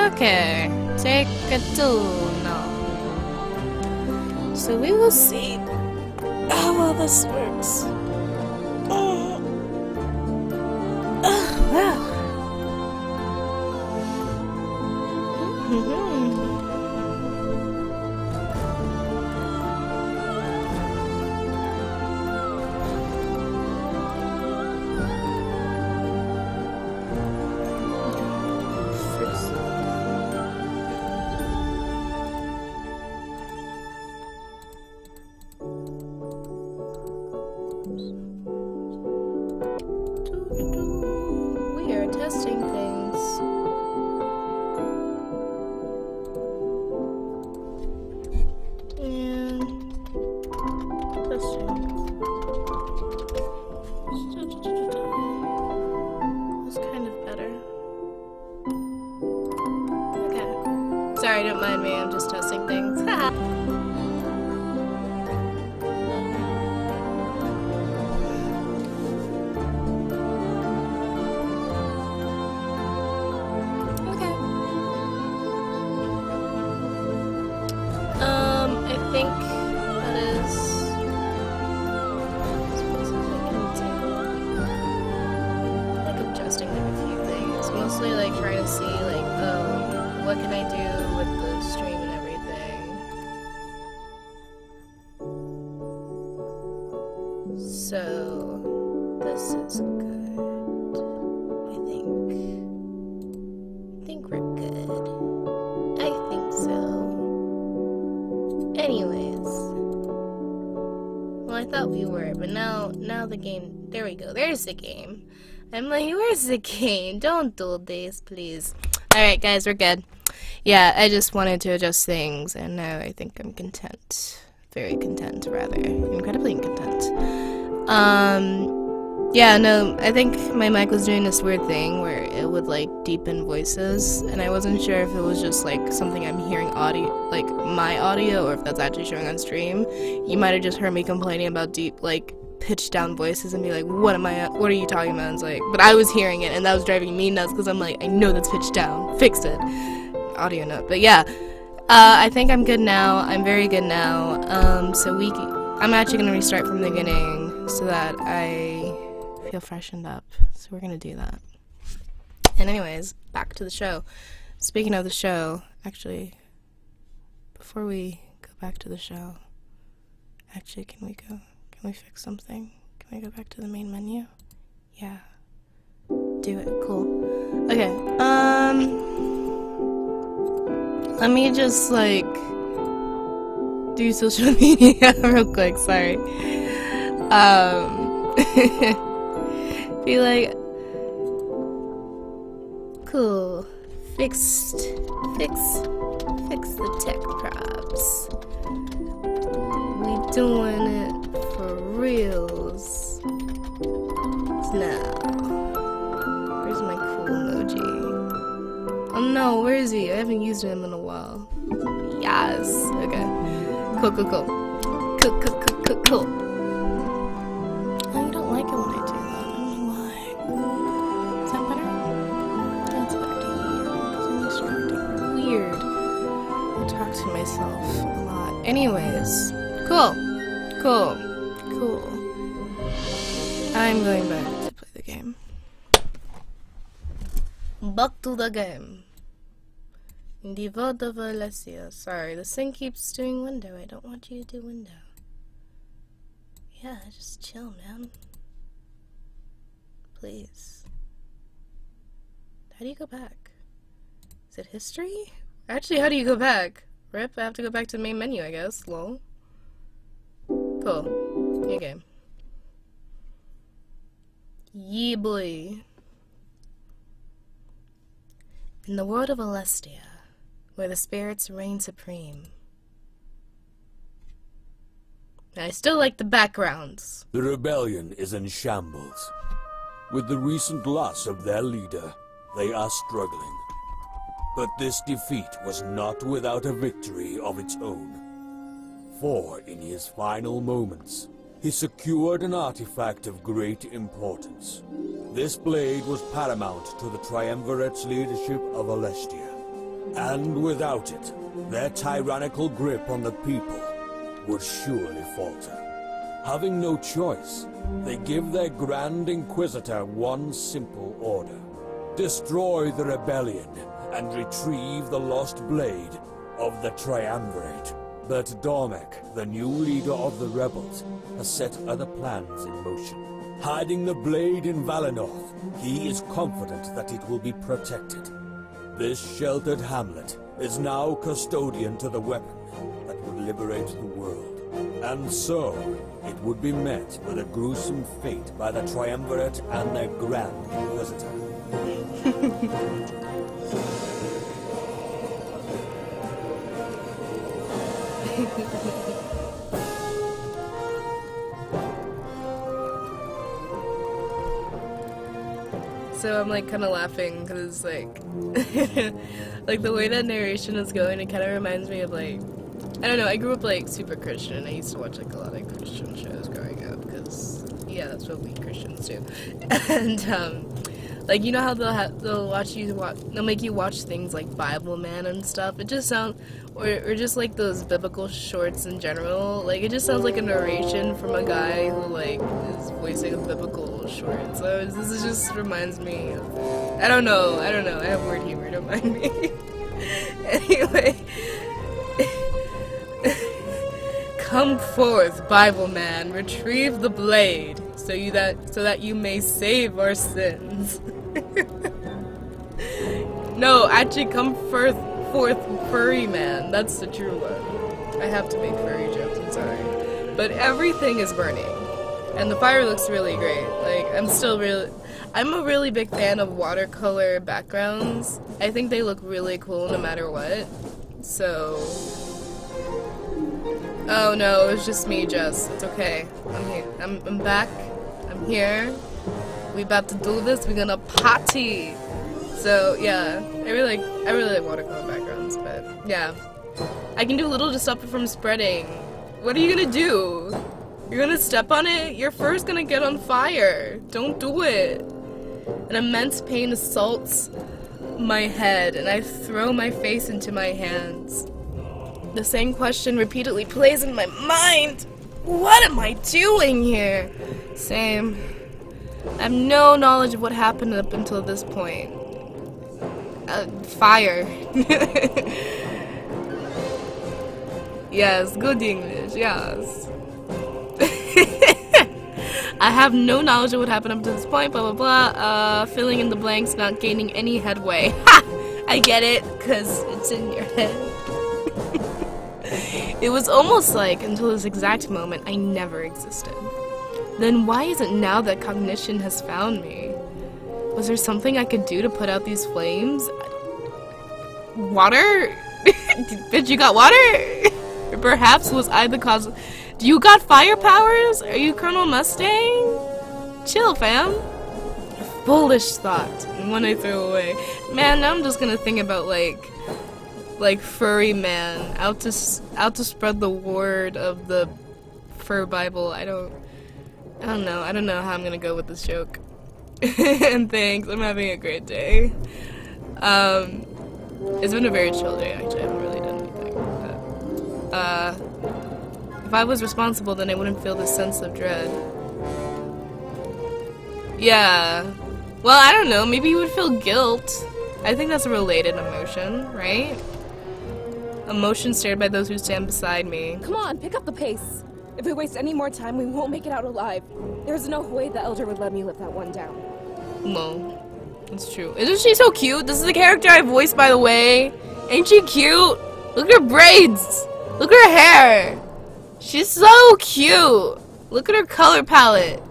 Okay, take a tool now. So we will see how well this works. Oh, wow. We are testing things. And testing. That's kind of better. Okay. Sorry, don't mind me, I'm just testing things. Haha. I think that is. Like adjusting like a few things. Mostly like trying to see like, oh, what can I do with the stream and everything. So this is good. I think we're good. I think so. Anyways, well, I thought we were, but now the game, there we go, there's the game. I'm like, where's the game? Don't do this, please. Alright, guys, we're good. Yeah, I just wanted to adjust things, and now I think I'm content. Very content, rather. Incredibly content. Yeah, no, I think my mic was doing this weird thing where it would, like, deepen voices, and I wasn't sure if it was just, like, something I'm hearing audio, like, my audio, or if that's actually showing on stream. You might have just heard me complaining about deep, like, pitched down voices and be like, what are you talking about? And it's like, but I was hearing it, and that was driving me nuts, because I'm like, I know that's pitched down. Fix it. Audio note. But yeah, I think I'm good now. I'm very good now. I'm actually going to restart from the beginning so that I feel freshened up. So we're going to do that. And anyways, back to the show. Speaking of the show, actually, before we go back to the show, actually, can we fix something? Can we go back to the main menu? Yeah. Do it. Cool. Okay. Let me just, like, do social media real quick. Sorry. Be like, cool. Fix the tech props. We doing it for reals now. Where's my cool emoji? Oh no, where is he? I haven't used him in a while. Yes. Okay. Cool. Cool. Oh, you don't like it when I do that. I don't know why. Is that better? That's better to hear. Because I'm distracting. Weird. I talk to myself a lot. Anyways. Cool. I'm going back to play the game. Back to the game. The World of Alessia. Sorry, this thing keeps doing window. I don't want you to do window. Yeah, just chill, man. Please. How do you go back? Is it history? Actually, how do you go back? Rip, I have to go back to the main menu, I guess. Lol. Cool. New game. Yee boy. In the world of Alestia, where the spirits reign supreme. I still like the backgrounds. The rebellion is in shambles. With the recent loss of their leader, they are struggling. But this defeat was not without a victory of its own. For in his final moments, he secured an artifact of great importance. This blade was paramount to the Triumvirate's leadership of Alestia. And without it, their tyrannical grip on the people would surely falter. Having no choice, they give their Grand Inquisitor one simple order. Destroy the rebellion and retrieve the lost blade of the Triumvirate. But Dormek, the new leader of the rebels, has set other plans in motion. Hiding the blade in Valinor, he is confident that it will be protected. This sheltered hamlet is now custodian to the weapon that would liberate the world. And so, it would be met with a gruesome fate by the Triumvirate and their Grand Inquisitor. So I'm like kind of laughing because like, like the way that narration is going, it kind of reminds me of like, I don't know. I grew up like super Christian, and I used to watch like a lot of Christian shows growing up because yeah, that's what we Christians do. And like you know how they'll make you watch things like Bible Man and stuff. It just sounds or just like those biblical shorts in general. Like it just sounds like a narration from a guy who like is voicing a biblical short. So this just reminds me of I don't know. I have weird humor. Don't mind me. Anyway. Come forth, Bible Man, retrieve the blade, so that you may save our sins. No, actually, come forth, furry man. That's the true one. I have to make furry jokes. I'm sorry, but everything is burning, and the fire looks really great. Like I'm a really big fan of watercolor backgrounds. I think they look really cool no matter what. So. Oh no, it was just me, Jess. It's okay. I'm here. I'm back. I'm here. We about to do this. We're gonna party. So yeah, I really like watercolor backgrounds, but yeah, I can do little to stop it from spreading. What are you gonna do? You're gonna step on it? You're first gonna get on fire. Don't do it. An immense pain assaults my head, and I throw my face into my hands. The same question repeatedly plays in my mind. What am I doing here? Same. I have no knowledge of what happened up until this point. Fire. Yes, good English, yes. I have no knowledge of what happened up to this point, blah blah blah. Filling in the blanks, not gaining any headway. Ha! I get it, because it's in your head. It was almost like, until this exact moment, I never existed. Then why is it now that cognition has found me? Was there something I could do to put out these flames? Water? Bitch, you got water? Or perhaps was I the cause of... Do you got fire powers? Are you Colonel Mustang? Chill, fam. A foolish thought, and one I threw away. Man, now I'm just gonna think about, like furry man out to spread the word of the fur Bible. I don't know how I'm gonna go with this joke. And thanks, I'm having a great day. It's been a very chill day actually. I haven't really done anything. But, if I was responsible, then I wouldn't feel this sense of dread. Yeah. Well, I don't know. Maybe you would feel guilt. I think that's a related emotion, right? Emotion shared by those who stand beside me. Come on, pick up the pace. If we waste any more time, we won't make it out alive. There's no way the Elder would let me live that one down. No, that's true. Isn't she so cute? This is the character I voiced, by the way. Ain't she cute? Look at her braids. Look at her hair. She's so cute. Look at her color palette.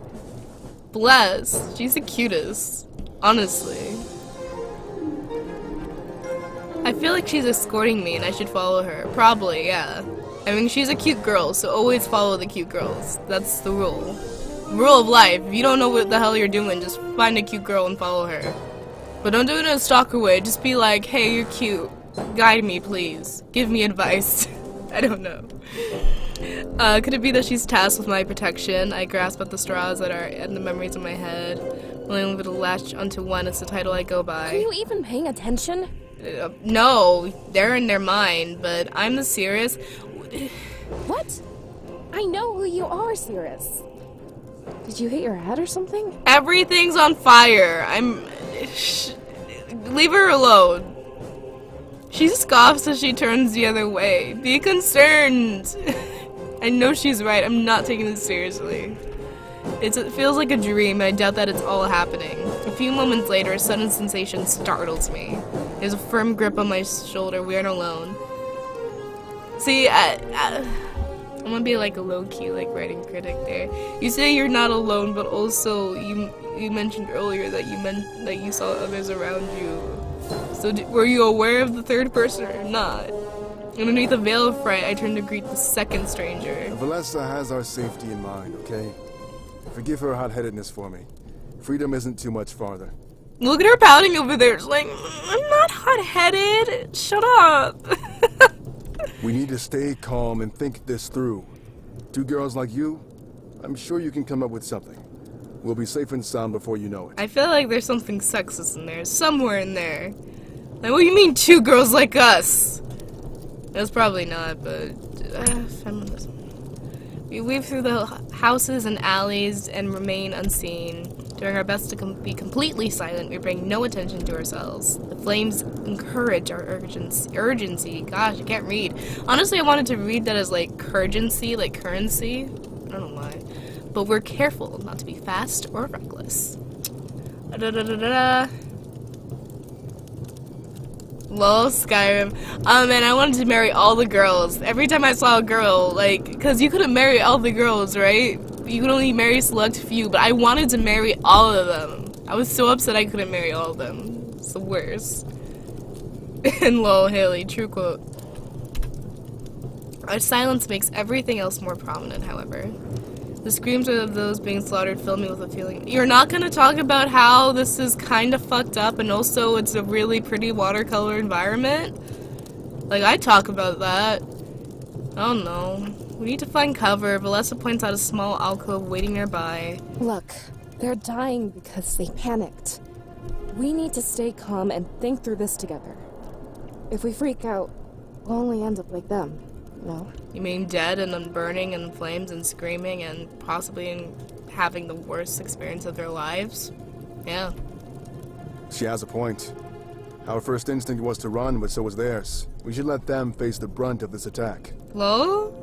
Bless. She's the cutest. Honestly. I feel like she's escorting me and I should follow her. Probably, yeah. I mean, she's a cute girl, so always follow the cute girls. That's the rule. Rule of life. If you don't know what the hell you're doing, just find a cute girl and follow her. But don't do it in a stalker way. Just be like, hey, you're cute. Guide me, please. Give me advice. I don't know. Could it be that she's tasked with my protection? I grasp at the straws that are in the memories in my head. Willing to latch onto one is the title I go by. Are you even paying attention? No, they're in their mind, but I'm the Cirrus. What? I know who you are, Cirrus. Did you hit your head or something? Everything's on fire. Leave her alone. She scoffs as she turns the other way. Be concerned. I know she's right. I'm not taking this seriously. It feels like a dream, and I doubt that it's all happening. A few moments later, a sudden sensation startles me. There's a firm grip on my shoulder. We aren't alone. See, I'm gonna be like a low-key, like, writing critic there. You say you're not alone, but also you mentioned earlier that you saw others around you. So were you aware of the third person or not? Underneath a veil of fright, I turn to greet the second stranger. Valessa has our safety in mind, okay? Forgive her hot-headedness for me. Freedom isn't too much farther. Look at her pouting over there. She's like, I'm not hot-headed. Shut up. We need to stay calm and think this through. Two girls like you, I'm sure you can come up with something. We'll be safe and sound before you know it. I feel like there's something sexist in there. Somewhere in there. Like, what do you mean two girls like us? That's probably not, but... feminism. We weave through the houses and alleys and remain unseen. Doing our best to be completely silent, we bring no attention to ourselves. The flames encourage our urgency. Gosh, I can't read. Honestly, I wanted to read that as like curgency, like currency. I don't know why. But we're careful not to be fast or reckless. Lol, Skyrim. Oh man, I wanted to marry all the girls. Every time I saw a girl, like, cause you couldn't marry all the girls, right? You could only marry select few, but I wanted to marry all of them. I was so upset I couldn't marry all of them. It's the worst. And lol, Haley, true quote. Our silence makes everything else more prominent, however. The screams of those being slaughtered fill me with a feeling. You're not gonna talk about how this is kind of fucked up and also it's a really pretty watercolor environment? Like, I talk about that. I don't know. We need to find cover. Valessa points out a small alcove waiting nearby. Look, they're dying because they panicked. We need to stay calm and think through this together. If we freak out, we'll only end up like them, you know? You mean dead and then burning in flames and screaming and possibly having the worst experience of their lives? Yeah. She has a point. Our first instinct was to run, but so was theirs. We should let them face the brunt of this attack. Lol?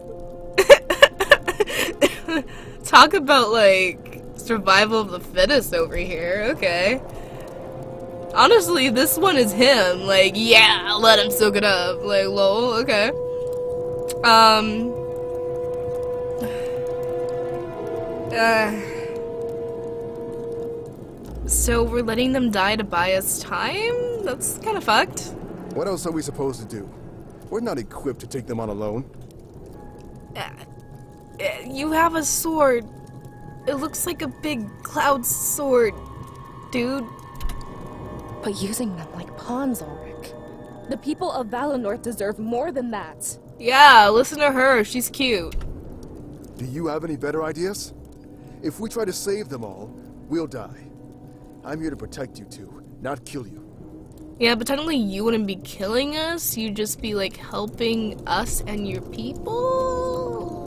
Talk about, like, survival of the fittest over here. Okay. Honestly, this one is him. Like, yeah, let him soak it up. Like, lol, okay. So we're letting them die to buy us time? That's kind of fucked. What else are we supposed to do? We're not equipped to take them on alone. You have a sword. It looks like a big cloud sword, dude. But using them like pawns, Ulrich. The people of Valinor deserve more than that. Yeah, listen to her. She's cute. Do you have any better ideas? If we try to save them all, we'll die. I'm here to protect you two, not kill you. Yeah, but technically you wouldn't be killing us. You'd just be, like, helping us and your people?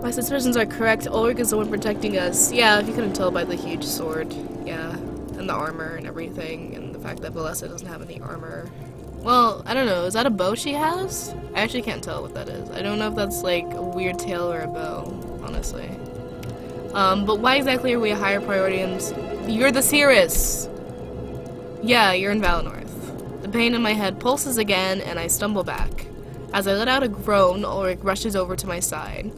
My suspicions are correct. Ulrich is the one protecting us. Yeah, if you couldn't tell by the huge sword. Yeah, and the armor and everything, and the fact that Valessa doesn't have any armor. Well, I don't know. Is that a bow she has? I actually can't tell what that is. I don't know if that's, like, a weird tail or a bow, honestly. But why exactly are we a higher priority in... You're the Cirrus! Yeah, you're in Valinor. The pain in my head pulses again, and I stumble back. As I let out a groan, Ulrich rushes over to my side.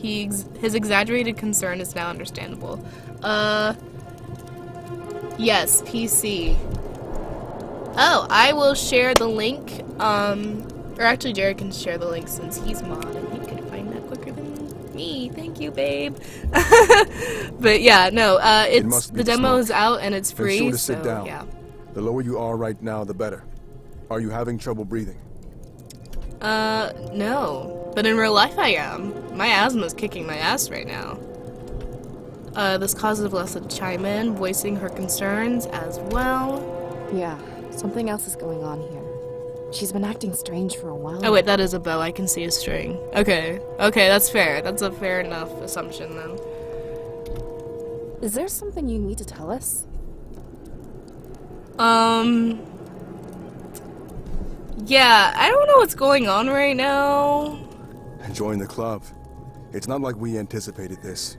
His exaggerated concern is now understandable. Yes, PC. Oh, I will share the link, or actually Jared can share the link since he's mod, and he can find that quicker than me. Thank you, babe. But yeah, no, it's, the demo is out and it's free, Make sure to sit down. Yeah. The lower you are right now, the better. Are you having trouble breathing? No. But in real life I am. My asthma's kicking my ass right now. This causes Valessa to chime in, voicing her concerns as well. Yeah, Something else is going on here. She's been acting strange for a while. Oh wait, that is a bow. I can see a string. Okay. Okay, that's fair. That's a fair enough assumption then. Is there something you need to tell us? Yeah, I don't know what's going on right now. Join the club. It's not like we anticipated this.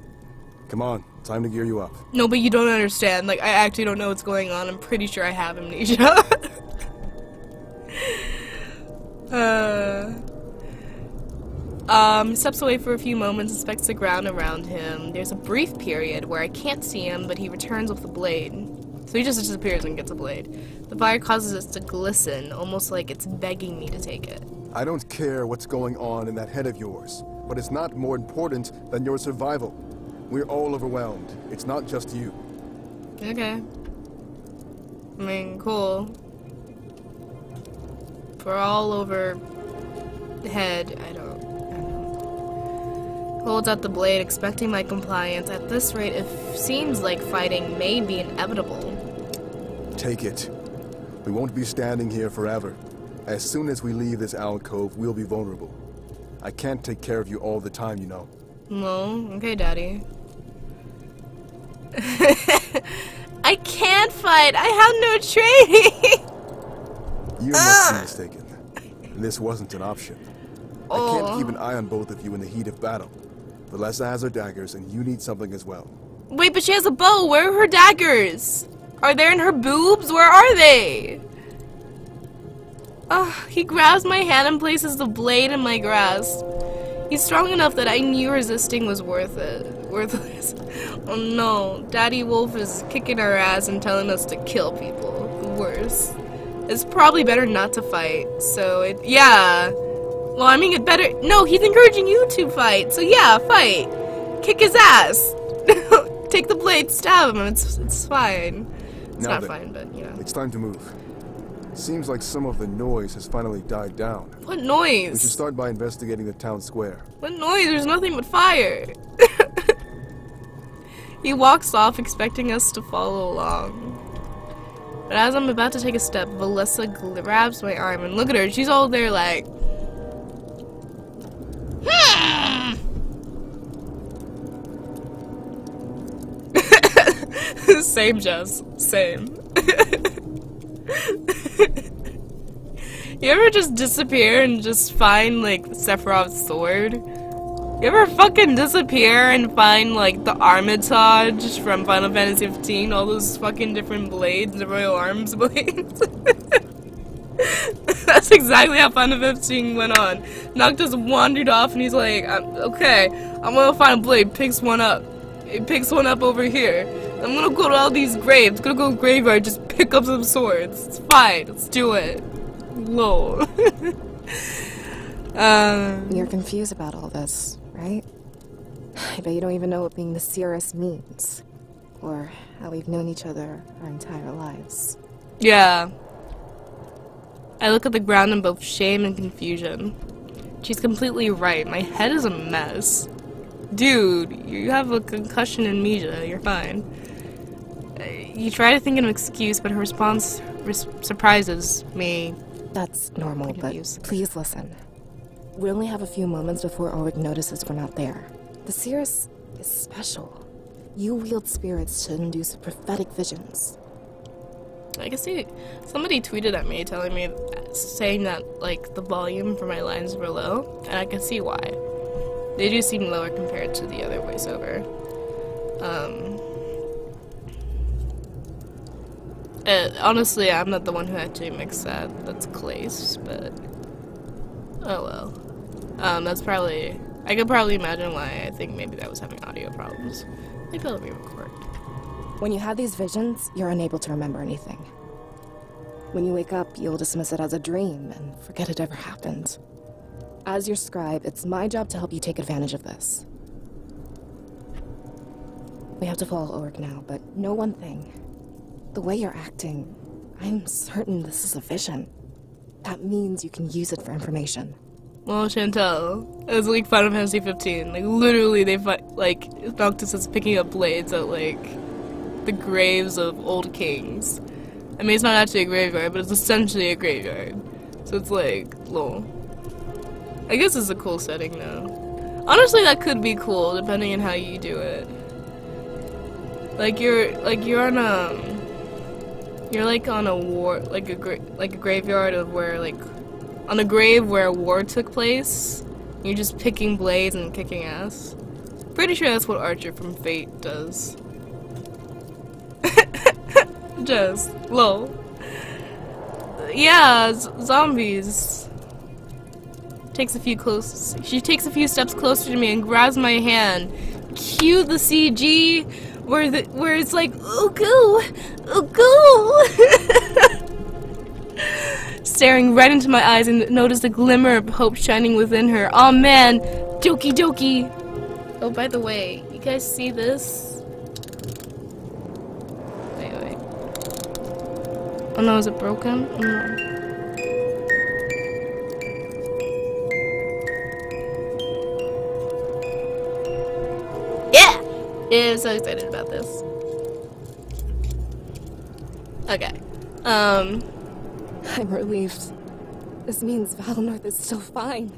Come on, time to gear you up. No, but you don't understand. Like, I actually don't know what's going on. I'm pretty sure I have amnesia. Steps away for a few moments, inspects the ground around him. There's a brief period where I can't see him, but he returns with the blade. So he just disappears and gets a blade. The fire causes it to glisten, almost like it's begging me to take it. I don't care what's going on in that head of yours, but it's not more important than your survival. We're all overwhelmed. It's not just you. Okay. I mean, cool. We're all over head. I don't know. Holds out the blade, expecting my compliance. At this rate, it seems like fighting may be inevitable. Take it. We won't be standing here forever. As soon as we leave this alcove, we'll be vulnerable. I can't take care of you all the time, you know. No, okay, Daddy. I can't fight. I have no training. You must be mistaken. This wasn't an option. I can't keep an eye on both of you in the heat of battle. Valessa has her daggers, and you need something as well. Wait, but she has a bow. Where are her daggers? Are they in her boobs? Where are they? He grabs my hand and places the blade in my grasp. He's strong enough that I knew resisting was worthless. Oh no, Daddy Wolf is kicking our ass and telling us to kill people. The worst. It's probably better not to fight, so yeah. Well, I mean, it better. No, he's encouraging you to fight, so yeah, fight. Kick his ass. Take the blade, stab him, it's fine. It's not fine, but, you know. It's time to move. Seems like some of the noise has finally died down. What noise? We should start by investigating the town square. What noise? There's nothing but fire. He walks off, expecting us to follow along. But as I'm about to take a step, Valessa grabs my arm, and look at her, she's all there like... Same, Jess. Same. You ever just disappear and just find, like, Sephiroth's sword? You ever fucking disappear and find, like, the Armitage from Final Fantasy 15? All those fucking different blades, the Royal Arms blades? That's exactly how Final 15 went on. Noctis wandered off and he's like, okay, I'm gonna find a blade, picks one up. He picks one up over here. I'm gonna go to all these graves, gonna go to the graveyard, just pick up some swords. It's fine, let's do it. Lol. You're confused about all this, right? I bet you don't even know what being the Anairis means. Or how we've known each other our entire lives. Yeah. I look at the ground in both shame and confusion. She's completely right. My head is a mess. Dude, you have a concussion and amnesia. You're fine. You try to think of an excuse, but her response surprises me. That's normal, but please listen. We only have a few moments before Ulrich notices we're not there. The Anairis is special. You wield spirits to induce prophetic visions. I can see somebody tweeted at me saying that, like, the volume for my lines were low, and I can see why. They do seem lower compared to the other voiceover. Honestly, I'm not the one who actually mixed that. That's Clace, but oh well. That's probably, I could probably imagine why I think maybe that was having audio problems. Maybe I'll re-record. When you have these visions, you're unable to remember anything. When you wake up, you'll dismiss it as a dream and forget it ever happened. As your scribe, it's my job to help you take advantage of this. We have to follow Ulrich now, but know one thing. The way you're acting, I'm certain this is a vision. That means you can use it for information. Well, Chantel, it's like Final Fantasy 15. Like, literally, they fight, like, Noctis is picking up blades at, like, the graves of old kings. I mean, it's not actually a graveyard, but it's essentially a graveyard. So it's like, lol. I guess it's a cool setting though. Honestly, that could be cool depending on how you do it. Like you're on a war, like a graveyard of where like on a grave where a war took place. You're just picking blades and kicking ass. Pretty sure that's what Archer from Fate does. Just lol. Yeah, zombies. She takes a few steps closer to me and grabs my hand. Cue the CG where it's like, oh go. Staring right into my eyes and noticed a glimmer of hope shining within her. Aw man, doki doki. Oh, by the way, you guys see this? Wait. Oh no, is it broken? Oh no. I'm so excited about this. Okay. I'm relieved. This means Valinor is still fine.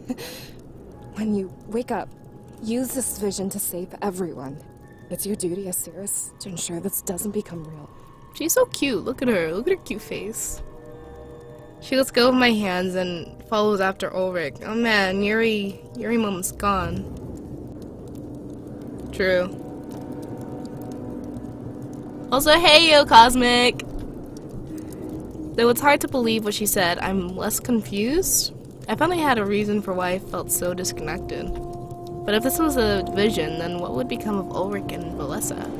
When you wake up, use this vision to save everyone. It's your duty as Cirrus to ensure this doesn't become real. She's so cute. Look at her. Look at her cute face. She lets go of my hands and follows after Ulrich. Oh man, Yuri moment's gone. True. Also, hey yo, Cosmic! Though it's hard to believe what she said, I'm less confused. I finally had a reason for why I felt so disconnected. But if this was a vision, then what would become of Ulrich and Valessa?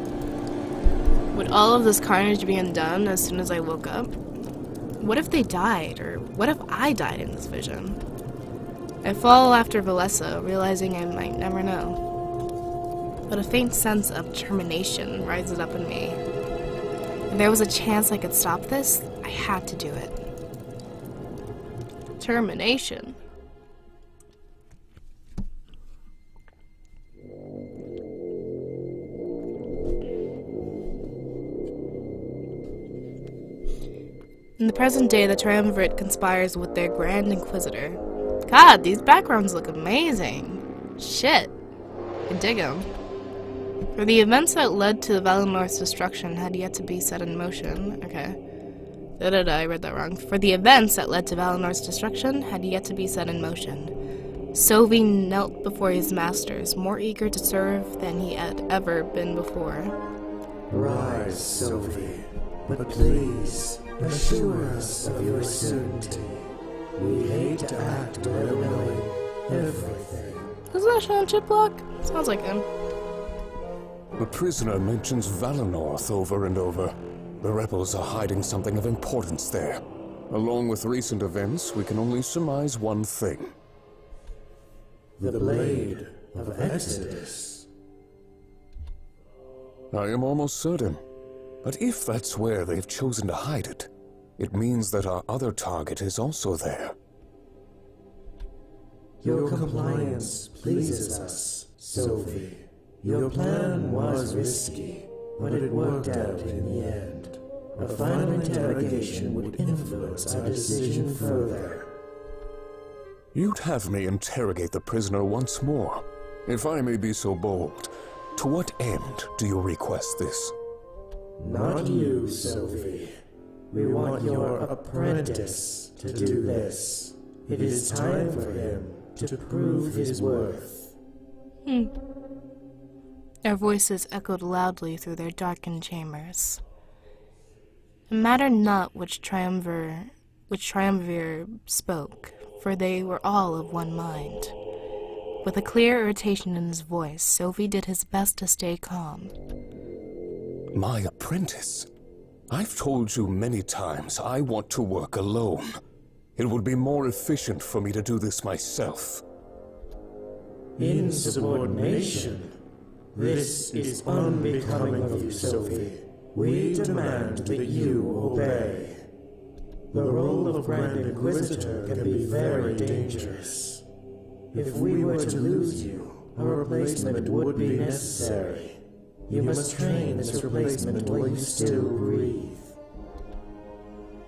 Would all of this carnage be undone as soon as I woke up? What if they died, or what if I died in this vision? I follow after Valessa, realizing I might never know. But a faint sense of determination rises up in me. If there was a chance I could stop this, I had to do it. Determination. In the present day, the Triumvirate conspires with their Grand Inquisitor. God, these backgrounds look amazing. Shit. I dig them. For the events that led to Valinor's destruction had yet to be set in motion. Okay. I read that wrong. For the events that led to Valinor's destruction had yet to be set in motion. Sovi knelt before his masters, more eager to serve than he had ever been before. Rise, Sovi, but please assure us of your certainty. We hate to act without knowing everything. Doesn't that Sean Chiplock? Sounds like him. The prisoner mentions Valinor over and over. The rebels are hiding something of importance there. Along with recent events, we can only surmise one thing. The Blade of Exodus. I am almost certain. But if that's where they've chosen to hide it, it means that our other target is also there. Your compliance pleases us, Sophie. Your plan was risky, but it worked out in the end. A final interrogation would influence our decision further. You'd have me interrogate the prisoner once more. If I may be so bold, to what end do you request this? Not you, Sophie. We want your apprentice to do this. It is time for him to prove his worth. Their voices echoed loudly through their darkened chambers. It mattered not which triumvir spoke, for they were all of one mind. With a clear irritation in his voice, Sophie did his best to stay calm. My apprentice? I've told you many times I want to work alone. It would be more efficient for me to do this myself. Insubordination? This is unbecoming of you, Sophie. We demand that you obey. The role of Grand Inquisitor can be very dangerous. If we were to lose you, a replacement would be necessary. You must train this replacement while you still breathe.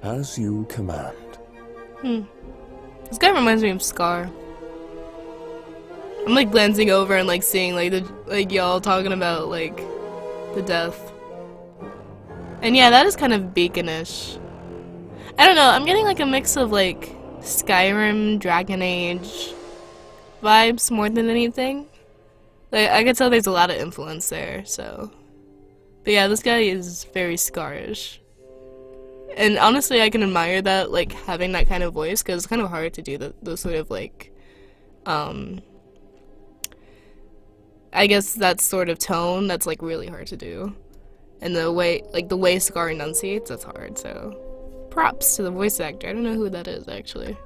As you command. This guy reminds me of Scar. I'm like glancing over and like seeing like y'all talking about like the death. And yeah, that is kind of Beacon-ish. I don't know, I'm getting like a mix of like Skyrim, Dragon Age vibes more than anything. Like I could tell there's a lot of influence there, so. But yeah, this guy is very Scarish. And honestly, I can admire that, like, having that kind of voice, because it's kind of hard to do those sort of, like, I guess that sort of tone, that's, like, really hard to do. And the way Scar enunciates, that's hard, so. Props to the voice actor. I don't know who that is, actually.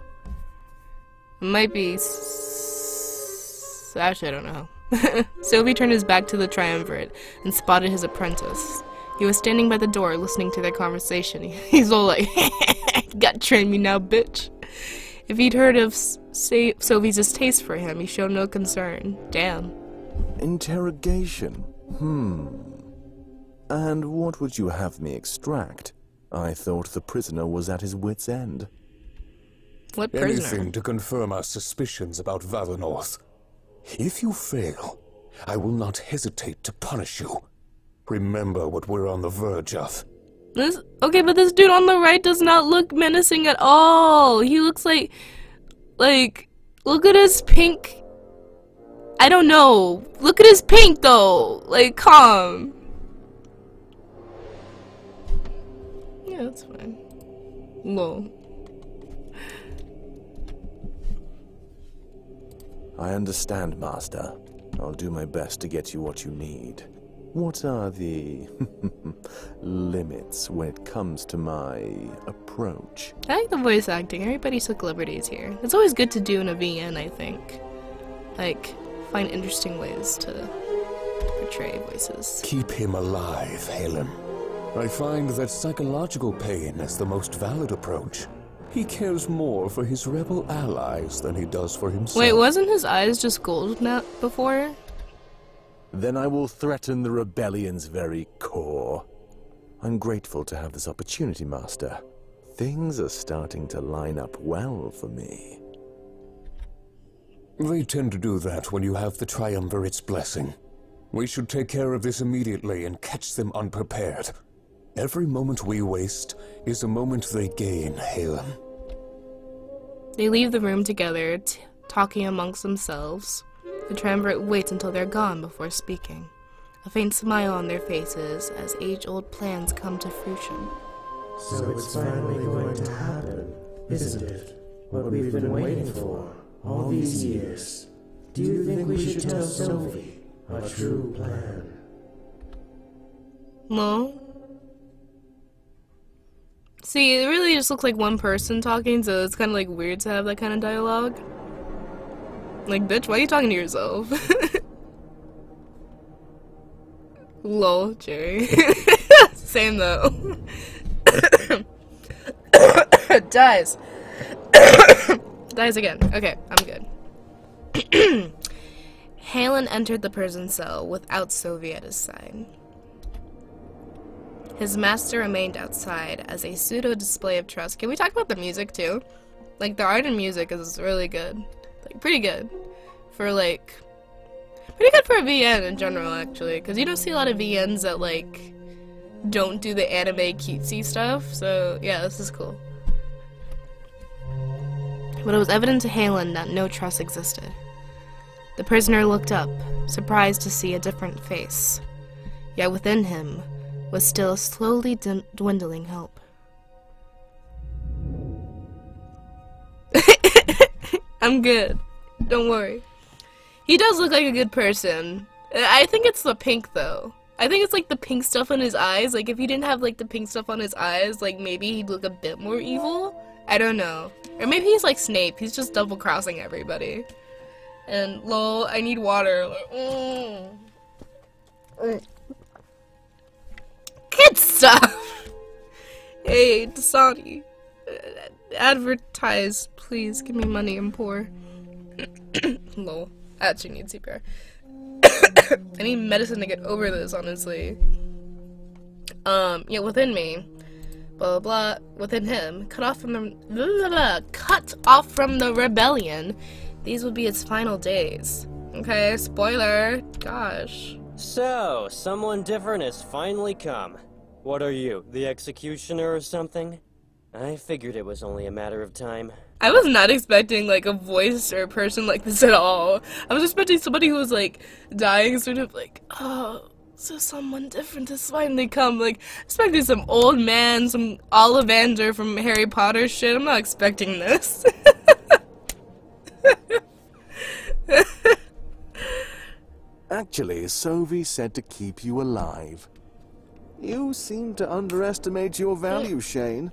It might be... Actually, I don't know. Sylvie turned his back to the triumvirate and spotted his apprentice. He was standing by the door listening to their conversation. He's all like, "Got to train me now, bitch." If he'd heard of Sylvie's distaste for him, he showed no concern. Damn. Interrogation? And what would you have me extract? I thought the prisoner was at his wit's end. What prisoner? Anything to confirm our suspicions about Valinor. If you fail, I will not hesitate to punish you. Remember what we're on the verge of. Okay, but this dude on the right does not look menacing at all. He looks like, look at his pink. I don't know. Look at his pink though. Like, calm. Yeah, that's fine. Lol. I understand, Master. I'll do my best to get you what you need. What are the limits when it comes to my approach? I like the voice acting. Everybody took liberties here. It's always good to do in a VN, I think. Like, find interesting ways to portray voices. Keep him alive, Halen. I find that psychological pain is the most valid approach. He cares more for his rebel allies than he does for himself. Wait, wasn't his eyes just gold now before? Then I will threaten the rebellion's very core. I'm grateful to have this opportunity, Master. Things are starting to line up well for me. They tend to do that when you have the Triumvirate's blessing. We should take care of this immediately and catch them unprepared. Every moment we waste is a moment they gain, Halen. They leave the room together, talking amongst themselves. The triumvirate waits until they're gone before speaking. A faint smile on their faces as age-old plans come to fruition. So it's finally going to happen, isn't it? What we've been waiting for all these years. Do you think we should tell Sylvie our true plan? No. See, it really just looks like one person talking, so it's kind of like weird to have that kind of dialogue. Like, bitch, why are you talking to yourself? Lol, Jerry. Same though. Dies. Dies again. Okay, I'm good. Halen entered the prison cell without Sylvie at his side. His master remained outside as a pseudo-display of trust. Can we talk about the music too? Like, the art and music is really good. Like, pretty good. Pretty good for a VN in general, actually. Because you don't see a lot of VNs that, like, don't do the anime cutesy stuff. So, yeah, this is cool. But it was evident to Halen that no trust existed. The prisoner looked up, surprised to see a different face. Yet within him was still a slowly dwindling hope. I'm good. Don't worry. He does look like a good person. I think it's the pink, though. I think it's, like, the pink stuff on his eyes. Like, if he didn't have, like, the pink stuff on his eyes, like, maybe he'd look a bit more evil. I don't know. Or maybe he's like Snape. He's just double-crossing everybody. And, lol, I need water. Like, Good stuff! Hey, Dasani. Advertise, please. Give me money, I'm poor. Lol. I actually need CPR. I need medicine to get over this, honestly. Yeah, within me blah blah blah, within him, cut off from the rebellion, these would be its final days. Okay, spoiler. Gosh. So, someone different has finally come. What are you, the executioner or something? I figured it was only a matter of time. I was not expecting, like, a voice or a person like this at all. I was expecting somebody who was, like, dying, sort of like, oh, so someone different has finally come. Like, expecting some old man, some Ollivander from Harry Potter shit. I'm not expecting this. Actually, Sophie said to keep you alive. You seem to underestimate your value, Shane.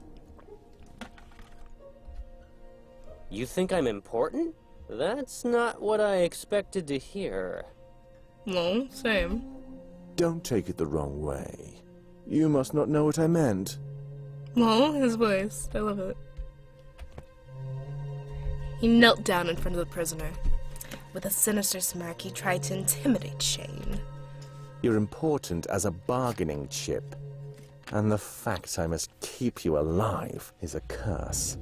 You think I'm important? That's not what I expected to hear. No, same. Don't take it the wrong way. You must not know what I meant. No, his voice. I love it. He knelt down in front of the prisoner. With a sinister smirk, he tried to intimidate Shane. You're important as a bargaining chip. And the fact I must keep you alive is a curse.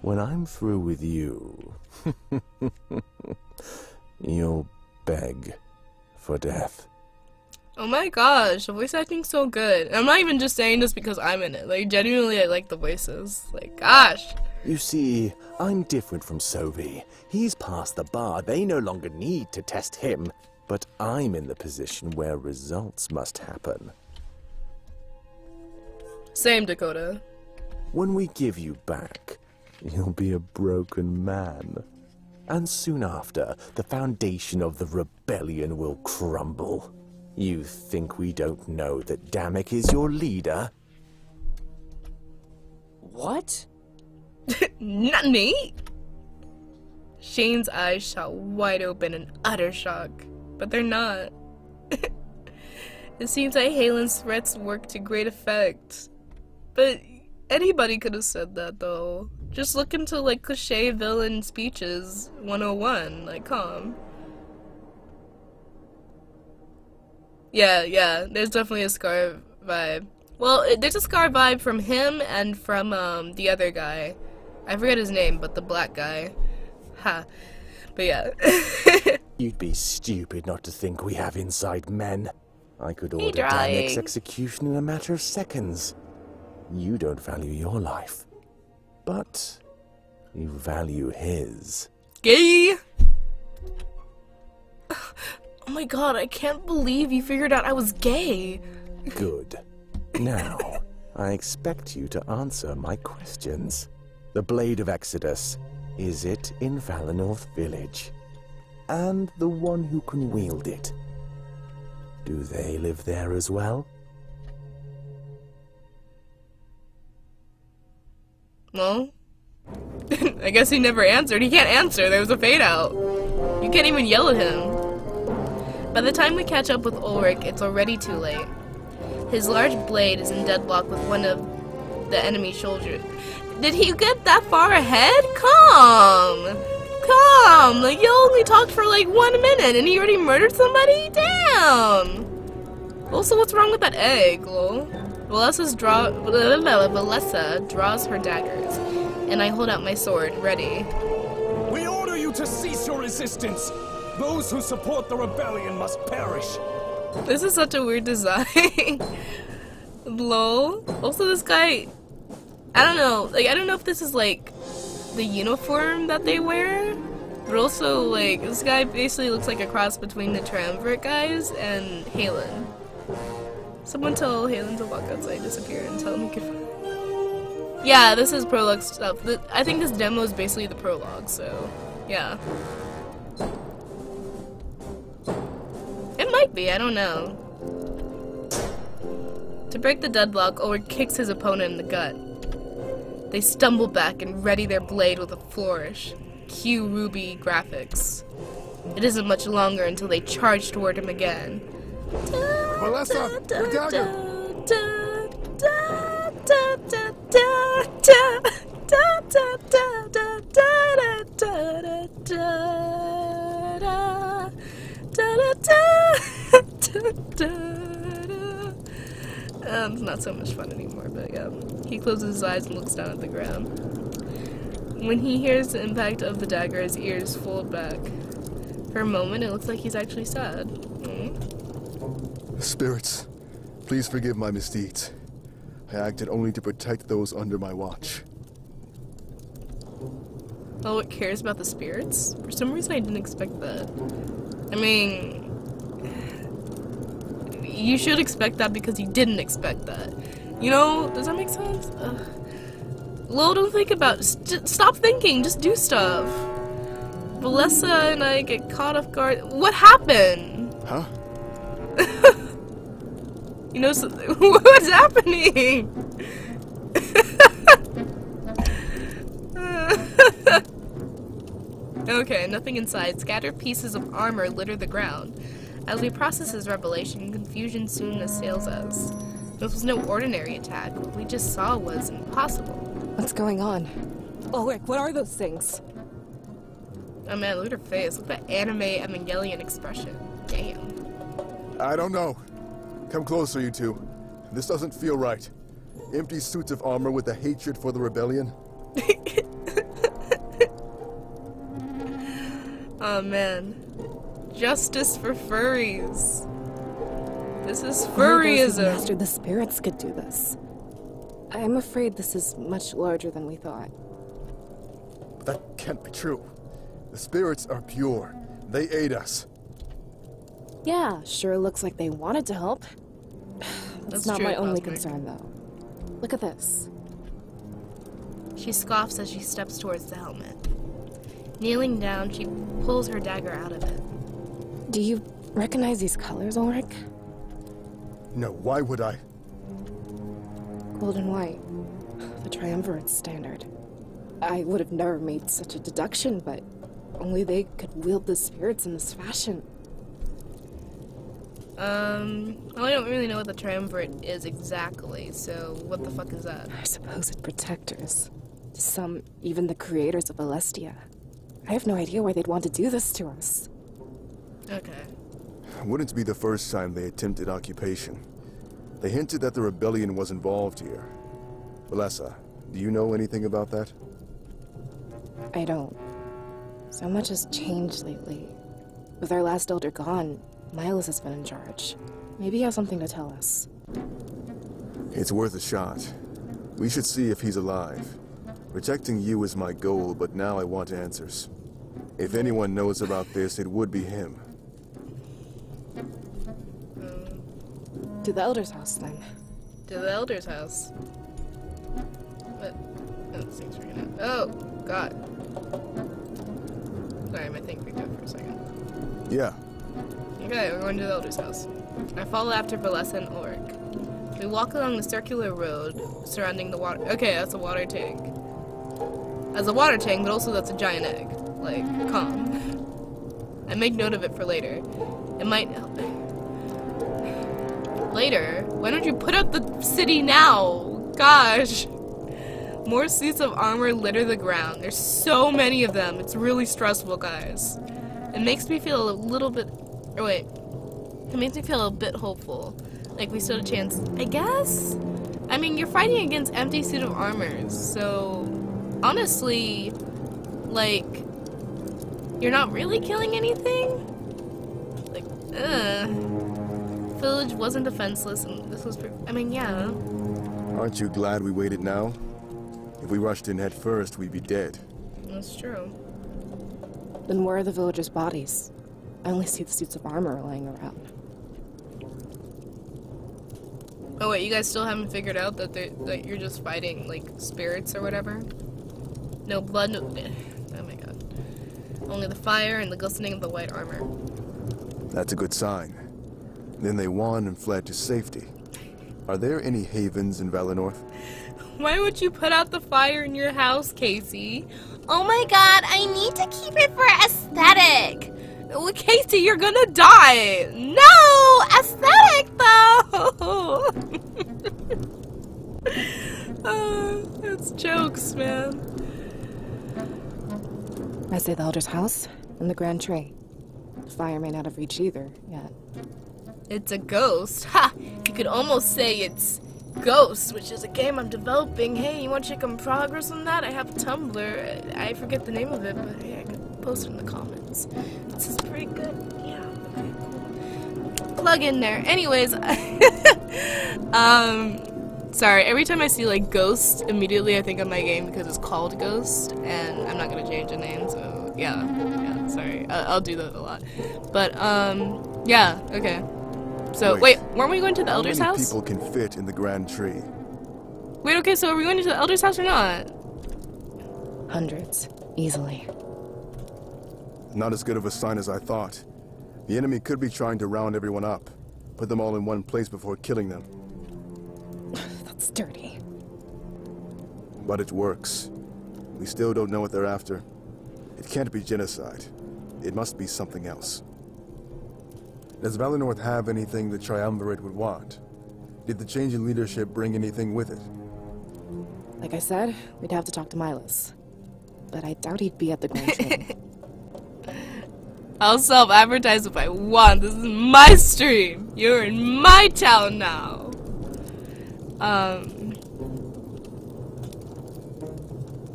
When I'm through with you, you'll beg for death. Oh my gosh, the voice acting's so good. I'm not even just saying this because I'm in it. Like, genuinely, I like the voices. Like, gosh. You see, I'm different from Sophie. He's past the bar. They no longer need to test him. But I'm in the position where results must happen. Same, Dakota. When we give you back, you'll be a broken man. And soon after, the foundation of the rebellion will crumble. You think we don't know that Damek is your leader? What? Not me! Shane's eyes shot wide open in utter shock. But they're not. It seems like Halen's threats worked to great effect. But anybody could have said that, though. Just look into, like, cliche villain speeches 101. Like, calm. Yeah, there's definitely a Scar vibe. Well, there's a Scar vibe from him and from, the other guy. I forget his name, but the black guy. Ha. But yeah. You'd be stupid not to think we have inside men. I could order trying. Damek's execution in a matter of seconds. You don't value your life. But you value his. Gay! Oh my god, I can't believe you figured out I was gay. Good. Now, I expect you to answer my questions. The Blade of Exodus, is it in Valinor Village? And the one who can wield it, do they live there as well? No. I guess he never answered. He can't answer. There was a fade out. You can't even yell at him. By the time we catch up with Ulrich, it's already too late. His large blade is in deadlock with one of the enemy soldiers. Did he get that far ahead? Come! Like, you only talked for like 1 minute and he already murdered somebody? Damn! Also, what's wrong with that egg, lol? Valessa draws her daggers, and I hold out my sword, ready. We order you to cease your resistance! Those who support the rebellion must perish! This is such a weird design. Lol. Also, this guy, I don't know. Like, I don't know if this is like the uniform that they wear, but also like this guy basically looks like a cross between the Triumvirate guys and Halen. Someone tell Halen to walk outside, disappear, and tell him he can. Yeah, this is prologue stuff. I think this demo is basically the prologue, so yeah. It might be, I don't know. To break the deadlock, Ulrich kicks his opponent in the gut. They stumble back and ready their blade with a flourish. Cue Ruby graphics. It isn't much longer until they charge toward him again. Valessa, your dagger! It's not so much fun anymore, but yeah. He closes his eyes and looks down at the ground. When he hears the impact of the dagger, his ears fold back. For a moment, it looks like he's actually sad. Spirits, please forgive my misdeeds. I acted only to protect those under my watch. Oh, it cares about the spirits? For some reason, I didn't expect that. I mean, you should expect that because you didn't expect that. You know, does that make sense? Lo, don't think about stop thinking, just do stuff. Valessa and I get caught off guard. What happened? Huh? You know, what's happening? Okay, nothing inside. Scattered pieces of armor litter the ground. As we process his revelation, confusion soon assails us. This was no ordinary attack. What we just saw was impossible. What's going on? Ulrich, what are those things? Oh man, look at her face. Look at that anime Evangelion expression. Damn. I don't know. Come closer, you two. This doesn't feel right. Empty suits of armor with a hatred for the rebellion. Oh man. Justice for furries. This is furryism. Only those who mastered the spirits could do this. I'm afraid this is much larger than we thought. That can't be true. The spirits are pure. They aid us. Yeah, sure looks like they wanted to help. That's not my only concern, though. Look at this. She scoffs as she steps towards the helmet. Kneeling down, she pulls her dagger out of it. Do you recognize these colors, Ulrich? No, why would I? Gold and white. The triumvirate standard. I would have never made such a deduction, but only they could wield the spirits in this fashion. Well, I don't really know what the triumvirate is exactly, so what the fuck is that? Our supposed protectors. To some, even the creators of Alestia. I have no idea why they'd want to do this to us. Okay. Wouldn't be the first time they attempted occupation. They hinted that the rebellion was involved here. Valessa, do you know anything about that? I don't. So much has changed lately. With our last elder gone, Miles has been in charge. Maybe he has something to tell us. It's worth a shot. We should see if he's alive. Protecting you is my goal, but now I want answers. If anyone knows about this, it would be him. To the Elder's house, then. To the Elder's house. What? Oh, this thing's freaking out. Oh, God. Sorry, my thing freaked out for a second. Yeah. Okay, we're going to the Elder's house. I follow after Valessa and Ulrich. We walk along the circular road surrounding the water. Okay, that's a water tank. That's a water tank, but also that's a giant egg. Like, calm. I make note of it for later. It might help. Later? Why don't you put up the city now? Gosh. More suits of armor litter the ground. There's so many of them. It's really stressful, guys. It makes me feel a little bit... Or wait. It makes me feel a bit hopeful. Like we stood a chance, I guess? I mean, you're fighting against empty suit of armors, so... Honestly, like... You're not really killing anything? Like, Village wasn't defenseless, and this was... I mean, yeah. Aren't you glad we waited now? If we rushed in head first, we'd be dead. That's true. Then where are the villagers' bodies? I only see the suits of armor lying around. Oh wait, you guys still haven't figured out that that you're just fighting, like, spirits or whatever? No blood, no... Oh my god. Only the fire and the glistening of the white armor. That's a good sign. Then they won and fled to safety. Are there any havens in Valenorth? Why would you put out the fire in your house, Casey? Oh my god, I need to keep it for aesthetic. Well, Casey, you're gonna die. No, aesthetic though. It's jokes, man. I say the Elder's house and the Grand Tree. The fire may not have reached either yet. It's a ghost. Ha! You could almost say it's Ghost, which is a game I'm developing. Hey, you want to check on progress on that? I have a Tumblr. I forget the name of it, but hey, I could post it in the comments. This is pretty good. Yeah. Okay, cool. Plug in there. Anyways, sorry. Every time I see like Ghost, immediately I think of my game because it's called Ghost, and I'm not gonna change the name. So yeah. Sorry. I'll do that a lot. But yeah. Okay. So, wait, weren't we going to the Elder's house? How many people can fit in the Grand Tree? Wait, okay, so are we going to the Elder's house or not? Hundreds. Easily. Not as good of a sign as I thought. The enemy could be trying to round everyone up. Put them all in one place before killing them. That's dirty. But it works. We still don't know what they're after. It can't be genocide. It must be something else. Does Valinor have anything the Triumvirate would want? Did the change in leadership bring anything with it? Like I said, we'd have to talk to Milas. But I doubt he'd be at the Grand Tree. I'll self-advertise if I want. This is my stream. You're in my town now.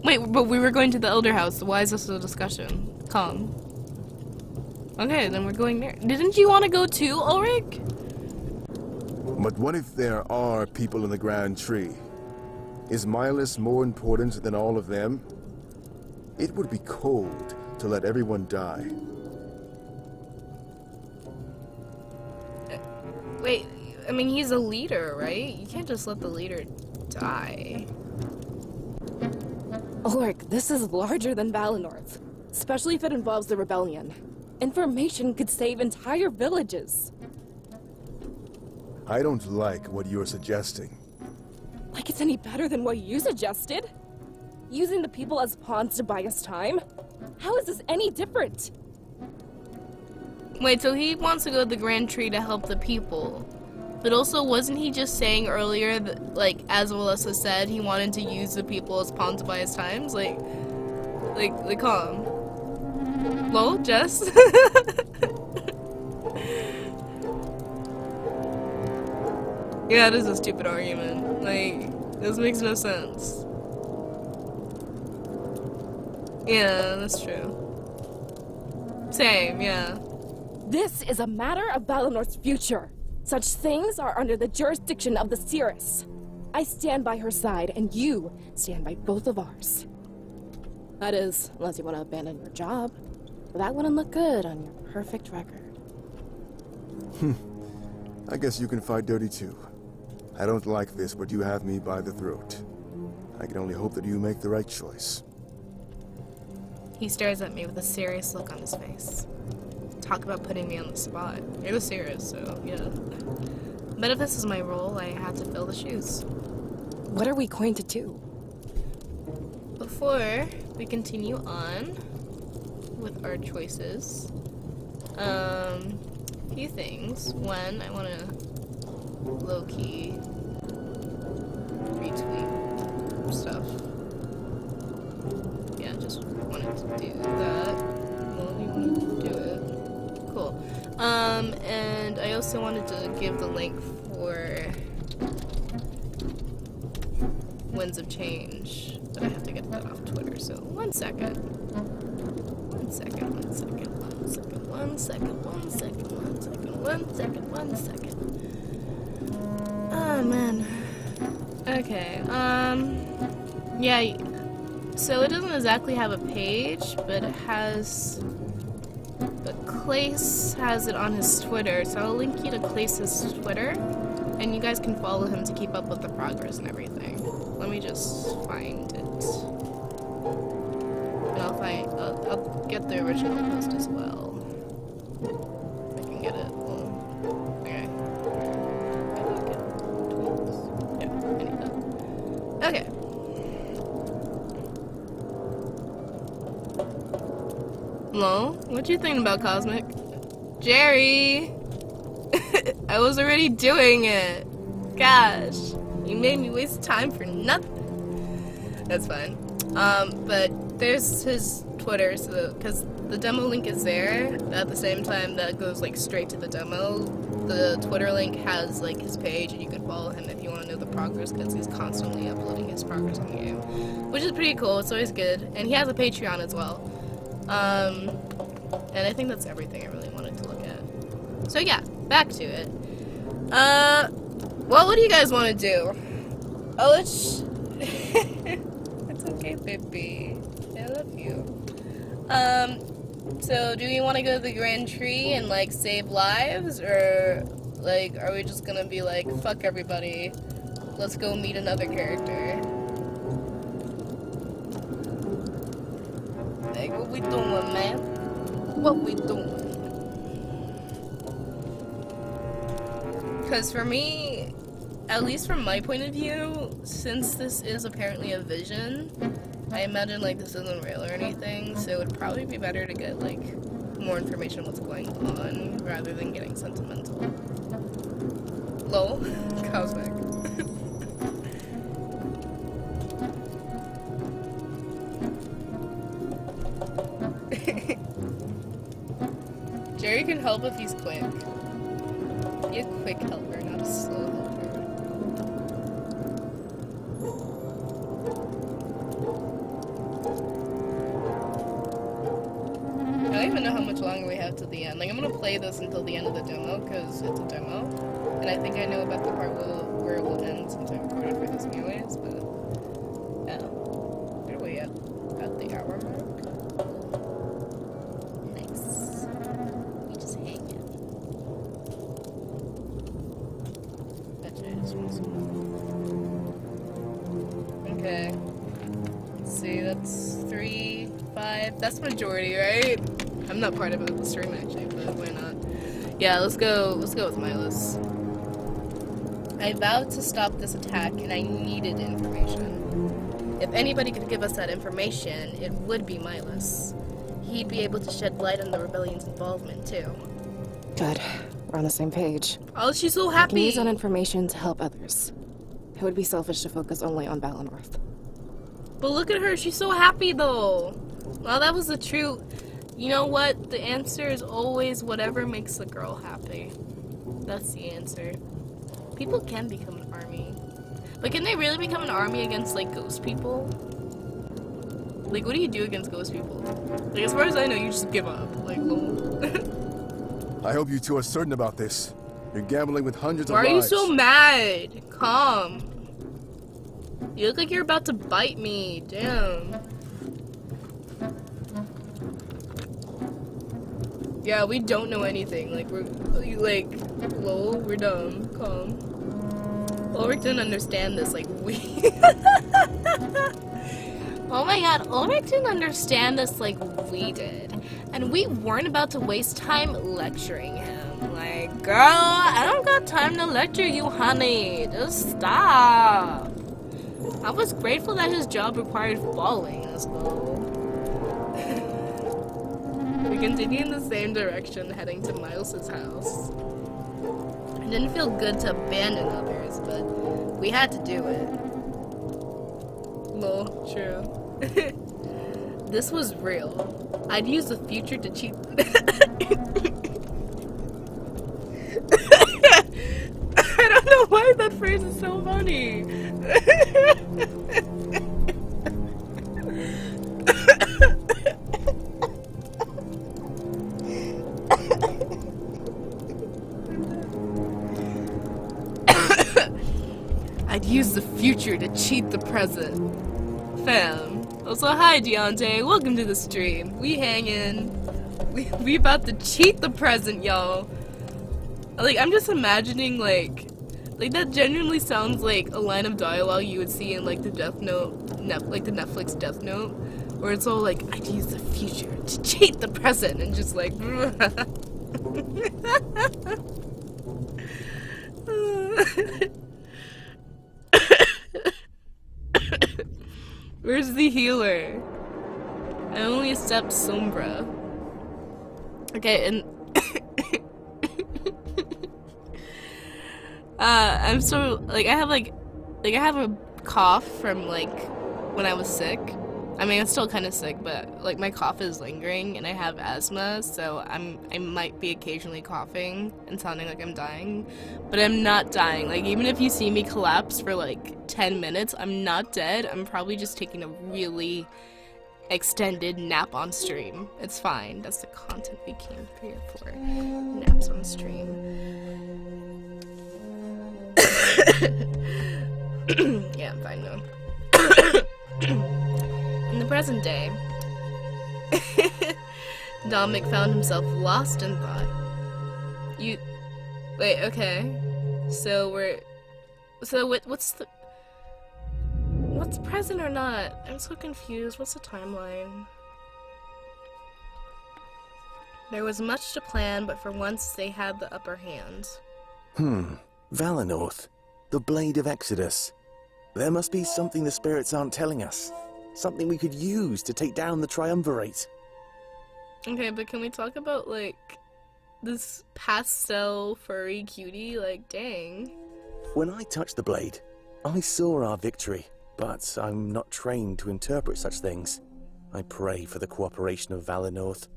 Wait, but we were going to the Elder House. Why is this a discussion? Calm. Okay, then we're going there. Didn't you want to go too, Ulrich? But what if there are people in the Grand Tree? Is Milas more important than all of them? It would be cold to let everyone die. Wait, I mean, he's a leader, right? You can't just let the leader die. Ulrich, this is larger than Valinorth. Especially if it involves the rebellion. Information could save entire villages. I don't like what you're suggesting. Like it's any better than what you suggested? Using the people as pawns to buy us time? How is this any different? Wait, so he wants to go to the Grand Tree to help the people. But also, wasn't he just saying earlier that, like, as Melissa said, he wanted to use the people as pawns to buy his times? Like, calm. Lol, Jess? Yeah, this is a stupid argument. Like, this makes no sense. Yeah, that's true. Same, yeah. This is a matter of Valinor's future. Such things are under the jurisdiction of the Cirrus. I stand by her side, and you stand by both of ours. That is, unless you want to abandon your job. But that wouldn't look good on your perfect record. I guess you can fight dirty too. I don't like this, but you have me by the throat. I can only hope that you make the right choice. He stares at me with a serious look on his face. Talk about putting me on the spot. You're the serious, so yeah. But if this is my role, I have to fill the shoes. What are we going to do? Before we continue on with our choices, a few things. One, I want to low-key retweet stuff. Yeah, just wanted to do that. Well, you wanted to do it. Cool. And I also wanted to give the link for Winds of Change, but I have to get that off Twitter, so 1 second. 1 second, 1 second, 1 second, 1 second, 1 second, 1 second, 1 second, 1 second. Oh, man. Okay, yeah, so it doesn't exactly have a page, but it has... But Clace has it on his Twitter, so I'll link you to Clace's Twitter, and you guys can follow him to keep up with the progress and everything. Let me just find it. And I'll get the original post as well. If I can get it. Well, okay. Yeah, I need that. Okay. Hello? What you thinking about, Cosmic? Jerry! I was already doing it! Gosh. You made me waste time for nothing. That's fine. But there's his Twitter, so because the demo link is there, at the same time that goes like straight to the demo. The Twitter link has like his page, and you can follow him if you want to know the progress because he's constantly uploading his progress on the game, which is pretty cool. It's always good, and he has a Patreon as well. And I think that's everything I really wanted to look at. So yeah, back to it. Well, what do you guys want to do? Oh, let's. It's okay, baby. I love you. So do we want to go to the Grand Tree and like save lives, or like are we just gonna be like fuck everybody? Let's go meet another character. Like what we doing, man? What we doing? Because for me, at least from my point of view, since this is apparently a vision, I imagine like this isn't real or anything, so it would probably be better to get like more information on what's going on rather than getting sentimental. Lol. Cosmic. Jerry can help if he's quick. Be a quick helper, not a slow helper. I don't even know how much longer we have to the end. Like, I'm gonna play this until the end of the demo, because it's a demo. And I think I know about the part where it will end since I recorded for this anyways, but... yeah. Where are we at? At the hour mark? Nice. We just hanging. Actually, I just want to... Okay. Let's see, that's 3, 5... That's majority, right? I'm not part of the stream actually, but why not? Yeah, let's go with Milas. I vowed to stop this attack and I needed information. If anybody could give us that information, it would be Milas. He'd be able to shed light on the rebellion's involvement too. Good. We're on the same page. Oh, she's so I can happy! use that information to help others. It would be selfish to focus only on Valinor. But look at her, she's so happy though! Well, that was the true... You know what? The answer is always whatever makes the girl happy. That's the answer. People can become an army. But can they really become an army against, like, ghost people? Like, what do you do against ghost people? Like, as far as I know, you just give up. Like, lol. I hope you two are certain about this. You're gambling with hundreds Why of lives. are you so mad? Calm. You look like you're about to bite me. Damn. Yeah, we don't know anything. Like, we're, like, lol, we're dumb. Calm. Ulrich didn't understand this, like, we... Oh my god, Ulrich didn't understand this like we did. And we weren't about to waste time lecturing him. Like, girl, I don't got time to lecture you, honey. Just stop. I was grateful that his job required falling, as well. We continue in the same direction, heading to Miles's house. It didn't feel good to abandon others, but we had to do it. Lol, true. This was real. I'd use the future to cheat. I don't know why that phrase is so funny. I'd use the future to cheat the present. Fam. Also, hi Deontay, welcome to the stream. We hangin'. We about to cheat the present, y'all. Like, I'm just imagining, like that genuinely sounds like a line of dialogue you would see in, like, the Death Note, like the Netflix Death Note, where it's all like, I'd use the future to cheat the present, and just like, Where's the healer? I only accept Sombra. Okay, and I'm so like I have a cough from like when I was sick, I mean, I'm still kind of sick, but like my cough is lingering, and I have asthma, so I might be occasionally coughing and sounding like I'm dying, but I'm not dying. Like, even if you see me collapse for like 10 minutes, I'm not dead. I'm probably just taking a really extended nap on stream. It's fine. That's the content we came here for. Naps on stream. Yeah, I'm fine though. In the present day, Dominic found himself lost in thought. Wait, okay. So what's present or not? I'm so confused. What's the timeline? There was much to plan, but for once they had the upper hand. Valenorth. The Blade of Exodus. There must be something the spirits aren't telling us. Something we could use to take down the Triumvirate. Okay, but can we talk about, like, this pastel furry cutie? Like, dang. When I touched the blade, I saw our victory, but I'm not trained to interpret such things. I pray for the cooperation of Valenorth.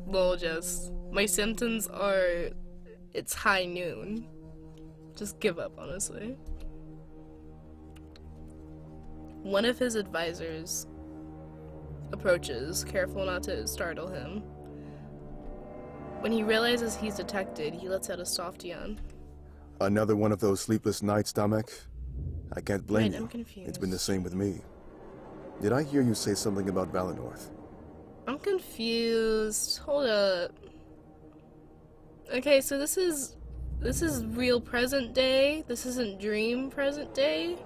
Well, Jess, my symptoms are... it's high noon. Just give up, honestly. One of his advisors approaches, careful not to startle him. When he realizes he's detected, he lets out a soft yawn. Another one of those sleepless nights, Dominic? I can't blame you. I'm confused. It's been the same with me. Did I hear you say something about Valenorth? I'm confused. Hold up. Okay, so this is real present day. This isn't dream present day.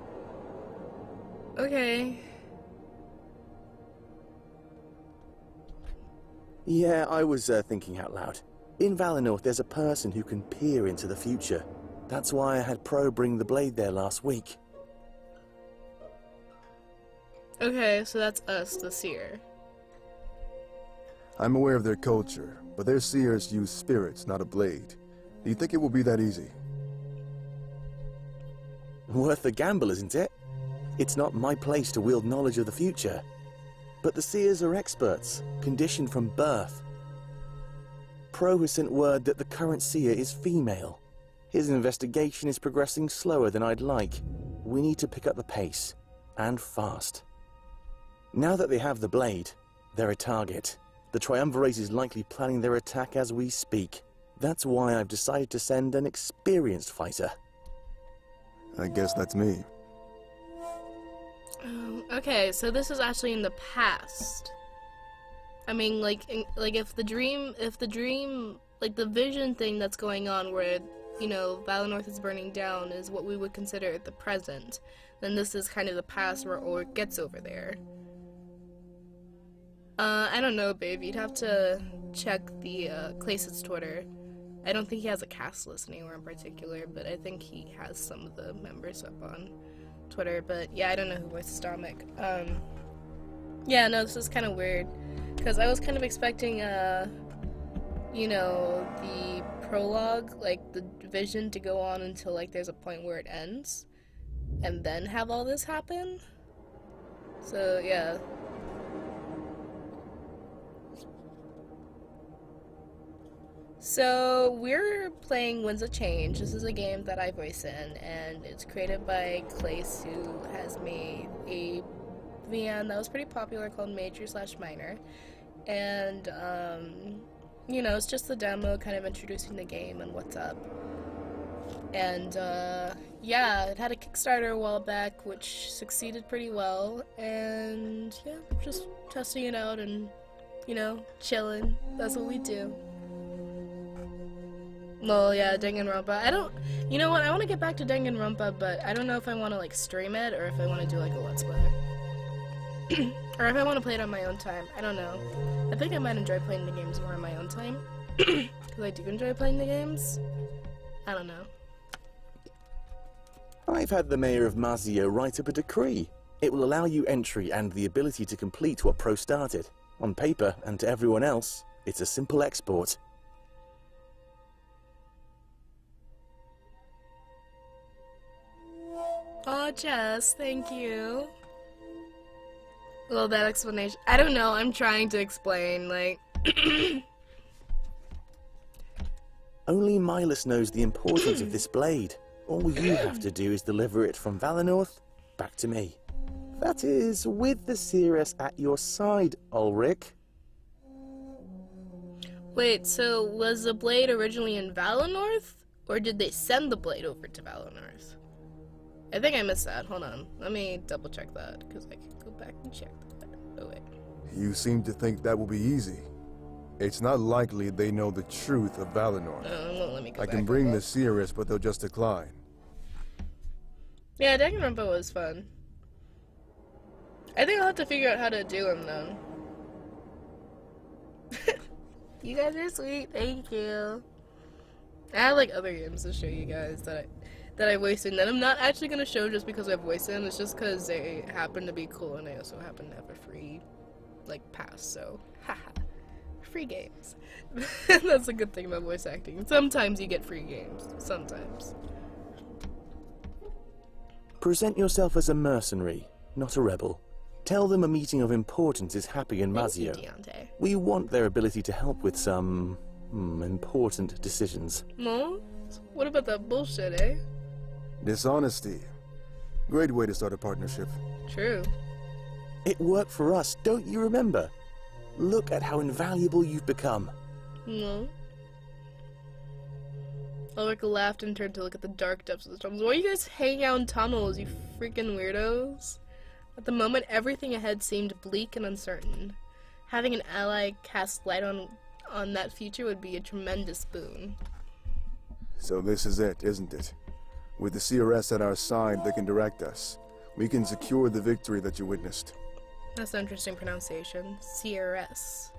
Okay. Yeah, I was thinking out loud. In Valenorth, there's a person who can peer into the future. That's why I had Pro bring the blade there last week. Okay, so that's us, the seer. I'm aware of their culture, but their seers use spirits, not a blade. Do you think it will be that easy? Worth a gamble, isn't it? It's not my place to wield knowledge of the future. But the seers are experts, conditioned from birth. Pro has sent word that the current seer is female. His investigation is progressing slower than I'd like. We need to pick up the pace, and fast. Now that they have the blade, they're a target. The Triumvirate is likely planning their attack as we speak. That's why I've decided to send an experienced fighter. I guess that's me. Okay, so this is actually in the past. I mean, like if the dream, like the vision thing that's going on where, you know, Valenorth is burning down is what we would consider the present, then this is kind of the past where Orc gets over there. I don't know, babe. You'd have to check the Claysid's Twitter. I don't think he has a cast list anywhere in particular, but I think he has some of the members up on Twitter. But yeah, I don't know who voices Dominic. Yeah, no, this is kind of weird, because I was kind of expecting, you know, the prologue, like the vision to go on until like there's a point where it ends, and then have all this happen. So yeah. So we're playing Winds of Change. This is a game that I voice in, and it's created by Clace, who has made a VM that was pretty popular called Major/Minor. And you know, it's just the demo, kind of introducing the game and what's up. And yeah, it had a Kickstarter a while back, which succeeded pretty well. And yeah, just testing it out and, you know, chilling. That's what we do. Well, yeah, Danganronpa. I don't... You know what? I want to get back to Danganronpa, but I don't know if I want to, like, stream it or if I want to do, like, a Let's Play. Or if I want to play it on my own time. I don't know. I think I might enjoy playing the games more on my own time. Because I do enjoy playing the games. I don't know. I've had the mayor of Mazio write up a decree. It will allow you entry and the ability to complete what Pro started. On paper, and to everyone else, it's a simple export. Oh, Jess, thank you. Well, that explanation. I don't know. I'm trying to explain, like. Only Milas knows the importance of this blade. All you have to do is deliver it from Valenorth back to me. That is, with the Seeress at your side, Ulrich. Wait, so was the blade originally in Valenorth? Or did they send the blade over to Valenorth? I think I missed that. Hold on. Let me double check that, because I can go back and check that. Oh, wait. You seem to think that will be easy. It's not likely they know the truth of Valinor. Won't let me go I back can bring and the look. Seeress, but they'll just decline. Yeah, Danganronpa was fun. I think I'll have to figure out how to do him, though. You guys are sweet. Thank you. I have, like, other games to show you guys that I voiced in that I'm not actually going to show just because I voiced in. It's just because they happen to be cool, and I also happen to have a free, like, pass, so haha. Free games. That's a good thing about voice acting. Sometimes you get free games. Sometimes. Present yourself as a mercenary, not a rebel. Tell them a meeting of importance is happening in Mazio. Thank you, Deontay. We want their ability to help with some important decisions. No? What about that bullshit, eh? Dishonesty. Great way to start a partnership. True. It worked for us, don't you remember? Look at how invaluable you've become. No. Ulrich laughed and turned to look at the dark depths of the tunnels. Why are you guys hanging out in tunnels, you freaking weirdos? At the moment, everything ahead seemed bleak and uncertain. Having an ally cast light on that future would be a tremendous boon. So this is it, isn't it? With the CRS at our side that can direct us, we can secure the victory that you witnessed. That's an interesting pronunciation. CRS.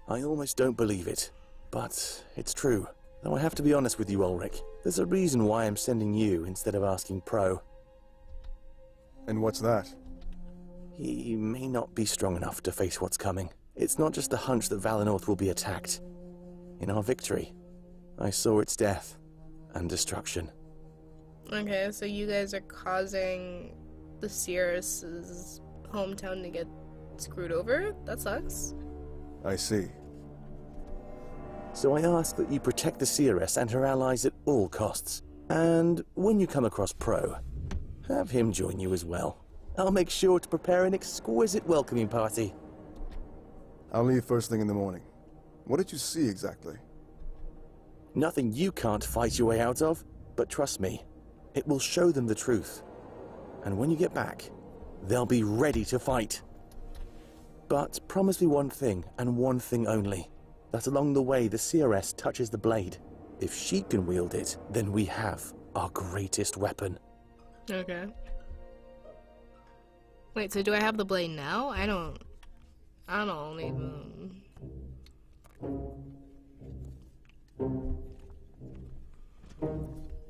I almost don't believe it, but it's true. Though I have to be honest with you, Ulrich. There's a reason why I'm sending you instead of asking Pro. And what's that? He may not be strong enough to face what's coming. It's not just a hunch that Valenorth will be attacked. In our victory, I saw its death and destruction. Okay, so you guys are causing the Seeress's hometown to get screwed over? That sucks. I see. So I ask that you protect the Seeress and her allies at all costs. And when you come across Pro, have him join you as well. I'll make sure to prepare an exquisite welcoming party. I'll leave first thing in the morning. What did you see exactly? Nothing you can't fight your way out of, but trust me, it will show them the truth. And when you get back, they'll be ready to fight. But promise me one thing, and one thing only. That along the way the CRS touches the blade. If she can wield it, then we have our greatest weapon. Okay. Wait, so do I have the blade now? I don't even...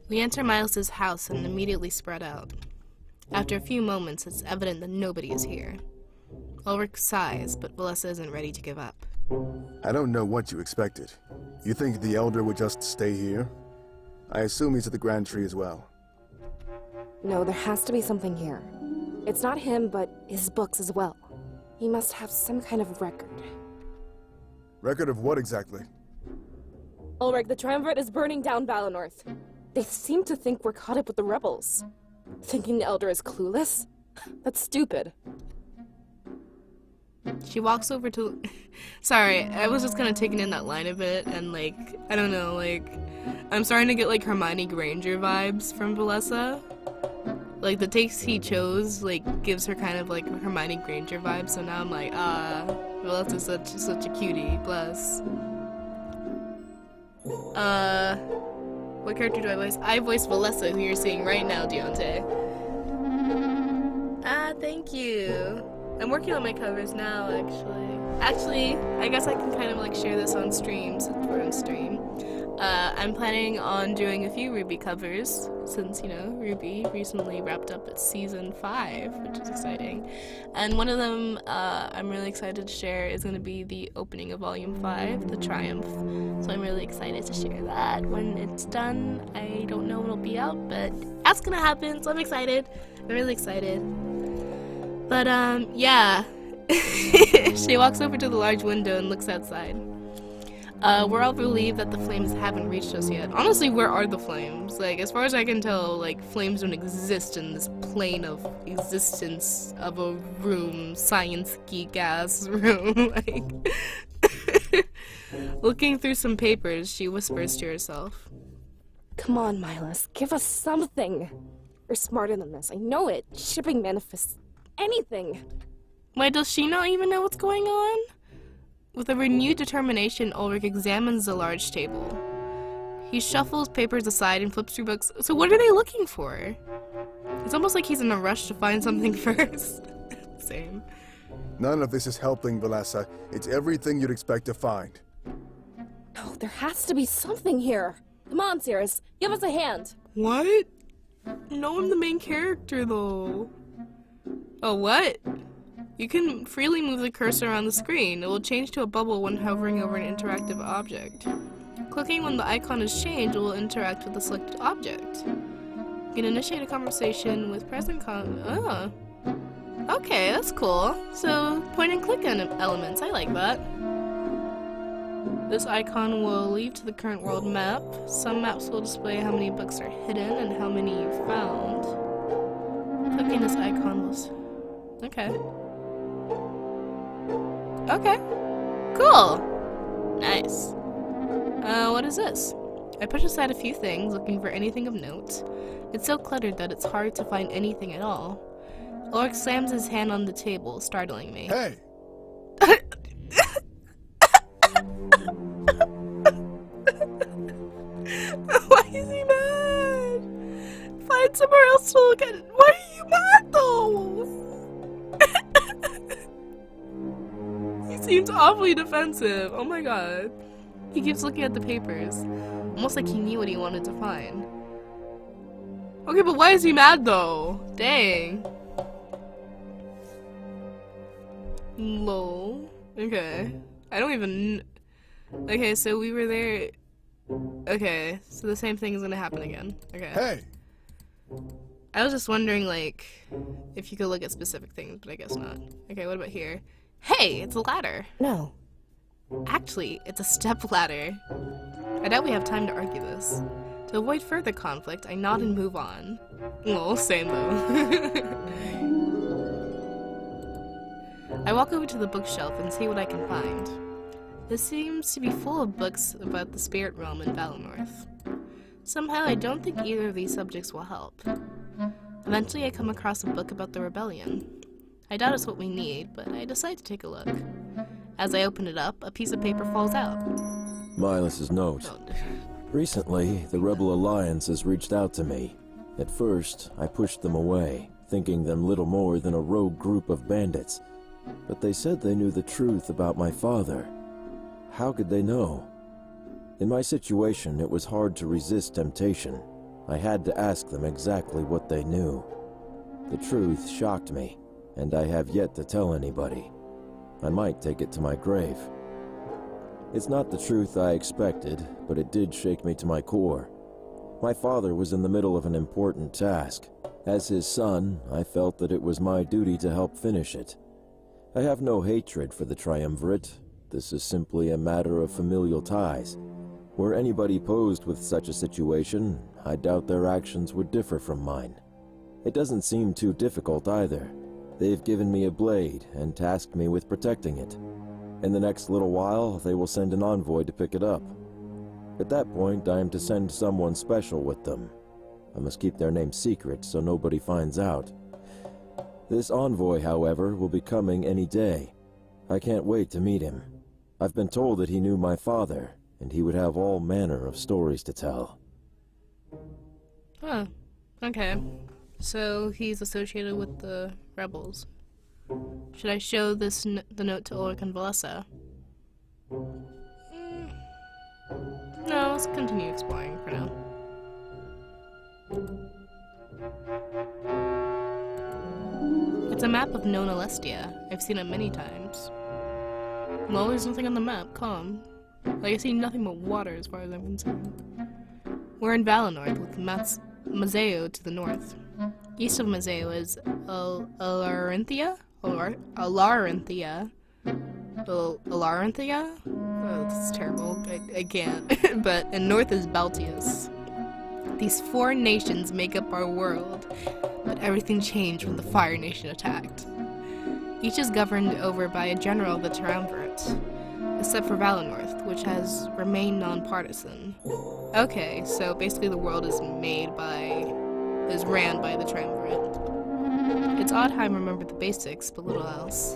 We enter Miles' house and immediately spread out. After a few moments, it's evident that nobody is here. Ulrich sighs, but Valessa isn't ready to give up. I don't know what you expected. You think the Elder would just stay here? I assume he's at the Grand Tree as well. No, there has to be something here. It's not him, but his books as well. He must have some kind of record. Record of what exactly? Ulrich, the Triumvirate is burning down Valenorth. They seem to think we're caught up with the rebels. Thinking the Elder is clueless? That's stupid. She walks over to... Sorry, I was just kind of taking in that line a bit, and, like, I don't know, like... I'm starting to get, like, Hermione Granger vibes from Valessa. Like, the takes he chose, like, gives her kind of, like, Hermione Granger vibes, so now I'm like, Valessa's such a cutie, bless. What character do I voice? I voice Valessa, who you're seeing right now, Deontay. Thank you. I'm working on my covers now, actually. I guess I can kind of, like, share this on stream, since we're on stream. I'm planning on doing a few RWBY covers, since, you know, RWBY recently wrapped up its season 5, which is exciting. And one of them I'm really excited to share is going to be the opening of Volume 5, The Triumph. So I'm really excited to share that when it's done. I don't know when it'll be out, but that's going to happen, so I'm excited. I'm really excited. But, yeah. She walks over to the large window and looks outside. We're all relieved that the flames haven't reached us yet. Honestly, where are the flames? Like, as far as I can tell, like, flames don't exist in this plane of existence of a room, science geek-ass room. Like, looking through some papers, she whispers to herself. Come on, Miles, give us something. You're smarter than this, I know it. Shipping manifests anything. Why, does she not even know what's going on? With a renewed determination, Ulrich examines the large table. He shuffles papers aside and flips through books. So what are they looking for? It's almost like he's in a rush to find something first. Same. None of this is helping, Valessa. It's everything you'd expect to find. No, there has to be something here. Come on, Cirrus, give us a hand. What? No, I'm the main character, though. Oh, what? You can freely move the cursor on the screen. It will change to a bubble when hovering over an interactive object. Clicking when the icon is changed will interact with the selected object. You can initiate a conversation with present Oh. Okay, that's cool. So, point and click elements. I like that. This icon will lead to the current world map. Some maps will display how many books are hidden and how many you found. Clicking this icon will... Okay. Okay. Cool. Nice. What is this? I push aside a few things, looking for anything of note. It's so cluttered that it's hard to find anything at all. Ulrich slams his hand on the table, startling me. Hey! Why is he mad? Find somewhere else to look at it. Why are you mad, though? He seems awfully defensive. Oh my god. He keeps looking at the papers. Almost like he knew what he wanted to find. Okay, but why is he mad, though? Dang. Lol. Okay. I don't even... Okay, so we were there... Okay, so the same thing is gonna happen again. Okay. Hey! I was just wondering, like, if you could look at specific things, but I guess not. Okay, what about here? Hey, it's a ladder! No. Actually, it's a step ladder. I doubt we have time to argue this. To avoid further conflict, I nod and move on. Well, same though. I walk over to the bookshelf and see what I can find. This seems to be full of books about the spirit realm in Valinor. Somehow I don't think either of these subjects will help. Eventually I come across a book about the rebellion. I doubt it's what we need, but I decide to take a look. As I open it up, a piece of paper falls out. Milus's note. Recently, the Rebel Alliance has reached out to me. At first, I pushed them away, thinking them little more than a rogue group of bandits. But they said they knew the truth about my father. How could they know? In my situation, it was hard to resist temptation. I had to ask them exactly what they knew. The truth shocked me, and I have yet to tell anybody. I might take it to my grave. It's not the truth I expected, but it did shake me to my core. My father was in the middle of an important task. As his son, I felt that it was my duty to help finish it. I have no hatred for the Triumvirate. This is simply a matter of familial ties. Were anybody posed with such a situation, I doubt their actions would differ from mine. It doesn't seem too difficult either. They've given me a blade and tasked me with protecting it. In the next little while, they will send an envoy to pick it up. At that point, I am to send someone special with them. I must keep their name secret so nobody finds out. This envoy, however, will be coming any day. I can't wait to meet him. I've been told that he knew my father, and he would have all manner of stories to tell. Huh. Okay. So he's associated with the rebels. Should I show this the note to Ulrich and Valessa? No, let's continue exploring for now. It's a map of Nona Lestia. I've seen it many times. Well, there's nothing on the map, calm. Like, I see nothing but water as far as I'm concerned. We're in Valinor with Mazeo to the north. East of Mazeo is Alarinthia? Alarinthia? Alarinthia? Oh, this is terrible. I can't. But, and north is Baltius. These 4 nations make up our world, but everything changed when the Fire Nation attacked. Each is governed over by a general of the triumvirate, except for Valenorth, which has remained non-partisan. Okay, so basically the world is ran by the triumvirate. It's odd how I remember the basics, but little else.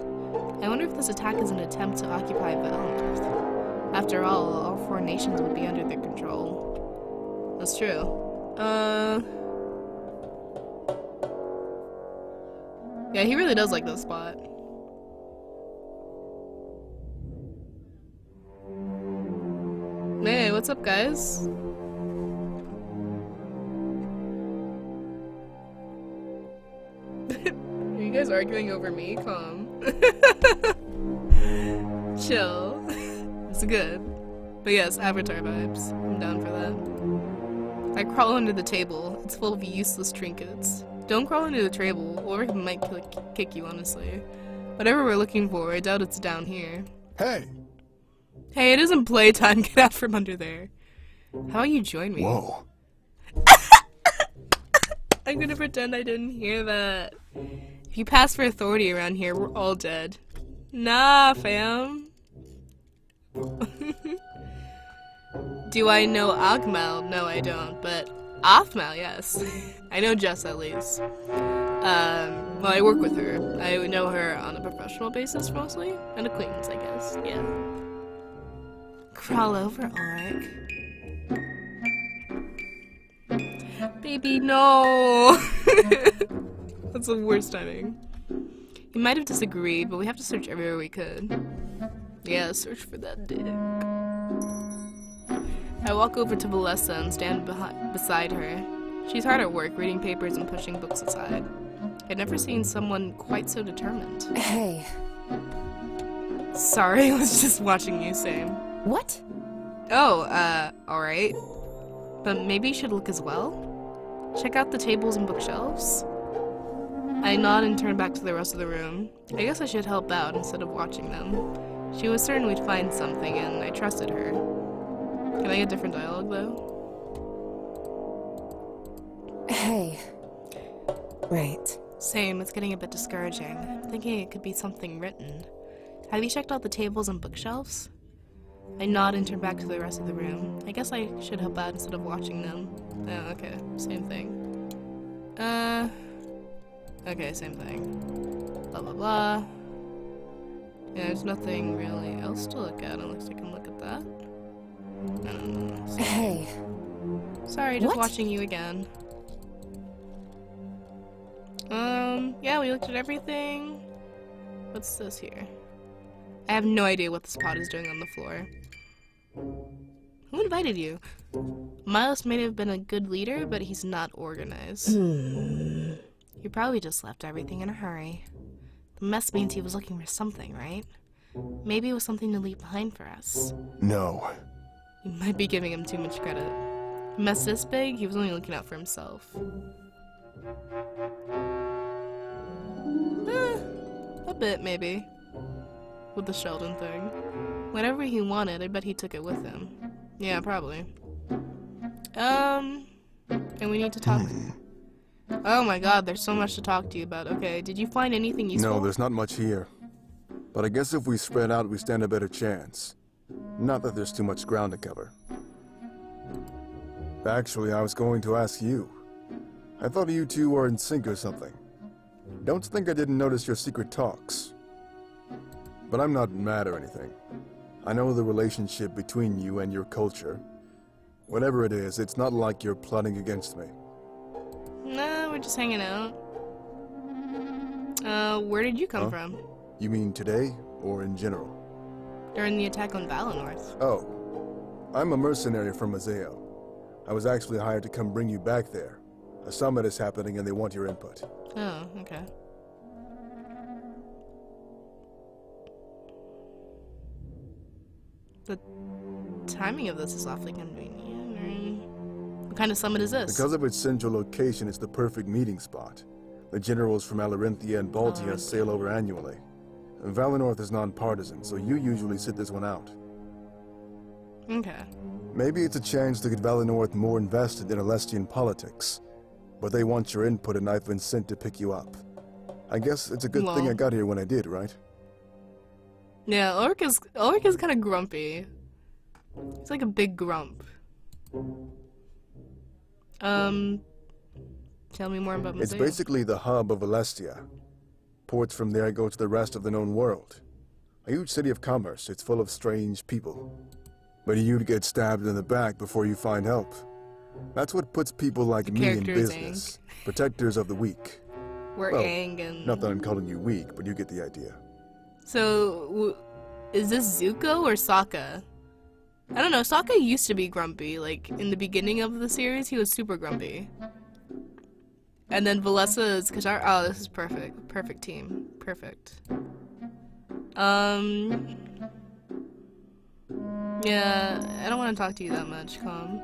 I wonder if this attack is an attempt to occupy Valenorth. After all 4 nations would be under their control. That's true. Yeah, he really does like this spot. Hey, what's up, guys? Are you guys arguing over me? Calm. Chill. It's good. But yes, Avatar vibes. I'm down for that. I crawl under the table. It's full of useless trinkets. Don't crawl under the table. Ulrich might kick you, honestly. Whatever we're looking for, I doubt it's down here. Hey! Hey, it isn't playtime. Get out from under there. How about you join me? Whoa. I'm gonna pretend I didn't hear that. If you pass for authority around here, we're all dead. Nah, fam. Do I know Agmal? No, I don't, but Othmal, yes. I know Jess, at least. Well, I work with her. I know her on a professional basis, mostly. An acquaintance, I guess. Yeah. Crawl over, Ulrich. Baby, no! That's the worst timing. He might have disagreed, but we have to search everywhere we could. Yeah, search for that dick. I walk over to Valessa and stand beside her. She's hard at work, reading papers and pushing books aside. I'd never seen someone quite so determined. Hey. Sorry, I was just watching you, same. What? Oh, alright. But maybe you should look as well? Check out the tables and bookshelves. I nod and turn back to the rest of the room. I guess I should help out instead of watching them. She was certain we'd find something, and I trusted her. Can I get different dialogue, though? Hey. Right. Same, it's getting a bit discouraging. I'm thinking it could be something written. Have you checked out the tables and bookshelves? I nod and turn back to the rest of the room. I guess I should help out instead of watching them. Oh, okay. Same thing. Okay, same thing. Blah, blah, blah. Yeah, there's nothing really else to look at unless I can look at that. No. Hey. Sorry, just What? watching you again. Yeah, we looked at everything. What's this here? I have no idea what this pot is doing on the floor. Who invited you? Milos may have been a good leader, but he's not organized. He probably just left everything in a hurry. The mess means he was looking for something, right? Maybe it was something to leave behind for us. No. You might be giving him too much credit. A mess this big, he was only looking out for himself. A bit, maybe. With the Sheldon thing. Whatever he wanted, I bet he took it with him. Yeah, probably. And we need to talk. Oh my god, there's so much to talk to you about. Okay, did you find anything useful? No, there's not much here. But I guess if we spread out, we stand a better chance. Not that there's too much ground to cover. Actually, I was going to ask you. I thought you two were in sync or something. Don't think I didn't notice your secret talks. But I'm not mad or anything. I know the relationship between you and your culture. Whatever it is, it's not like you're plotting against me. No, we're just hanging out. Where did you come from? You mean today, or in general? During the attack on Valenorth. Oh. I'm a mercenary from Mazeo. I was actually hired to come bring you back there. A summit is happening and they want your input. Oh, okay. The timing of this is awfully convenient. What kind of summit is this? Because of its central location, it's the perfect meeting spot. The generals from Alarinthia and Baltia sail over annually. Valenorth is non-partisan, so you usually sit this one out. Okay. Maybe it's a chance to get Valenorth more invested in Alestian politics. But they want your input and I've been sent to pick you up. I guess it's a good thing I got here when I did, right? Yeah, Ulrich is kind of grumpy. He's like a big grump. Tell me more about Mosaic. It's basically the hub of Alestia. Ports from there go to the rest of the known world. A huge city of commerce, it's full of strange people. But you'd get stabbed in the back before you find help. That's what puts people like me in business. Protectors of the weak. We're Aang and... Not that I'm calling you weak, but you get the idea. So, is this Zuko or Sokka? I don't know, Sokka used to be grumpy. Like, in the beginning of the series, he was super grumpy. And then Valessa is Kashar. Oh, this is perfect. Perfect team. Perfect. Yeah, I don't want to talk to you that much, Calm.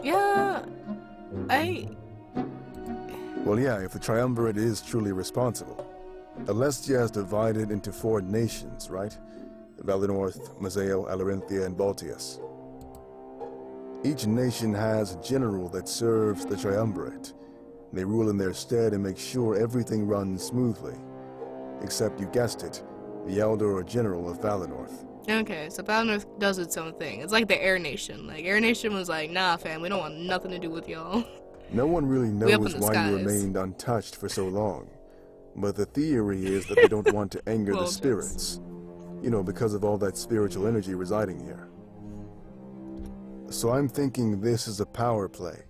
Yeah, Well, yeah, if the Triumvirate is truly responsible. Alestia is divided into 4 nations, right? Valenorth, Mazeo, Alarinthia, and Baltius. Each nation has a general that serves the Triumvirate. They rule in their stead and make sure everything runs smoothly. Except, you guessed it, the Elder or General of Valenorth. Okay, so Valenorth does its own thing. It's like the Air Nation. Like, Air Nation was like, nah, fam, we don't want nothing to do with y'all. No one really knows why you remained untouched for so long. But the theory is that they don't want to anger the spirits. You know, because of all that spiritual energy residing here. So I'm thinking this is a power play.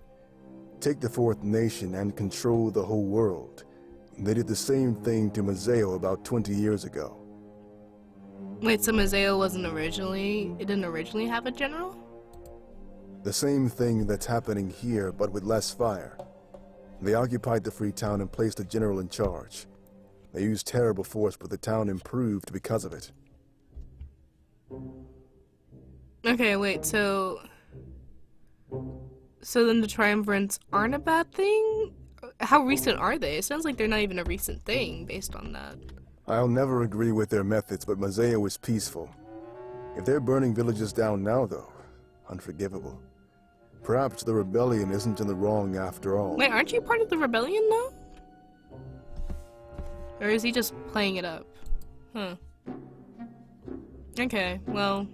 Take the 4th nation and control the whole world. They did the same thing to Mazeo about 20 years ago. Wait, so Mazeo it didn't originally have a general? The same thing that's happening here, but with less fire. They occupied the free town and placed a general in charge. They used terrible force, but the town improved because of it. Okay, wait, so then the Triumvirates aren't a bad thing? How recent are they? It sounds like they're not even a recent thing based on that. I'll never agree with their methods, but Mazeo is peaceful. If they're burning villages down now, though, unforgivable. Perhaps the rebellion isn't in the wrong after all. Wait, aren't you part of the rebellion, though? Or is he just playing it up? Huh. Okay, well...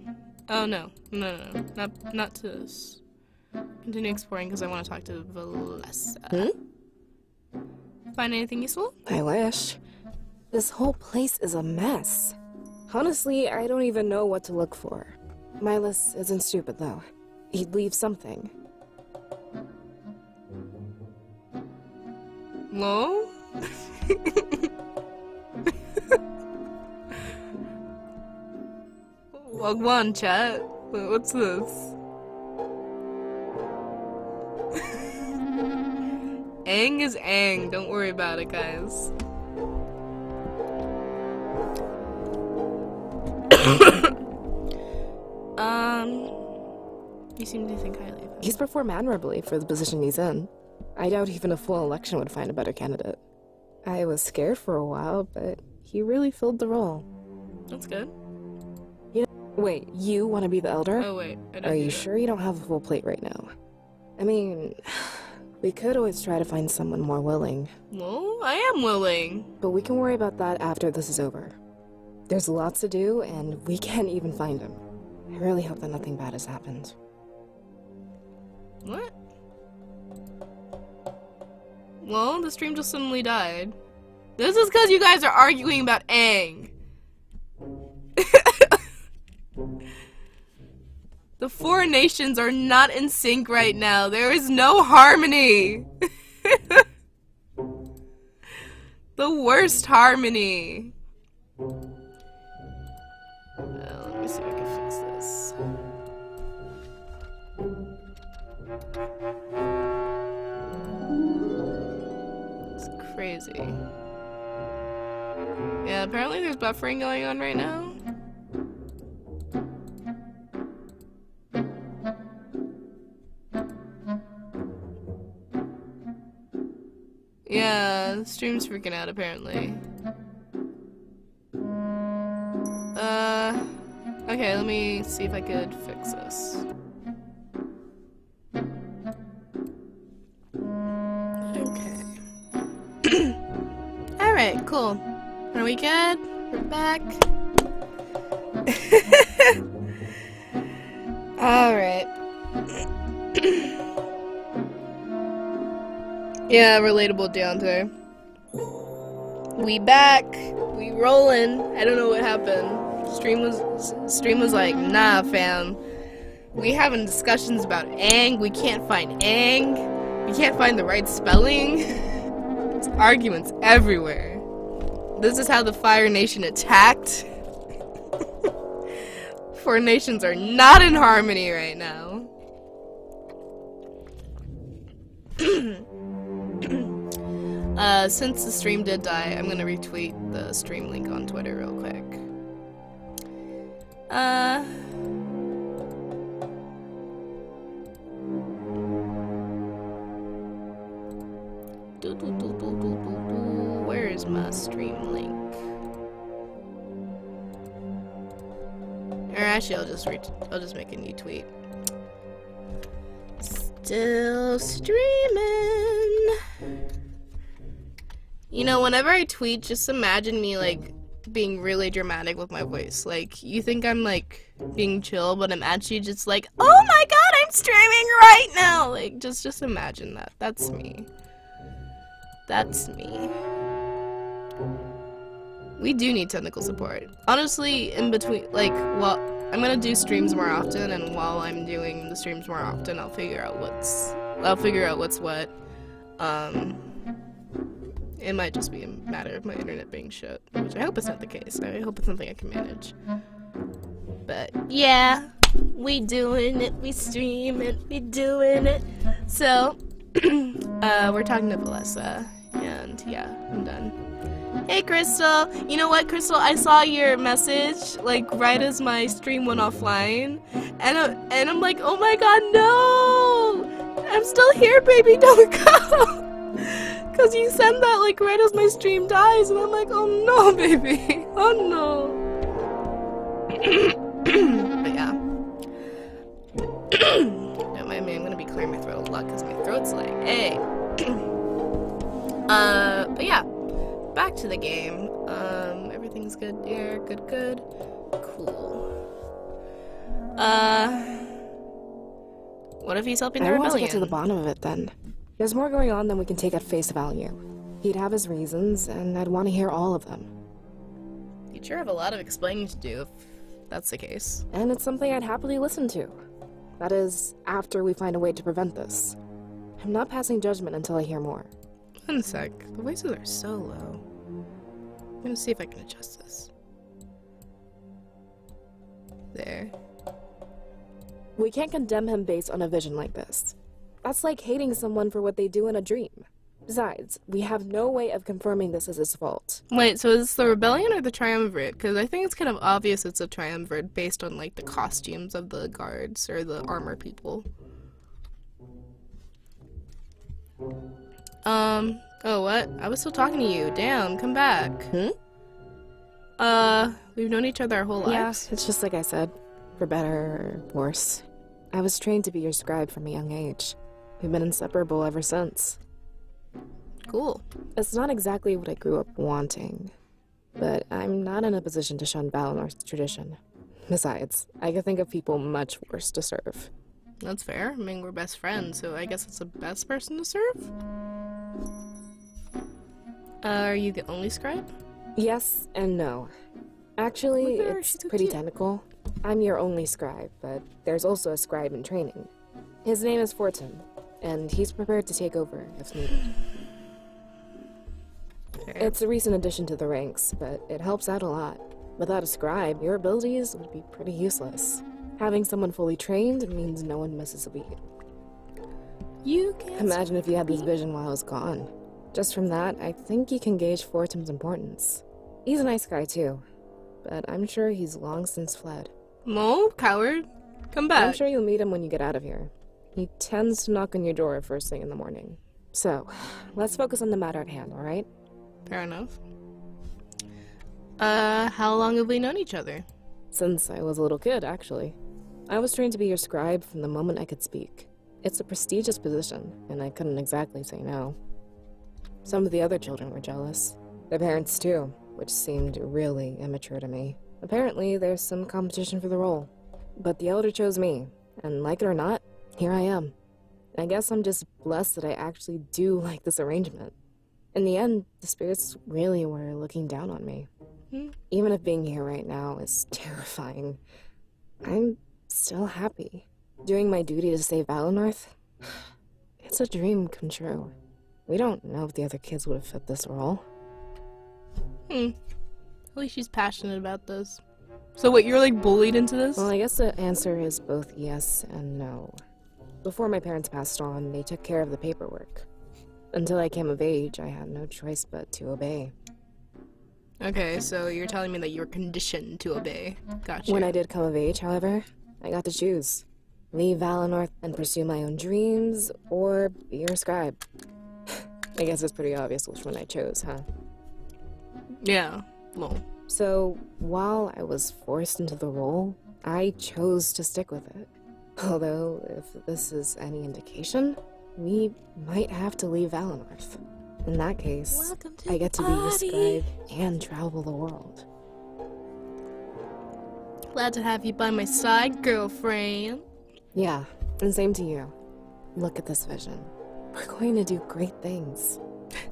Oh, no. No. Not to this. Continue exploring, because I want to talk to Valessa. Find anything useful? I wish. This whole place is a mess. Honestly, I don't even know what to look for. Milas isn't stupid, though. He'd leave something. Hello? Log one, chat. What's this? Aang is Aang. Don't worry about it, guys. You seem to think highly of him. He's performed admirably for the position he's in. I doubt even a full election would find a better candidate. I was scared for a while, but he really filled the role. That's good. Wait, you want to be the elder? Oh wait, Are you sure you don't have a full plate right now? I mean, we could always try to find someone more willing. Well, I am willing. But we can worry about that after this is over. There's lots to do, and we can't even find him. I really hope that nothing bad has happened. What? Well, the stream just suddenly died. This is because you guys are arguing about Aang. The 4 nations are not in sync right now. There is no harmony. The worst harmony. Let me see if I can fix this. It's crazy. Yeah, apparently there's buffering going on right now. Stream's freaking out apparently. Okay, let me see if I could fix this. Okay. Alright, cool. Are we good? We're back. Alright. Yeah, relatable Deontay. We back. We rolling. I don't know what happened. Stream was like, nah, fam. We having discussions about Aang. We can't find Aang. We can't find the right spelling. There's arguments everywhere. This is how the Fire Nation attacked. Four nations are not in harmony right now. Since the stream did die, I'm gonna retweet the stream link on Twitter real quick. Where is my stream link? Or actually, I'll just make a new tweet. Still streaming. You know, whenever I tweet, just imagine me like being really dramatic with my voice. Like, you think I'm like being chill, but I'm actually just like, oh my god, I'm streaming right now. Like, just imagine that. That's me. That's me. We do need technical support. Honestly, in between, like, well, I'm gonna do streams more often, and while I'm doing the streams more often, I'll figure out what's what. It might just be a matter of my internet being shit, which I hope it's not the case. I hope it's something I can manage. But yeah, we doing it, we stream it, we doing it. So, we're talking to Valessa, and yeah, I'm done. Hey Crystal, you know what, Crystal? I saw your message like right as my stream went offline, and I'm like, oh my god, no! I'm still here, baby, don't go! Cause you send that like right as my stream dies, and I'm like, oh no, baby, oh no. But yeah. Don't mind me, I'm gonna be clearing my throat a lot because my throat's like, hey. But yeah, back to the game. Everything's good here, good. Cool. What if he's helping the rebellion? I want to get to the bottom of it then. There's more going on than we can take at face value. He'd have his reasons, and I'd want to hear all of them. You'd sure have a lot of explaining to do if that's the case. And it's something I'd happily listen to. That is, after we find a way to prevent this. I'm not passing judgment until I hear more. One sec. The voices are so low. I'm gonna see if I can adjust this. There. We can't condemn him based on a vision like this. That's like hating someone for what they do in a dream. Besides, we have no way of confirming this is his fault. Wait, so is this the rebellion or the triumvirate? Because I think it's kind of obvious it's a triumvirate based on, like, the costumes of the guards or the armor people. Oh, what? I was still talking to you. Damn, come back. We've known each other our whole lives. Yeah, it's just like I said. For better or worse. I was trained to be your scribe from a young age. We've been inseparable ever since. Cool. It's not exactly what I grew up wanting, but I'm not in a position to shun Valinor's tradition. Besides, I can think of people much worse to serve. That's fair. I mean, we're best friends, so I guess it's the best person to serve? Are you the only scribe? Yes and no. Actually, it's pretty technical. I'm your only scribe, but there's also a scribe in training. His name is Fortin, and he's prepared to take over if needed. It's a recent addition to the ranks, but it helps out a lot. Without a scribe, your abilities would be pretty useless. Having someone fully trained means no one misses a beat. You can imagine if you had this vision while I was gone. Just from that, I think you can gauge Fortin's importance. He's a nice guy too, but I'm sure he's long since fled. No, coward. Come back. I'm sure you'll meet him when you get out of here. He tends to knock on your door first thing in the morning. So, let's focus on the matter at hand, alright? Fair enough. How long have we known each other? Since I was a little kid, actually. I was trained to be your scribe from the moment I could speak. It's a prestigious position, and I couldn't exactly say no. Some of the other children were jealous. Their parents too, which seemed really immature to me. Apparently, there's some competition for the role. But the Elder chose me, and like it or not, here I am. I guess I'm just blessed that I actually do like this arrangement. In the end, the spirits really were looking down on me. Even if being here right now is terrifying, I'm still happy. Doing my duty to save Valenorth, it's a dream come true. We don't know if the other kids would have fit this role. At least she's passionate about this. So what, you're like bullied into this? Well, I guess the answer is both yes and no. Before my parents passed on, they took care of the paperwork. Until I came of age, I had no choice but to obey. Okay, so you're telling me that you were conditioned to obey. Gotcha. When I did come of age, however, I got to choose. Leave Valenorth and pursue my own dreams, or be your scribe. I guess it's pretty obvious which one I chose, huh? Yeah, well. So, while I was forced into the role, I chose to stick with it. Although, if this is any indication, we might have to leave Valenorth. In that case, I get to be your scribe and travel the world. Glad to have you by my side, girlfriend. Yeah, and same to you. Look at this vision. We're going to do great things.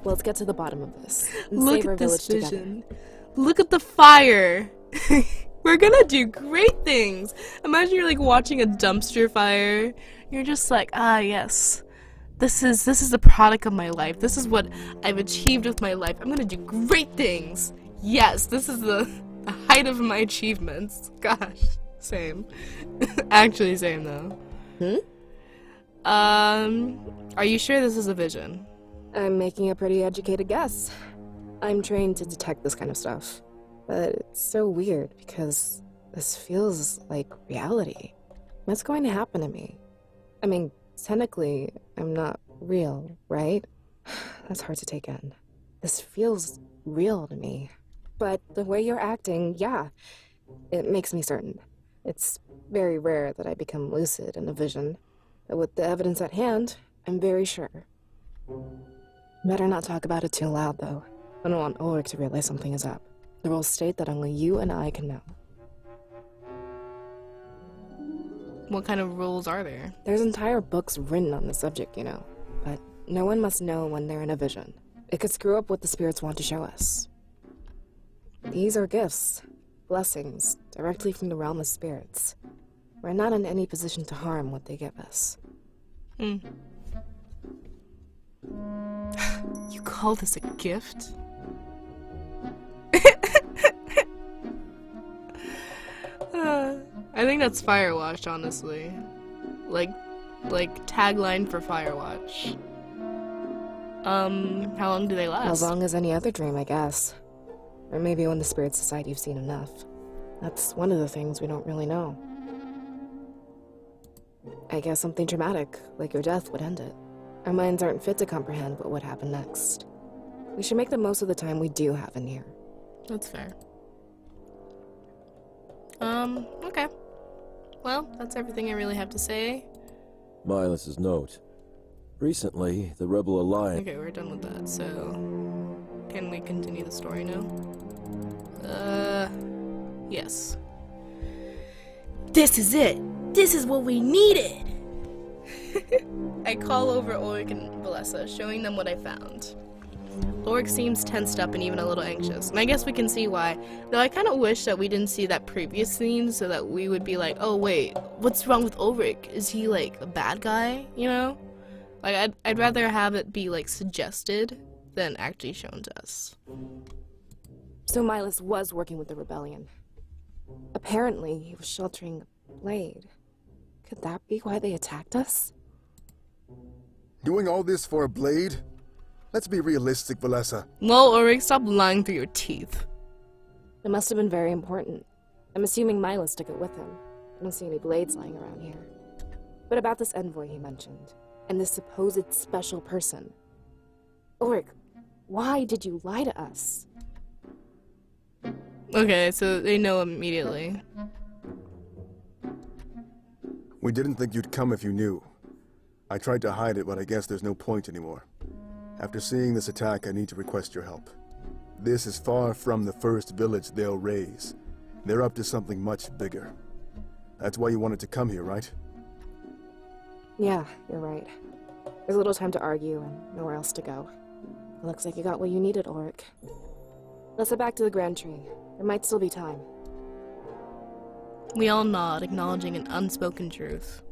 Let's get to the bottom of this. And Look save our at this village vision. together. Look at the fire. We're gonna do great things. Imagine you're like watching a dumpster fire. You're just like, ah, yes. This is the product of my life. This is what I've achieved with my life. I'm gonna do great things. Yes, this is the height of my achievements. Gosh, same. Actually, same though. Are you sure this is a vision? I'm making a pretty educated guess. I'm trained to detect this kind of stuff. But it's so weird because this feels like reality. What's going to happen to me? I mean, technically, I'm not real, right? That's hard to take in. This feels real to me. But the way you're acting, yeah, it makes me certain. It's very rare that I become lucid in a vision. But with the evidence at hand, I'm very sure. Better not talk about it too loud, though. I don't want Ulrich to realize something is up. The rules state that only you and I can know. What kind of rules are there? There's entire books written on the subject, you know. But no one must know when they're in a vision. It could screw up what the spirits want to show us. These are gifts, blessings, directly from the realm of spirits. We're not in any position to harm what they give us. You call this a gift? I think that's Firewatch, honestly. Like tagline for Firewatch. How long do they last? As long as any other dream, I guess. Or maybe when the spirits decide you've seen enough. That's one of the things we don't really know. I guess something traumatic, like your death, would end it. Our minds aren't fit to comprehend what would happen next. We should make the most of the time we do have in here. That's fair. Okay. Well, that's everything I really have to say. Milas's note. Recently, the Rebel Alliance... Okay, we're done with that, so... Can we continue the story now? Yes. This is it! This is what we needed! I call over Ulrich and Valessa, showing them what I found. Ulrich seems tensed up and even a little anxious, and I guess we can see why. Though I kind of wish that we didn't see that previous scene so that we would be like, oh wait, what's wrong with Ulrich? Is he like a bad guy, you know? Like, I'd rather have it be like suggested than actually shown to us. So Milas was working with the rebellion. Apparently, he was sheltering a blade. Could that be why they attacked us? Doing all this for a blade? Let's be realistic, Valessa. Well, Ulrich, stop lying through your teeth. It must have been very important. I'm assuming Milas took it with him. I don't see any blades lying around here. But about this envoy he mentioned, and this supposed special person, Ulrich, why did you lie to us? Okay, so they know immediately. We didn't think you'd come if you knew. I tried to hide it, but I guess there's no point anymore. After seeing this attack, I need to request your help. This is far from the first village they'll raise. They're up to something much bigger. That's why you wanted to come here, right? Yeah, you're right. There's little time to argue and nowhere else to go. It looks like you got what you needed, Ulrich. Let's head back to the Grand Tree. There might still be time. We all nod, acknowledging an unspoken truth.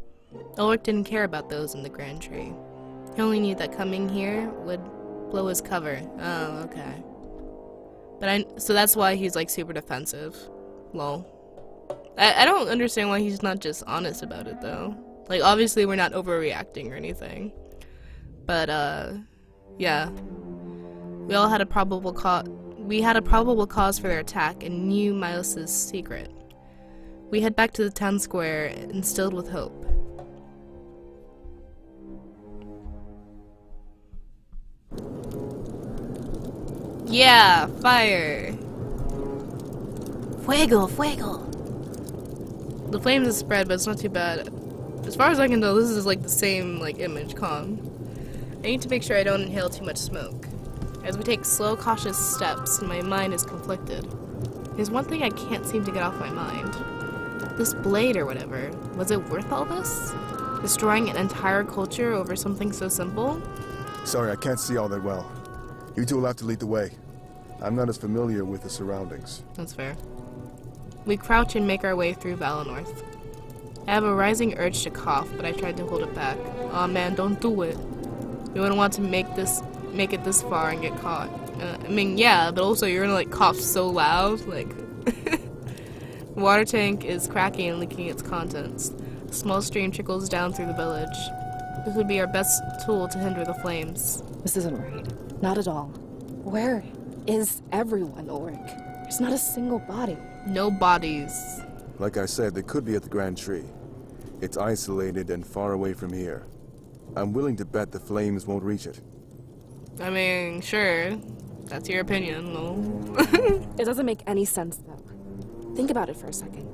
Ulrich didn't care about those in the Grand Tree. He only knew that coming here would blow his cover. Oh, okay. So that's why he's like super defensive. Lol. I don't understand why he's not just honest about it though. Like obviously we're not overreacting or anything. But yeah. We had a probable cause for their attack and knew Milos's secret. We head back to the town square, instilled with hope. Yeah, fire! Fuego, fuego! The flames have spread, but it's not too bad. As far as I can tell, this is like the same like image, calm. I need to make sure I don't inhale too much smoke. As we take slow, cautious steps, my mind is conflicted. There's one thing I can't seem to get off my mind. This blade or whatever, was it worth all this? Destroying an entire culture over something so simple? Sorry, I can't see all that well. You two will have to lead the way. I'm not as familiar with the surroundings. That's fair. We crouch and make our way through Valenorth. I have a rising urge to cough, but I tried to hold it back. Aw man, don't do it. We wouldn't want to make it this far and get caught. I mean, yeah, but also you're gonna like cough so loud, like... The water tank is cracking and leaking its contents. A small stream trickles down through the village. This would be our best tool to hinder the flames. This isn't right. Not at all. Where is everyone, Ulrich? There's not a single body. No bodies. Like I said, they could be at the Grand Tree. It's isolated and far away from here. I'm willing to bet the flames won't reach it. I mean, sure. That's your opinion, no? It doesn't make any sense, though. Think about it for a second.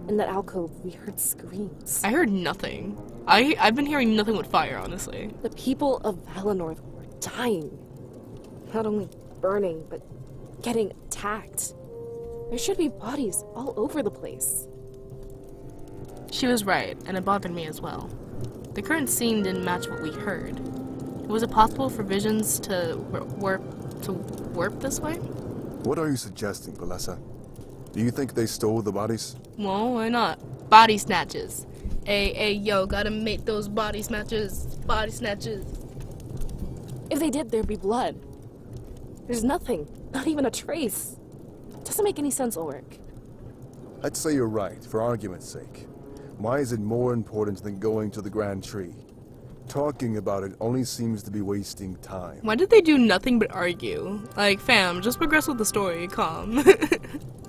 In that alcove, we heard screams. I heard nothing. I've been hearing nothing with fire, honestly. The people of Valenorth were dying. Not only burning, but getting attacked. There should be bodies all over the place. She was right, and it bothered me as well. The current scene didn't match what we heard. Was it possible for visions to warp this way? What are you suggesting, Valessa? Do you think they stole the bodies? Well, why not? Body snatches. Hey, yo, gotta make those body snatches. Body snatches. If they did, there'd be blood. There's nothing. Not even a trace. Doesn't make any sense, Ulrich. I'd say you're right, for argument's sake. Why is it more important than going to the Grand Tree? Talking about it only seems to be wasting time. Why did they do nothing but argue? Like, fam, just progress with the story, calm.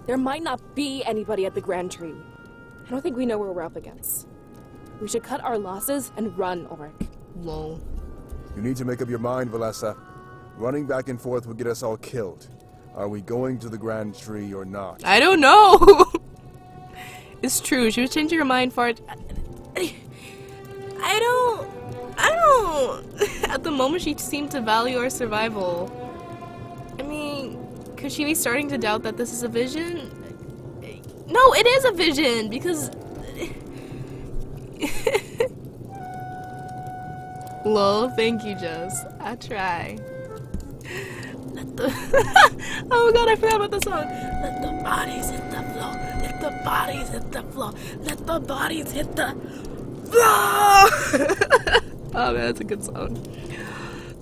There might not be anybody at the Grand Tree. I don't think we know what we're up against. We should cut our losses and run, Ulrich. Lol. You need to make up your mind, Valessa. Running back and forth will get us all killed. Are we going to the Grand Tree or not? I don't know! It's true, she was changing her mind for it. I don't... At the moment, she seemed to value our survival. I mean, could she be starting to doubt that this is a vision? No, it is a vision, because... Lol, thank you, Jess. I try. Let the... Oh my god, I forgot about the song. Let the bodies hit the floor. Let the bodies hit the floor. Let the bodies hit the floor. Oh man, that's a good song.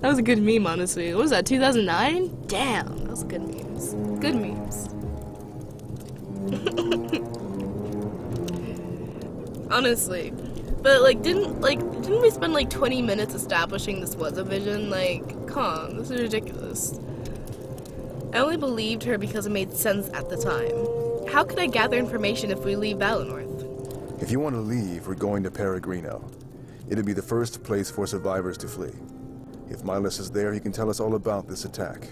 That was a good meme, honestly. What was that, 2009? Damn, that was good memes. Good memes. Honestly. But like didn't we spend like 20 minutes establishing this was a vision? Like, come, this is ridiculous. I only believed her because it made sense at the time. How could I gather information if we leave Valenorth? If you want to leave, we're going to Peregrino. It'll be the first place for survivors to flee. If Milas is there, he can tell us all about this attack.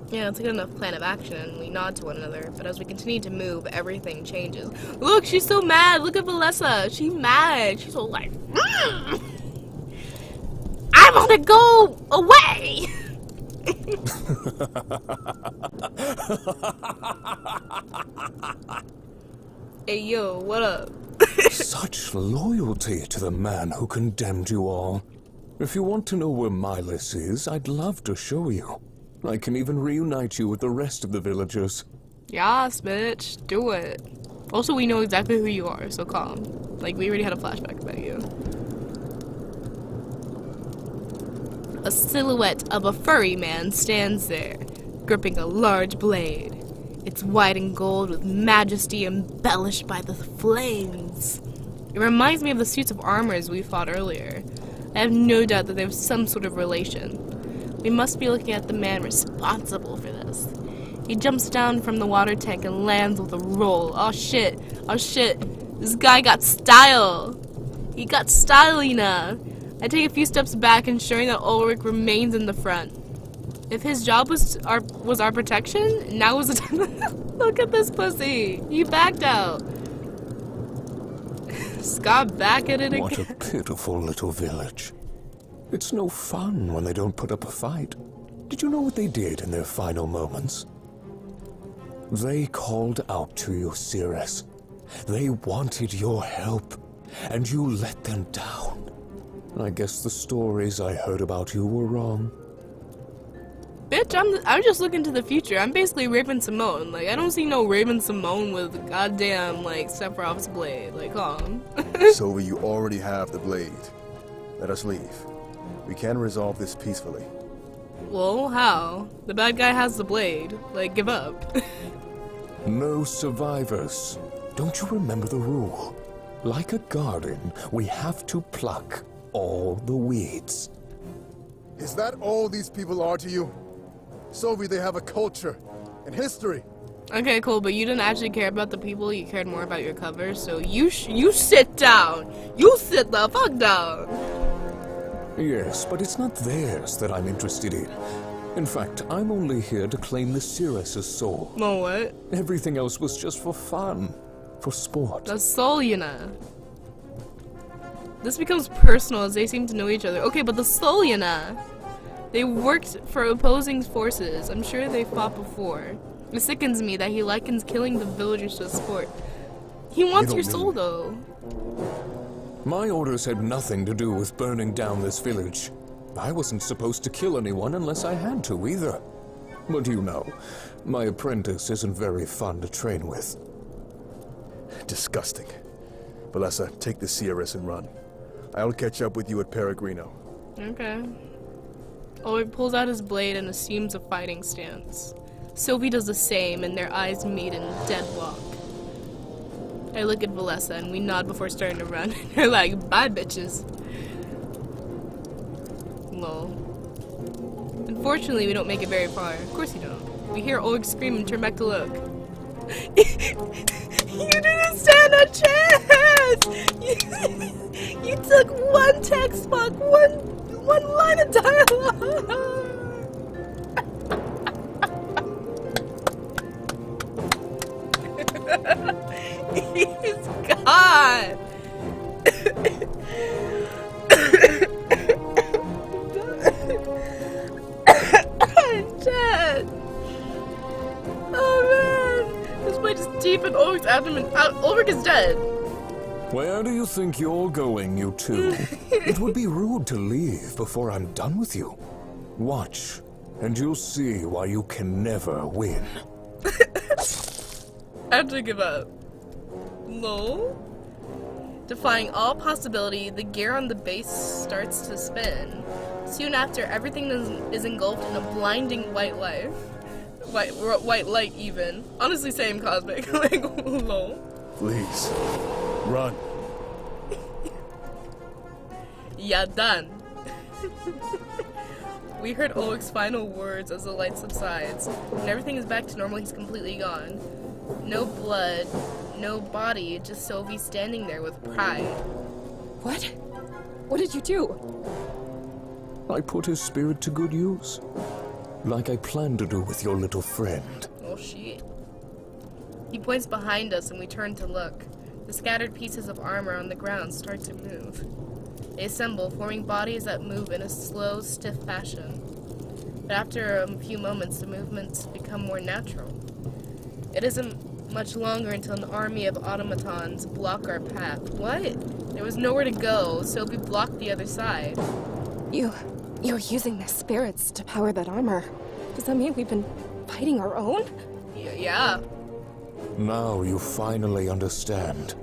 Yeah, it's a good enough plan of action, and we nod to one another, but as we continue to move, everything changes. Look, she's so mad! Look at Valessa! She's mad! She's all like, I wanna go away! Hey, yo, what up? Such loyalty to the man who condemned you all. If you want to know where Milas is, I'd love to show you. I can even reunite you with the rest of the villagers. Yas, bitch. Do it. Also, we know exactly who you are, so calm. Like, we already had a flashback about you. A silhouette of a furry man stands there, gripping a large blade. It's white and gold with majesty embellished by the flames. It reminds me of the suits of armors we fought earlier. I have no doubt that there's some sort of relation. We must be looking at the man responsible for this. He jumps down from the water tank and lands with a roll. Oh shit. Oh shit. This guy got style. He got style, Lena. I take a few steps back, ensuring that Ulrich remains in the front. If his job was our protection, now is the time. Look at this pussy. He backed out. Scott back at it again. What a pitiful little village. It's no fun when they don't put up a fight. Did you know what they did in their final moments? They called out to you, Ceres. They wanted your help, and you let them down. I guess the stories I heard about you were wrong. Bitch, I'm just looking to the future. I'm basically Raven Simone. Like, I don't see no Raven Simone with goddamn, like, Sephiroth's blade. Like, calm. Sylvie, you already have the blade. Let us leave. We can resolve this peacefully. Well, how? The bad guy has the blade. Like, give up. No survivors. Don't you remember the rule? Like a garden, we have to pluck all the weeds. Is that all these people are to you? Sylvie, they have a culture and history. Okay, cool, but you didn't actually care about the people. You cared more about your cover, so you sit down. You sit the fuck down. Yes, but it's not theirs that I'm interested in. In fact, I'm only here to claim the Ceres' soul. No, what? Everything else was just for fun. For sport. The soul, you know. This becomes personal as they seem to know each other. Okay, but the soul, you know. They worked for opposing forces. I'm sure they fought before. It sickens me that he likens killing the villagers to a sport. He wants your soul, though. My orders had nothing to do with burning down this village. I wasn't supposed to kill anyone unless I had to, either. But you know, my apprentice isn't very fun to train with. Disgusting. Valessa, take the CRS and run. I'll catch up with you at Peregrino. Okay. Ulrich pulls out his blade and assumes a fighting stance. Sylvie does the same, and their eyes meet in deadlock. I look at Valessa, and we nod before starting to run. They're like, bye, bitches. Lol. Unfortunately, we don't make it very far. Of course you don't. We hear Ulrich scream and turn back to look. You didn't stand a chance! You took one textbook, one line of dialogue! He's gone! I'm dead! Oh man! This blade is deep in Ulrich's abdomen. Ulrich is dead! Where do you think you're going, you two? It would be rude to leave before I'm done with you. Watch, and you'll see why you can never win. I have to give up. No. Defying all possibility, the gear on the base starts to spin. Soon after, everything is engulfed in a blinding white light. White light, even. Honestly, same cosmic. Like, lol. Please, run. Yeah, done. We heard Ulrich's final words as the light subsides. When everything is back to normal, he's completely gone. No blood, no body, just Sylvie standing there with pride. What? What did you do? I put his spirit to good use. Like I planned to do with your little friend. Oh shit. He points behind us and we turn to look. The scattered pieces of armor on the ground start to move. They assemble, forming bodies that move in a slow, stiff fashion. But after a few moments, the movements become more natural. It isn't much longer until an army of automatons block our path. What? There was nowhere to go, so we blocked the other side. You're using their spirits to power that armor. Does that mean we've been fighting our own? Yeah. Now you finally understand.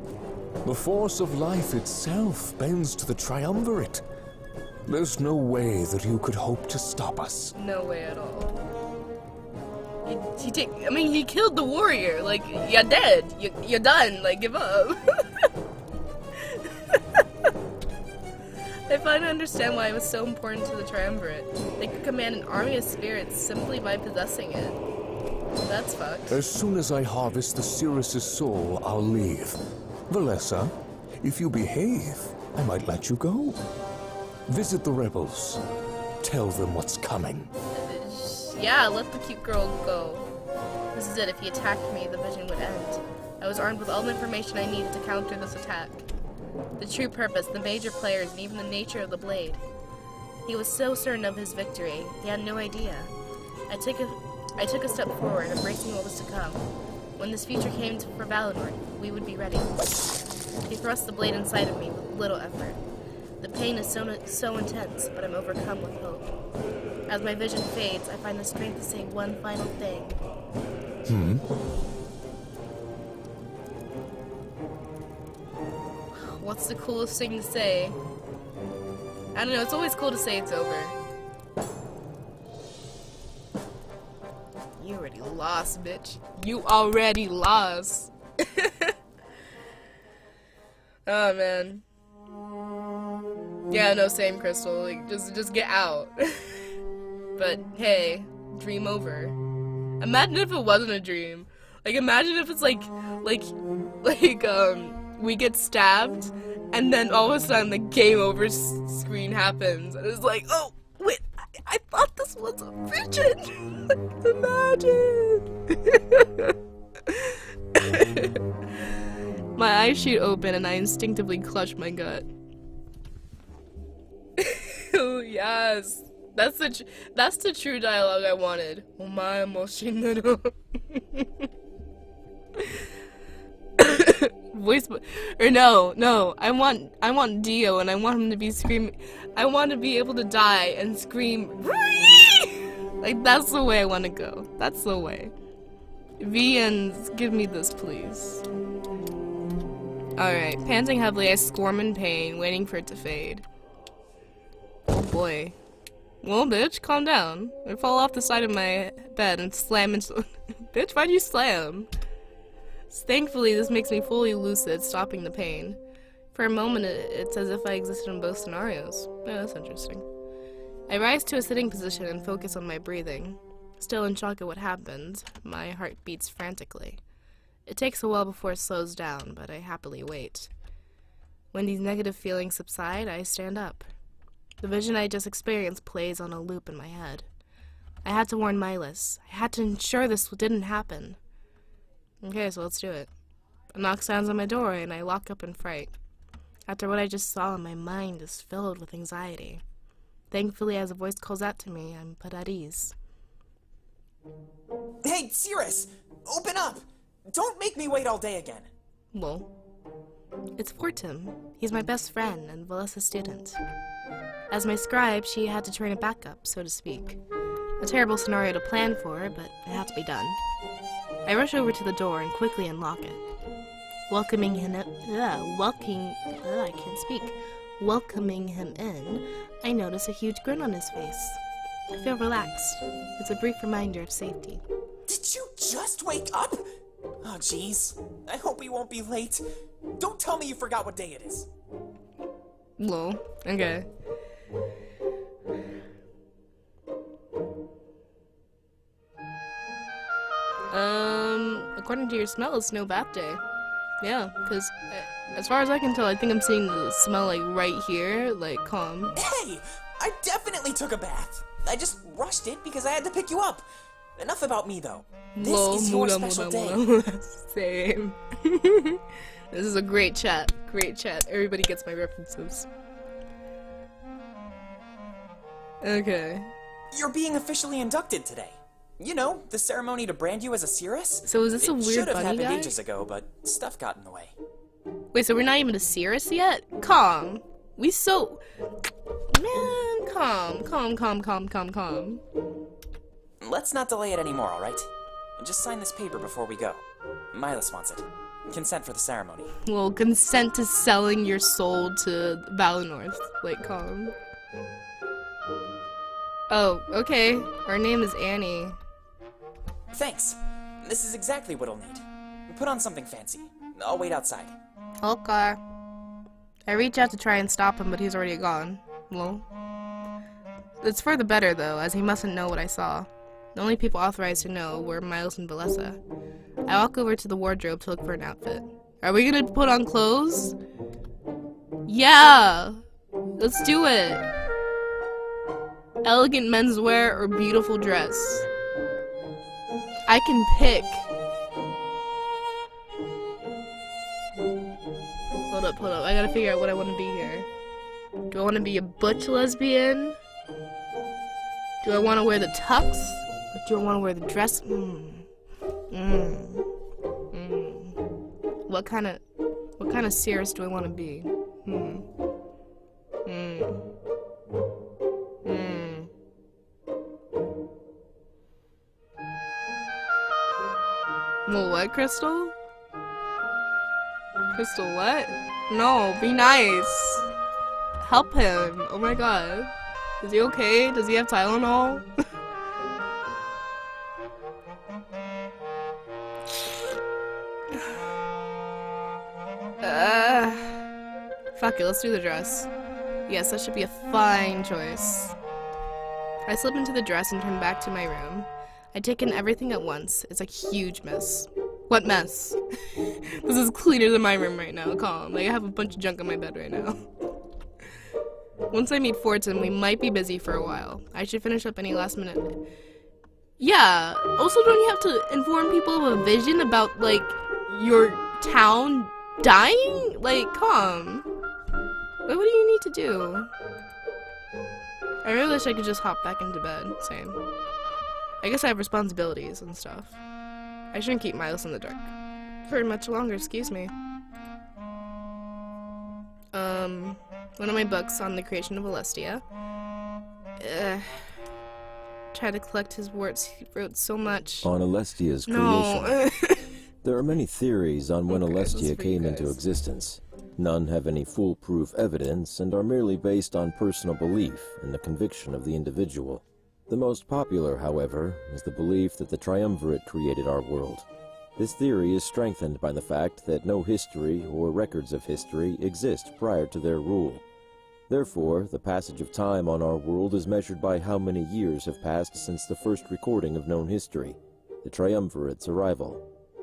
The force of life itself bends to the triumvirate. There's no way that you could hope to stop us. No way at all. He killed the warrior. Like, you're dead. You're done. Like, give up. I finally understand why it was so important to the triumvirate. They could command an army of spirits simply by possessing it. That's fucked. As soon as I harvest the Cirrus' soul, I'll leave. Valessa, if you behave, I might let you go. Visit the rebels. Tell them what's coming. Yeah, let the cute girl go. This is it. If he attacked me, the vision would end. I was armed with all the information I needed to counter this attack. The true purpose, the major players, and even the nature of the blade. He was so certain of his victory, he had no idea. I took a step forward, embracing what was to come. When this future came for Valinor, we would be ready. He thrust the blade inside of me with little effort. The pain is so intense, but I'm overcome with hope. As my vision fades, I find the strength to say one final thing. What's the coolest thing to say? I don't know, it's always cool to say it's over. You already lost, bitch. You already lost. Oh, man. Yeah, no, same, Crystal. Like, just get out. But, hey, dream over. Imagine if it wasn't a dream. Like, imagine if it's we get stabbed, and then all of a sudden the game over screen happens, and it's like, oh, wait, I thought this was a vision. Imagine. My eyes shoot open, and I instinctively clutch my gut. Oh, yes. That's the true dialogue I wanted. Omae moshinero. Voice, or no. I want Dio, and I want him to be screaming. I want to be able to die and scream. Like, that's the way I want to go. That's the way. VNs, give me this, please. Alright, panting heavily, I squirm in pain, waiting for it to fade. Oh boy. Well, bitch, calm down. I fall off the side of my bed and slam into- Bitch, why'd you slam? Thankfully, this makes me fully lucid, stopping the pain. For a moment, it's as if I existed in both scenarios. Yeah, that's interesting. I rise to a sitting position and focus on my breathing. Still in shock at what happened, my heart beats frantically. It takes a while before it slows down, but I happily wait. When these negative feelings subside, I stand up. The vision I just experienced plays on a loop in my head. I had to warn Milas. I had to ensure this didn't happen. Okay, so let's do it. A knock sounds on my door, and I lock up in fright. After what I just saw, my mind is filled with anxiety. Thankfully, as a voice calls out to me, I'm put at ease. Hey, Cirrus! Open up! Don't make me wait all day again! Well, it's Fortim. He's my best friend and Valessa's student. As my scribe, she had to turn it back up, so to speak. A terrible scenario to plan for, but it had to be done. I rush over to the door and quickly unlock it. Welcoming him in, I notice a huge grin on his face. I feel relaxed. It's a brief reminder of safety. Did you just wake up? Oh, jeez. I hope we won't be late. Don't tell me you forgot what day it is. Lol. Okay. According to your smell, it's no bath day. Yeah, because as far as I can tell, I think I'm seeing the smell, like, right here, like, calm. Hey! I definitely took a bath. I just rushed it because I had to pick you up. Enough about me, though. This is your special day. Same. This is a great chat. Great chat. Everybody gets my references. Okay. You're being officially inducted today. You know, the ceremony to brand you as a Cirrus. So is this a weird bunny guy? It should have happened ages ago, but stuff got in the way. Wait, so we're not even a Cirrus yet? Calm. We so... Man, calm. Let's not delay it anymore, alright? Just sign this paper before we go. Milas wants it. Consent for the ceremony. Well, consent to selling your soul to Valinor. Like, calm. Oh, okay. Our name is Annie. Thanks. This is exactly what I'll need. Put on something fancy. I'll wait outside. Okay. I reach out to try and stop him, but he's already gone. Well, it's for the better, though, as he mustn't know what I saw. The only people authorized to know were Miles and Valessa. I walk over to the wardrobe to look for an outfit. Are we gonna put on clothes? Yeah! Let's do it! Elegant menswear or beautiful dress? I can pick. Hold up. I gotta figure out what I want to be here. Do I want to be a butch lesbian? Do I want to wear the tux? Or do I want to wear the dress? What kind of Cirrus do I want to be? Well, what, Crystal? Crystal, what? No, be nice. Help him. Oh my god. Is he okay? Does he have Tylenol? Fuck it, let's do the dress. Yes, that should be a fine choice. I slip into the dress and turn back to my room. I take in everything at once. It's a huge mess. What mess? This is cleaner than my room right now, calm. Like, I have a bunch of junk on my bed right now. Once I meet Fortin, we might be busy for a while. I should finish up any last minute. Yeah, also don't you have to inform people of a vision about, like, your town dying? Like, calm. What do you need to do? I really wish I could just hop back into bed. Same. I guess I have responsibilities and stuff. I shouldn't keep Miles in the dark for much longer, excuse me. One of my books on the creation of Alestia. Try to collect his words, he wrote so much. On Alestia's creation. No. There are many theories on when Alestia came you into guys. existence. None have any foolproof evidence and are merely based on personal belief and the conviction of the individual. The most popular, however, is the belief that the Triumvirate created our world. This theory is strengthened by the fact that no history or records of history exist prior to their rule. Therefore, the passage of time on our world is measured by how many years have passed since the first recording of known history, the Triumvirate's arrival.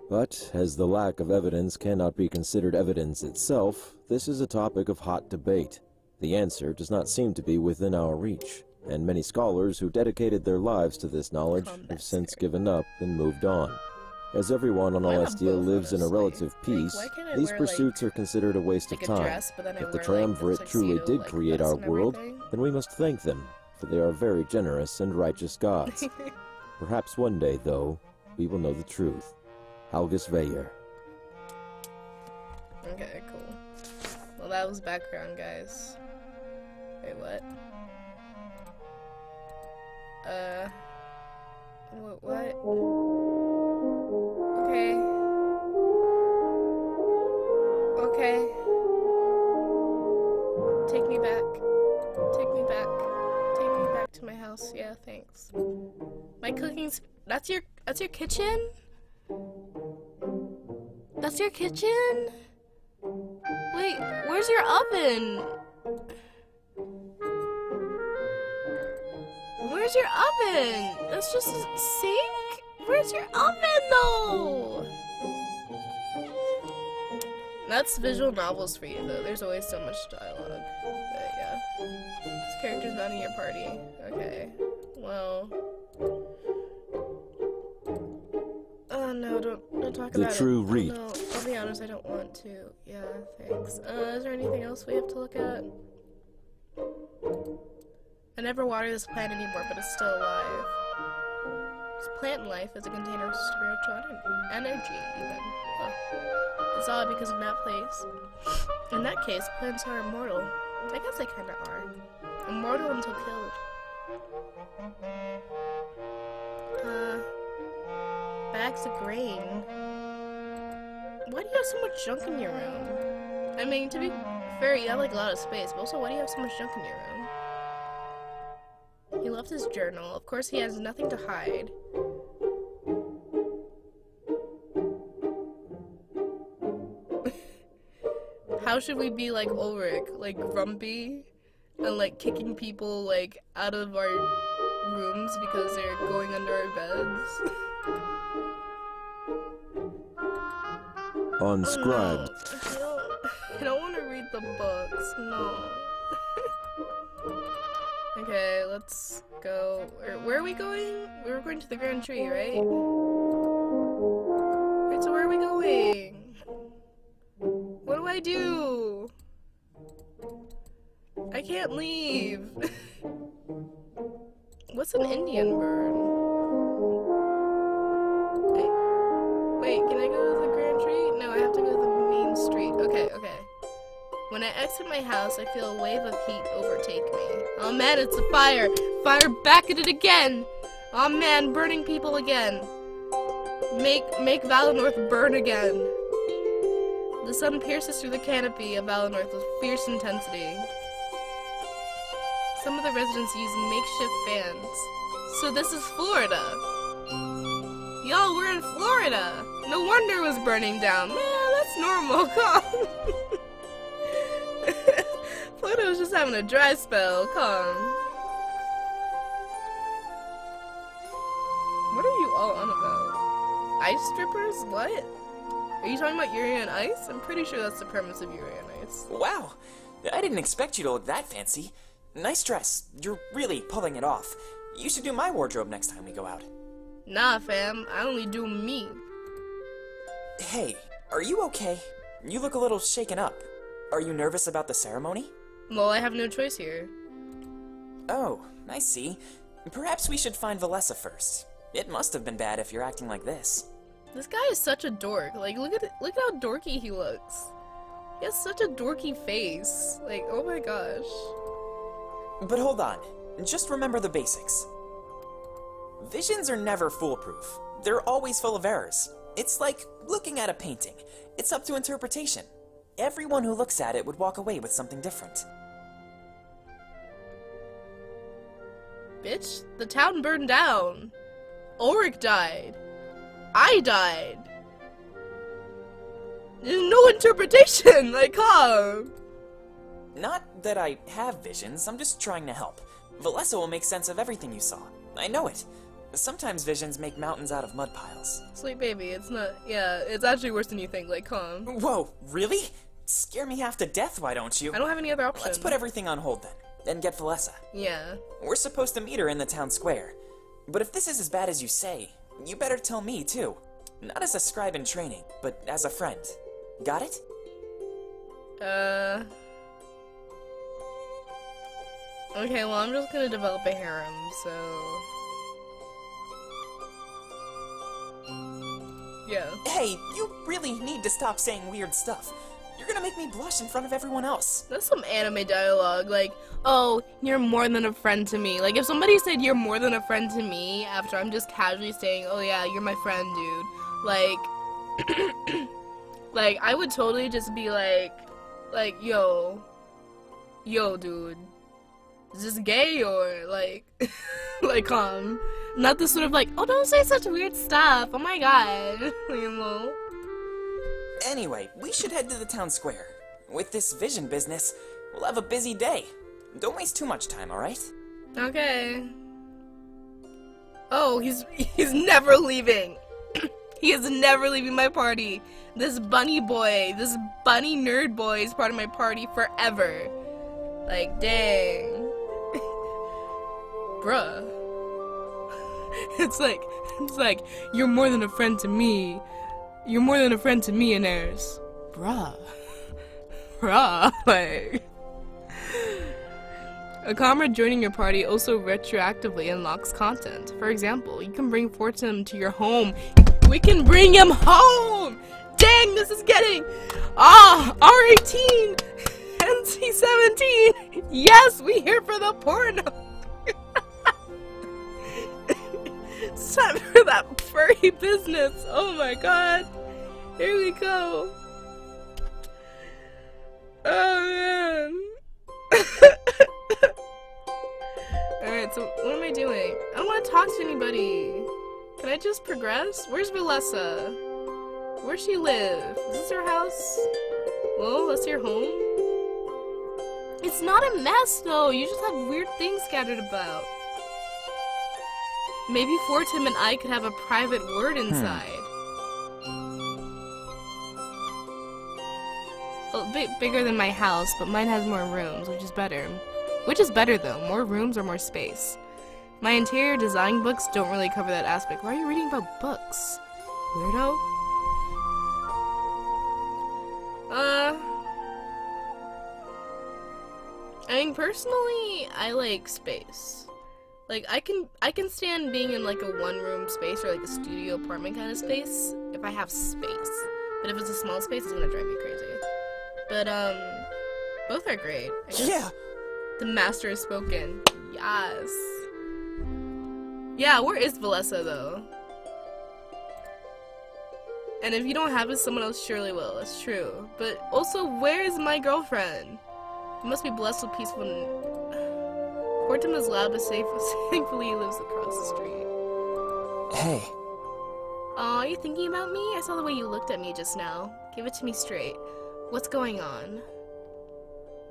But, as the lack of evidence cannot be considered evidence itself, this is a topic of hot debate. The answer does not seem to be within our reach, and many scholars who dedicated their lives to this knowledge have since given up and moved on. As everyone on Alestia lives in a relative peace, these pursuits are considered a waste of time. If the Triumvirate truly did create our world, then we must thank them, for they are very generous and righteous gods. Perhaps one day, though, we will know the truth. Algus Veyer. Okay, cool. Well, that was background, guys. Wait, what? What? Okay. Okay. Take me back. Take me back. Take me back to my house. Yeah, thanks. My cooking's... That's your kitchen? That's your kitchen? Wait, where's your oven? Where's your oven? That's just a sink? Where's your oven, though? That's visual novels for you, though. There's always so much dialogue. But yeah. This characters not in your party. Okay. Well. Oh no, don't talk about it. The true Reed. No, I'll be honest, I don't want to. Yeah, thanks. Is there anything else we have to look at? I never water this plant anymore, but it's still alive. This plant life is a container of spiritual energy, even. Huh. It's all because of that place. In that case, plants are immortal. I guess they kinda are. Immortal until killed. Bags of grain. Why do you have so much junk in your room? I mean, to be fair, you have like a lot of space, but also why do you have so much junk in your room? He left his journal. Of course, he has nothing to hide. How should we be like Ulrich? Like grumpy? And like kicking people like out of our rooms because they're going under our beds? Unscribed. Oh, no. I don't want to read the books. No. Okay, let's go. Where are we going? We were going to the Grand Tree, right? Wait, so where are we going? What do I do? I can't leave. What's an Indian bird? Wait, can I go to the Grand Tree? No, I have to go to the main street. Okay. When I exit my house, I feel a wave of heat overtake me. Oh man, it's a fire! Fire back at it again! Oh man, burning people again. Make Valinor burn again. The sun pierces through the canopy of Valinor with fierce intensity. Some of the residents use makeshift fans. So this is Florida. Y'all, we're in Florida. No wonder it was burning down. Man, that's normal. Come. Florida was just having a dry spell. Come. What are you all on about? Ice strippers? What? Are you talking about Yuri on Ice? I'm pretty sure that's the premise of Yuri on Ice. Wow! I didn't expect you to look that fancy. Nice dress. You're really pulling it off. You should do my wardrobe next time we go out. Nah, fam. I only do me. Hey, are you okay? You look a little shaken up. Are you nervous about the ceremony? Well, I have no choice here. Oh, I see. Perhaps we should find Valessa first. It must have been bad if you're acting like this. This guy is such a dork. Like, look at how dorky he looks. He has such a dorky face. Like, oh my gosh. But hold on. Just remember the basics. Visions are never foolproof. They're always full of errors. It's like looking at a painting. It's up to interpretation. Everyone who looks at it would walk away with something different. Bitch, the town burned down. Ulrich died. I died. There's no interpretation. Like, come. Not that I have visions, I'm just trying to help. Valessa will make sense of everything you saw. I know it. Sometimes visions make mountains out of mud piles. Sweet baby, it's not. Yeah, it's actually worse than you think. Like, come. Whoa, really? Scare me half to death, why don't you? I don't have any other option. Let's put everything on hold then, and get Valessa. Yeah. We're supposed to meet her in the town square. But if this is as bad as you say, you better tell me too. Not as a scribe in training, but as a friend. Got it? Okay, well, I'm just gonna develop a harem, so... Yeah. Hey, you really need to stop saying weird stuff. You're gonna make me blush in front of everyone else. That's some anime dialogue, like, oh, you're more than a friend to me. Like, if somebody said you're more than a friend to me after I'm just casually saying, oh yeah, you're my friend, dude. Like, like, I would totally just be like, yo, dude. Is this gay or, like, like, not this sort of like, oh, don't say such weird stuff. Oh my god. You know? Anyway, we should head to the town square. With this vision business, we'll have a busy day. Don't waste too much time, alright? Okay. Oh, he's never leaving. He is never leaving my party. This bunny boy, this bunny nerd boy is part of my party forever. Like, dang. bruh. It's like, you're more than a friend to me. You're more than a friend to me, Anairis. Bruh. Bruh, like... A comrade joining your party also retroactively unlocks content. For example, you can bring Fortum to your home. We can bring him home! Dang, this is getting... R18! NC-17! Yes, we here for the porno! It's time for that furry business! Oh my god! Here we go! Oh man! Alright, so what am I doing? I don't want to talk to anybody! Can I just progress? Where's Valessa? Where's she live? Is this her house? Well, that's your home? It's not a mess though, you just have weird things scattered about. Maybe Fortum and I could have a private word inside. A bit bigger than my house, but mine has more rooms, which is better. Which is better though, more rooms or more space. My interior design books don't really cover that aspect. Why are you reading about books? Weirdo? I mean, personally, I like space. Like, I can stand being in, like, a one-room space or, like, a studio apartment kind of space if I have space. But if it's a small space, it's gonna drive me crazy. But, both are great, I guess. Yeah! The master has spoken. Yes. Yeah, where is Valessa, though? And if you don't have it, someone else surely will. It's true. But also, where is my girlfriend? You must be blessed with peaceful... Fortum is loud but safe. Thankfully, he lives across the street. Hey. Aw, are you thinking about me? I saw the way you looked at me just now. Give it to me straight. What's going on?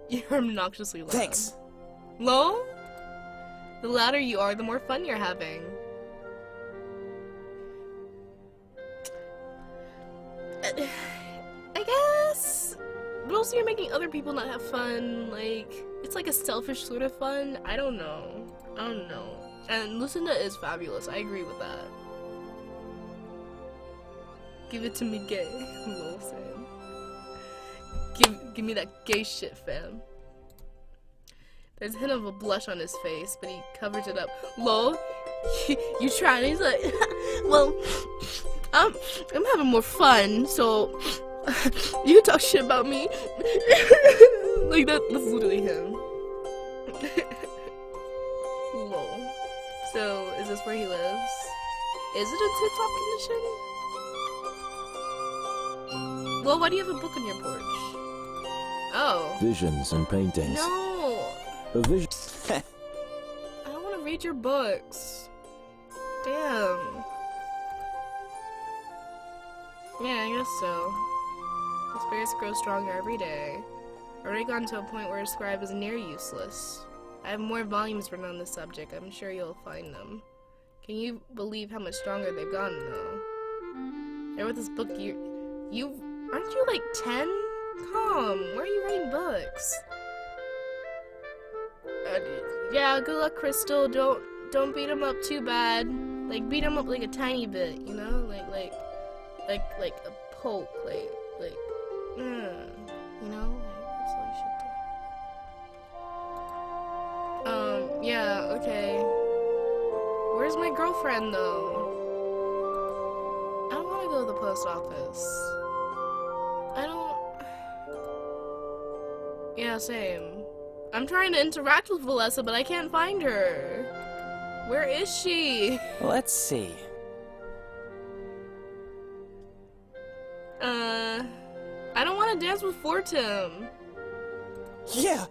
You're obnoxiously loud. Thanks. Lol? The louder you are, the more fun you're having. I guess. But also you're making other people not have fun. Like, it's like a selfish sort of fun. I don't know. And Lucinda is fabulous. I agree with that. Give it to me gay. Lol, Sam. Give me that gay shit, fam. There's a hint of a blush on his face, but he covers it up. Lol, you trying? He's like, well, I'm having more fun, so you can talk shit about me. Like that's literally him. Lol. So is this where he lives? Is it a tip-top condition? Well, why do you have a book on your porch? Oh. Visions and paintings. No. A vision. I don't want to read your books. Damn. Yeah, I guess so. The spirits grow stronger every day. I've already gotten to a point where a scribe is near useless. I have more volumes written on this subject. I'm sure you'll find them. Can you believe how much stronger they've gotten, though? I wrote this book. Aren't you like 10? Calm. Why are you writing books? Yeah, good luck, Crystal. Don't beat him up too bad. Like beat him up like a tiny bit, you know, like a poke, like you know, that's all you should do. Yeah, okay. Where's my girlfriend though? I don't want to go to the post office. Yeah, same. I'm trying to interact with Valessa, but I can't find her. Where is she? Let's see. I don't want to dance with Fortum. Yeah!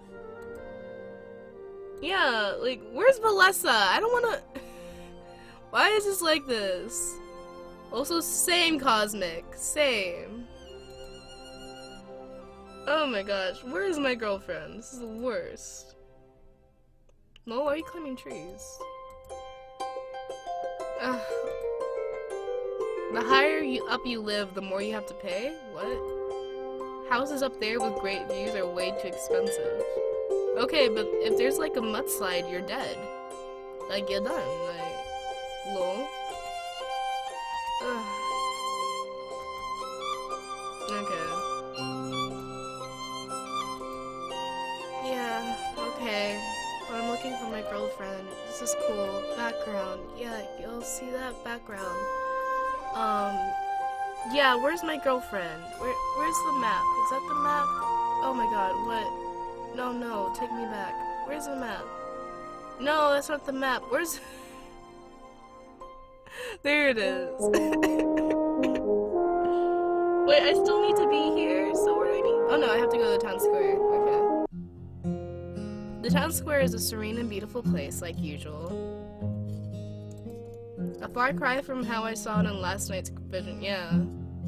Yeah, like, where's Valessa? I don't want to... Why is this like this? Also, same Cosmic. Same. Oh my gosh, where is my girlfriend? This is the worst. No, why are you climbing trees? Ugh. The higher up you live, the more you have to pay? What? Houses up there with great views are way too expensive. Okay, but if there's like a mudslide, you're dead. like, you're done. Like, lol. Ugh. Okay. Yeah, okay. But I'm looking for my girlfriend. This is cool. Background. Yeah, you'll see that background. Yeah, where's my girlfriend? Where's the map? Is that the map? Oh my god, what? No, take me back. Where's the map? No, that's not the map. Where's... There it is. Wait, I still need to be here? So where do I need... Oh no, I have to go to the town square. Okay. The town square is a serene and beautiful place, like usual. A far cry from how I saw it in last night's vision, yeah.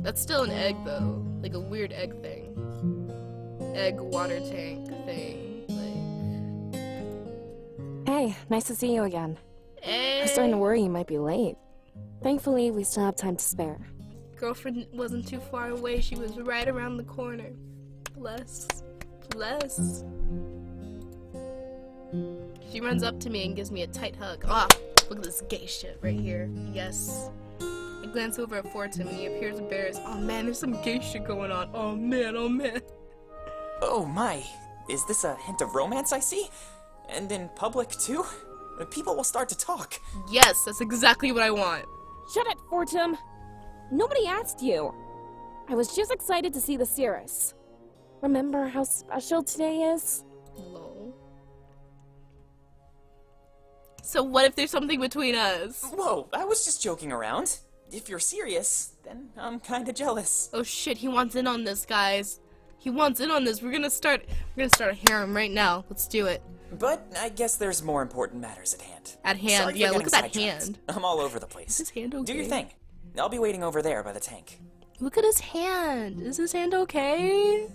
That's still an egg, though. Like a weird egg thing. Egg water tank thing. Like... Hey, nice to see you again. Hey. I was starting to worry you might be late. Thankfully, we still have time to spare. Girlfriend wasn't too far away. She was right around the corner. Bless. She runs up to me and gives me a tight hug. Ah, look at this gay shit right here. Yes. I glance over at Fortin and he appears embarrassed. Oh man, there's some gay shit going on. Oh man. Oh my, is this a hint of romance I see? And in public too? People will start to talk. Yes, that's exactly what I want. Shut it, Fortin! Nobody asked you. I was just excited to see the Cirrus. Remember how special today is? Lol. So what if there's something between us? Whoa, I was just joking around. If you're serious, then I'm kinda jealous. Oh shit, he wants in on this, guys. He wants in on this. We're gonna start a harem right now. Let's do it. But I guess there's more important matters at hand. At hand, Sorry yeah, for look at getting that sidetracked. hand. I'm all over the place. Is his hand okay? Do your thing. I'll be waiting over there by the tank. Look at his hand. Is his hand okay?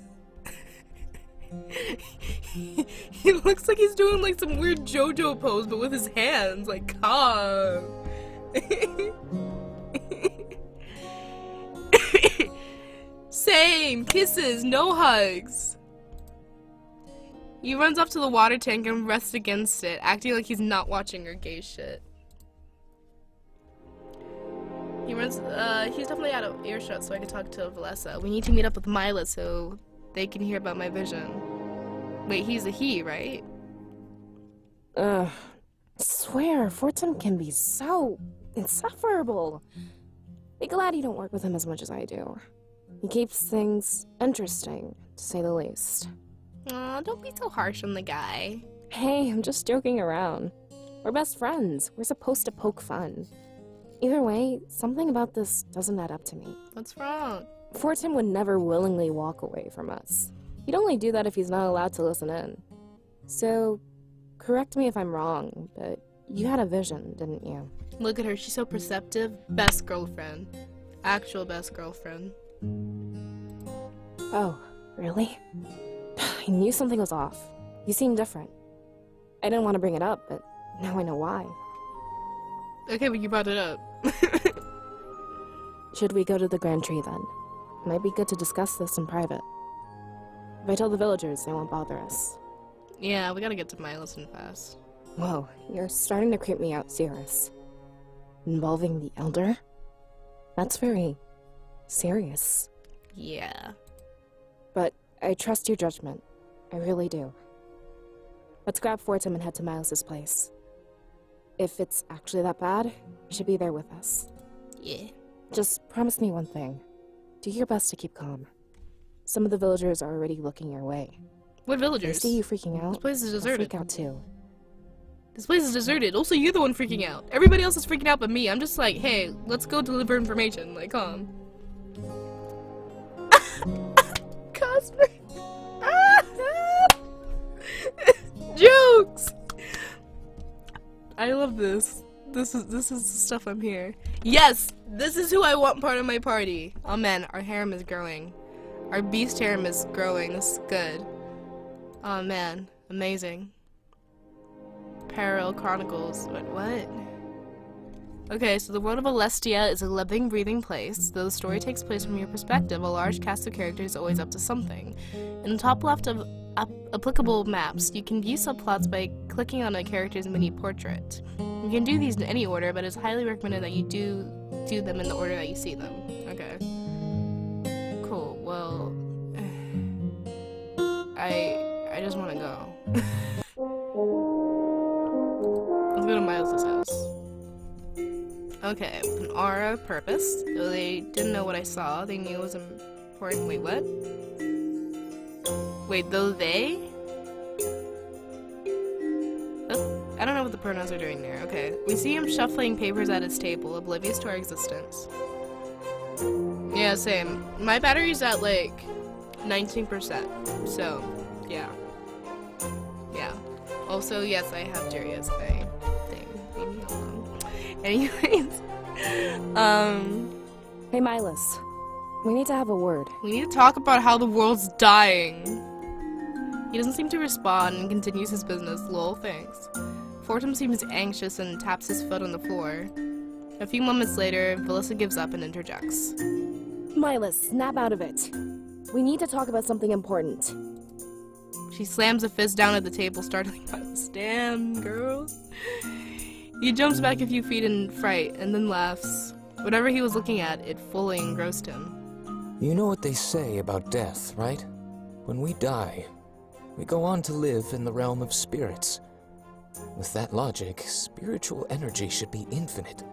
He looks like he's doing like some weird JoJo pose, but with his hands. Like, calm. Same. Kisses, no hugs. He runs up to the water tank and rests against it, acting like he's not watching her gay shit. He runs, he's definitely out of earshot so I can talk to Valessa. We need to meet up with Mila so they can hear about my vision. Wait, he's a he, right? I swear, Fortin can be so insufferable. Be glad you don't work with him as much as I do. He keeps things interesting, to say the least. Aw, don't be so harsh on the guy. Hey, I'm just joking around. We're best friends. We're supposed to poke fun. Either way, something about this doesn't add up to me. What's wrong? Fortin would never willingly walk away from us. He'd only do that if he's not allowed to listen in. So, correct me if I'm wrong, but you had a vision, didn't you? Look at her, she's so perceptive. Best girlfriend. Actual best girlfriend. Oh, really? I knew something was off. You seemed different. I didn't want to bring it up, but now I know why. Okay, but you brought it up. Should we go to the Grand Tree then? Might be good to discuss this in private. If I tell the villagers, they won't bother us. Yeah, we gotta get to Miloson fast. Whoa, you're starting to creep me out, Cirrus. Involving the Elder? That's very serious. Yeah. But I trust your judgment. I really do. Let's grab Fortin and head to Miles' place. If it's actually that bad, you should be there with us. Yeah. Just promise me one thing. Do your best to keep calm. Some of the villagers are already looking your way. What They villagers? see you freaking out. This place is they'll deserted. freak out too. This place is deserted. Also, you're the one freaking out. Everybody else is freaking out but me. I'm just like, hey, let's go deliver information. Like, calm. Cosmic. Jokes! I love this. This is the stuff I'm here. Yes! This is who I want part of my party. Oh man, our harem is growing. Our beast harem is growing. This is good. Oh man, amazing. Parallel Chronicles. What? Okay, so the world of Alestia is a living, breathing place. Though the story takes place from your perspective, a large cast of characters is always up to something. In the top left of applicable maps, you can view subplots by clicking on a character's mini portrait. You can do these in any order, but it's highly recommended that you do them in the order that you see them. Okay. Cool. Well, I just want to go. Let's go to Miles' house. Okay, with an aura of purpose. Though they didn't know what I saw, they knew it was important. Wait, what? Wait, though they? I don't know what the pronouns are doing there. Okay. We see him shuffling papers at his table, oblivious to our existence. Yeah, same. My battery's at like 19%. So, yeah. Yeah. Also, yes, I have Darius by thing. Leave me alone. Anyways. Hey, Miles. We need to have a word. We need to talk about how the world's dying. He doesn't seem to respond and continues his business. Lol, thanks. Fortum seems anxious and taps his foot on the floor. A few moments later, Velissa gives up and interjects. Miles, snap out of it. We need to talk about something important. She slams a fist down at the table, startling Miles. Damn, girl. He jumps back a few feet in fright and then laughs. Whatever he was looking at, it fully engrossed him. You know what they say about death, right? When we die, we go on to live in the realm of spirits. With that logic, spiritual energy should be infinite.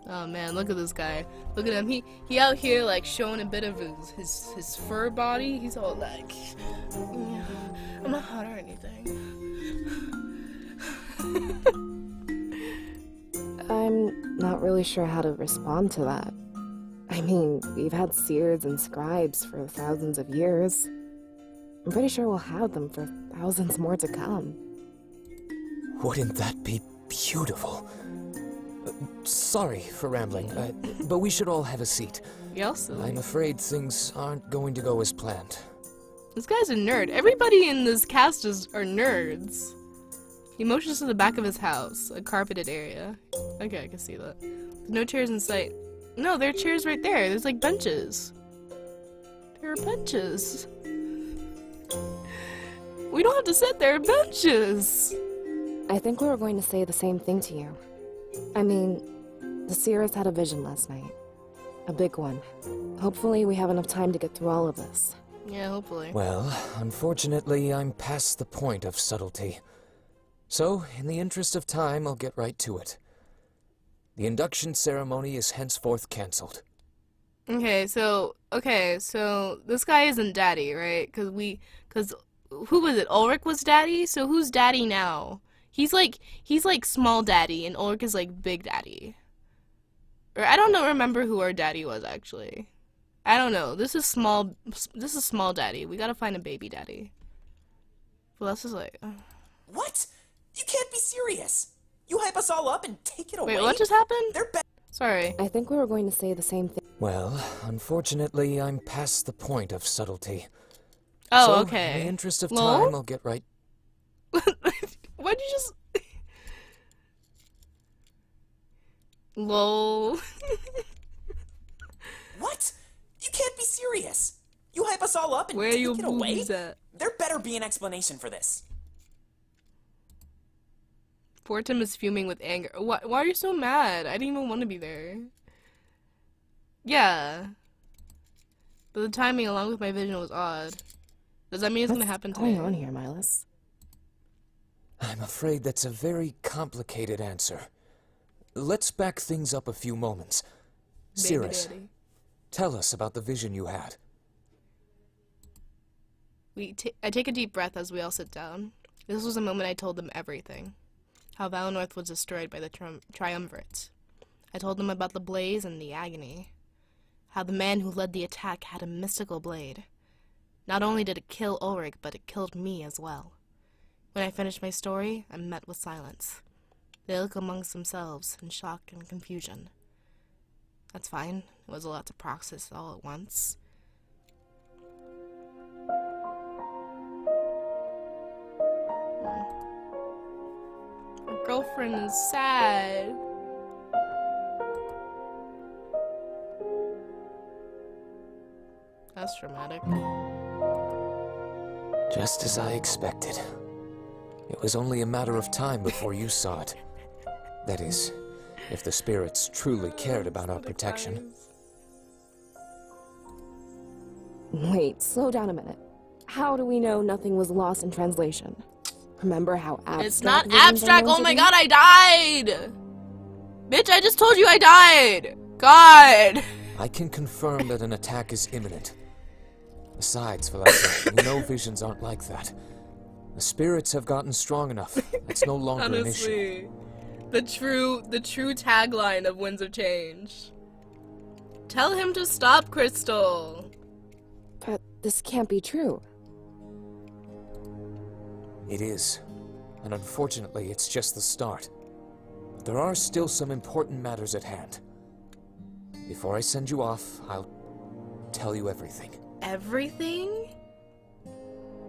Oh man, look at this guy. Look at him. He out here like showing a bit of his fur body. He's all like, yeah, I'm not hot or anything. I'm not really sure how to respond to that. I mean, we've had seers and scribes for thousands of years. I'm pretty sure we'll have them for thousands more to come. Wouldn't that be beautiful? Sorry for rambling, but we should all have a seat. Yes. I'm afraid things aren't going to go as planned. This guy's a nerd. Everybody in this cast are nerds. He motions to the back of his house, a carpeted area. Okay, I can see that. No chairs in sight. No, there are chairs right there. There's like benches. There are benches. We don't have to sit there. Benches. I think we were going to say the same thing to you. I mean, the seers had a vision last night. A big one. Hopefully we have enough time to get through all of this. Yeah, hopefully. Well, unfortunately, I'm past the point of subtlety. So, in the interest of time, I'll get right to it. The induction ceremony is henceforth cancelled. Okay, so this guy isn't daddy, right? Cause who was it? Ulrich was daddy? So who's daddy now? He's like small daddy and Ulrich is like big daddy. Or I don't remember who our daddy was actually. I don't know. This is small daddy. We gotta find a baby daddy. Well, this is like What? You can't be serious. You hype us all up and take it away. Wait, what just happened? They're Sorry. I think we were going to say the same thing. Well, unfortunately, I'm past the point of subtlety. Oh, so, okay. In the interest of Lol? time, I'll get right... Why'd you just... Lol. What? You can't be serious. You hype us all up and Where take your it away. boobies at? There better be an explanation for this. Fortum is fuming with anger. Why are you so mad? I didn't even want to be there. Yeah. But the timing along with my vision was odd. Does that mean it's gonna happen today? What's going on here, Miles? I'm afraid that's a very complicated answer. Let's back things up a few moments. Baby Cirrus, daddy. tell us about the vision you had. I take a deep breath as we all sit down. This was the moment I told them everything. How Valinor was destroyed by the triumvirates. I told them about the blaze and the agony. How the man who led the attack had a mystical blade. Not only did it kill Ulrich, but it killed me as well. When I finished my story, I met with silence. They look amongst themselves in shock and confusion. That's fine. It was a lot to process all at once. My girlfriend is sad. That's dramatic. Just as I expected. It was only a matter of time before you saw it. That is, if the spirits truly cared about our protection. Wait, slow down a minute. How do we know nothing was lost in translation? Remember how abstract It's not visions are abstract. known Oh to my be? god, I died! Bitch, I just told you I died! God! I can confirm that an attack is imminent. Besides, Valessa, you know visions aren't like that. The spirits have gotten strong enough. It's no longer an issue. Honestly, the true tagline of Winds of Change. Tell him to stop, Crystal. But this can't be true. It is. And unfortunately, it's just the start. There are still some important matters at hand. Before I send you off, I'll tell you everything. Everything?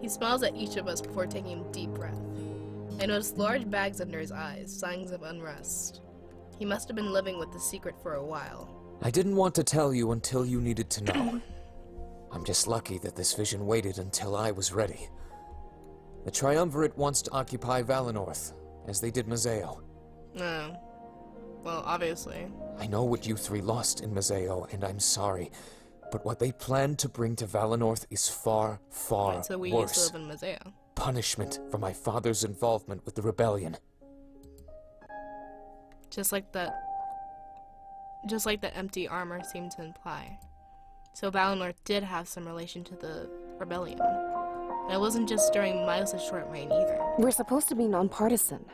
He smiles at each of us before taking a deep breath. I noticed large bags under his eyes, signs of unrest. He must have been living with the secret for a while. I didn't want to tell you until you needed to know. I'm just lucky that this vision waited until I was ready. The Triumvirate wants to occupy Valenorth, as they did Mazeo. No. Well, obviously. I know what you three lost in Mazeo, and I'm sorry. But what they plan to bring to Valenorth is far, far Right, so we worse. used to live in Mazeo. Punishment for my father's involvement with the rebellion. Just like the empty armor seemed to imply. So Valinor did have some relation to the rebellion. And it wasn't just during Miles' short reign either. We're supposed to be nonpartisan.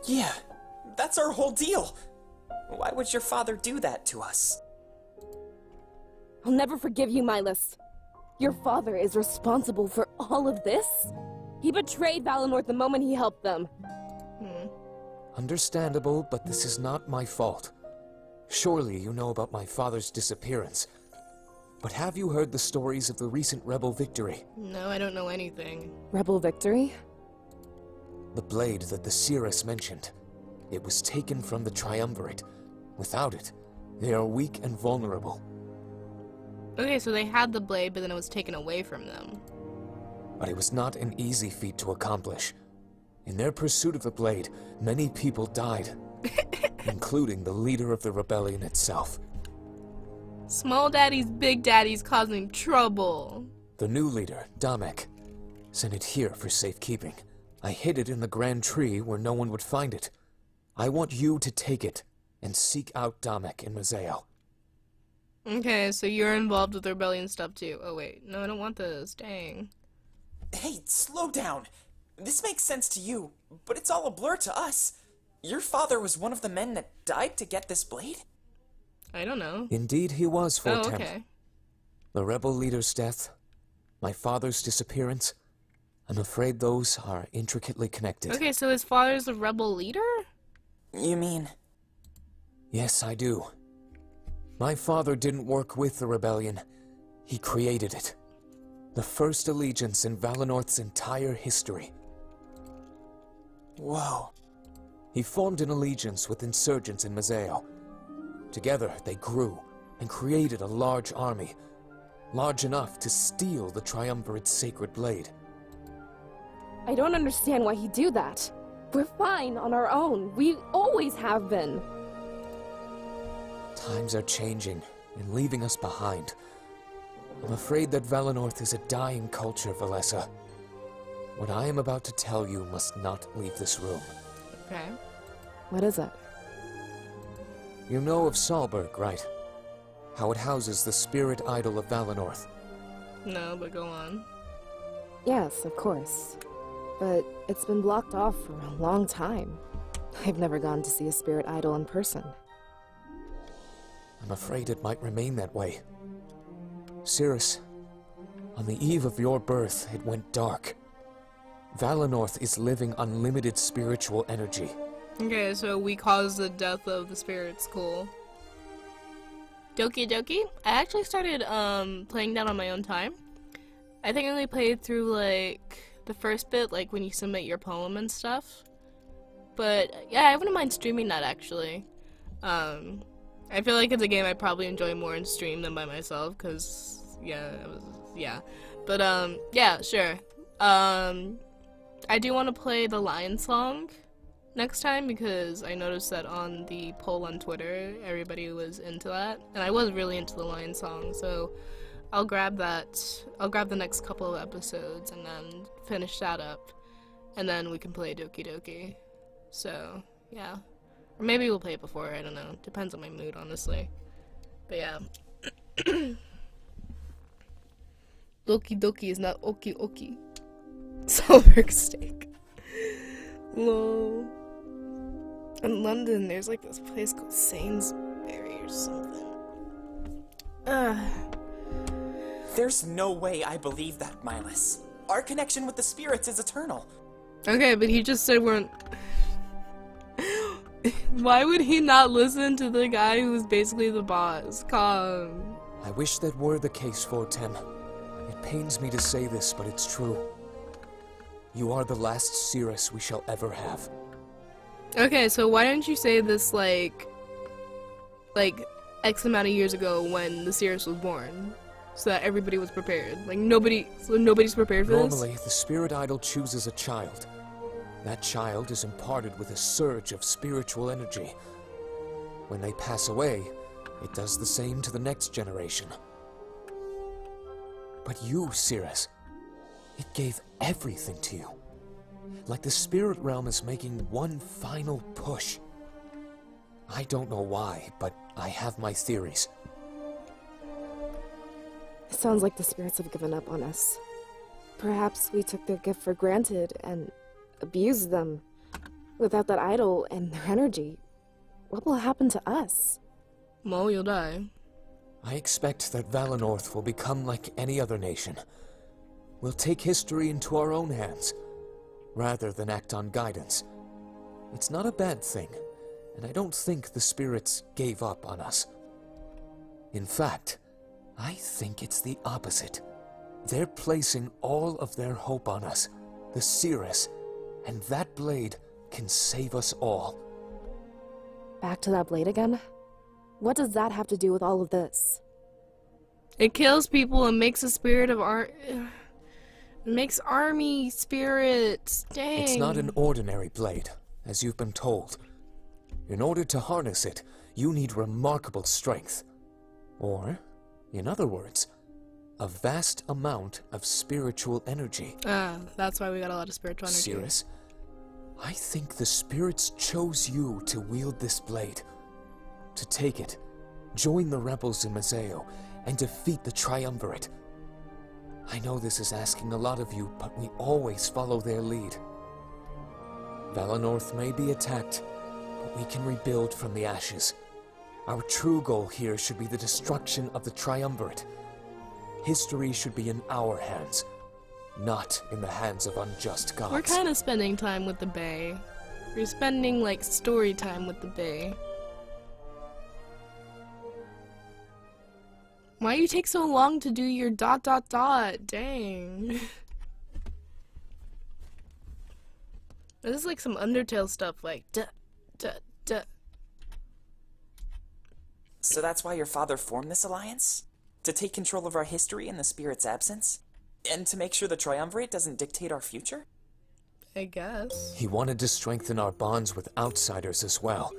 Yeah, that's our whole deal. Why would your father do that to us? I'll never forgive you, Miles. Your father is responsible for all of this? He betrayed Valinor the moment he helped them. Understandable, but this is not my fault. Surely you know about my father's disappearance. But have you heard the stories of the recent rebel victory? No, I don't know anything. Rebel victory? The blade that the seeress mentioned. It was taken from the Triumvirate. Without it, they are weak and vulnerable. Okay, so they had the blade, but then it was taken away from them. But it was not an easy feat to accomplish. In their pursuit of the blade, many people died, including the leader of the rebellion itself. Small daddy's big daddy's causing trouble. The new leader, Damek, sent it here for safekeeping. I hid it in the grand tree where no one would find it. I want you to take it and seek out Damek in Mazeo. Okay, so you're involved with the rebellion stuff too. Oh wait, no, I don't want this. Dang. Hey, slow down. This makes sense to you, but it's all a blur to us. Your father was one of the men that died to get this blade? I don't know. Indeed he was, Oh, Fortemp. okay. The rebel leader's death, my father's disappearance, I'm afraid those are intricately connected. Okay, so his father's a rebel leader? You mean... Yes, I do. My father didn't work with the rebellion. He created it. The first allegiance in Valenorth's entire history. Whoa. He formed an allegiance with insurgents in Mazeo. Together, they grew and created a large army, large enough to steal the Triumvirate's sacred blade. I don't understand why he'd do that. We're fine on our own. We always have been. Times are changing and leaving us behind. I'm afraid that Valenorth is a dying culture, Valessa. What I am about to tell you must not leave this room. Okay. What is it? You know of Salberg, right? How it houses the spirit idol of Valenorth. No, but go on. Yes, of course. But it's been blocked off for a long time. I've never gone to see a spirit idol in person. I'm afraid it might remain that way. Cirrus, on the eve of your birth, it went dark. Valenorth is living unlimited spiritual energy. Okay, so we caused the death of the spirits. Cool. Doki Doki. I actually started playing that on my own time. I think I only played through like the first bit, like when you submit your poem and stuff. But yeah, I wouldn't mind streaming that actually. I feel like it's a game I probably enjoy more in stream than by myself, cause yeah. But yeah, sure. I do want to play the Lion Song. next time, because I noticed that on the poll on Twitter, everybody was into that, and I was really into the Lion song, so I'll grab that. I'll grab the next couple of episodes and then finish that up, and then we can play Doki Doki. So, yeah. Or maybe we'll play it before, I don't know. Depends on my mood, honestly. But yeah. Doki Doki is not Oki Oki. Salzburg steak. Lol. In London, there's like this place called Sainsbury or something. There's no way I believe that, Milas. Our connection with the spirits is eternal. Okay, but he just said we're... Why would he not listen to the guy who's basically the boss? Calm. I wish that were the case, Fortem. It pains me to say this, but it's true. You are the last Cirrus we shall ever have. Okay, so why didn't you say this, like X amount of years ago when the Cirrus was born? So that everybody was prepared. Like, nobody's prepared for this? Normally, the spirit idol chooses a child. That child is imparted with a surge of spiritual energy. When they pass away, it does the same to the next generation. But you, Cirrus, it gave everything to you. Like the spirit realm is making one final push. I don't know why, but I have my theories. It sounds like the spirits have given up on us. Perhaps we took their gift for granted and abused them. Without that idol and their energy, what will happen to us? Mo, you'll die. I expect that Valenorth will become like any other nation. We'll take history into our own hands, rather than act on guidance. It's not a bad thing, and I don't think the spirits gave up on us. In fact, I think it's the opposite. They're placing all of their hope on us, the Cirrus, and that blade can save us all. Back to that blade again? What does that have to do with all of this? It kills people and makes a spirit of makes army spirits. Dang. It's not an ordinary blade, as you've been told. In order to harness it, you need remarkable strength. Or, in other words, a vast amount of spiritual energy. That's why we got a lot of spiritual energy. Cirrus, I think the spirits chose you to wield this blade. To take it, join the rebels in Mazeo, and defeat the Triumvirate. I know this is asking a lot of you, but we always follow their lead. Valenorth may be attacked, but we can rebuild from the ashes. Our true goal here should be the destruction of the Triumvirate. History should be in our hands, not in the hands of unjust gods. We're kind of spending time with the Bay. We're spending, like, story time with the Bay. Why do you take so long to do your ... Dang. This is like some Undertale stuff, like So that's why your father formed this alliance? To take control of our history in the spirit's absence? And to make sure the Triumvirate doesn't dictate our future? I guess. He wanted to strengthen our bonds with outsiders as well.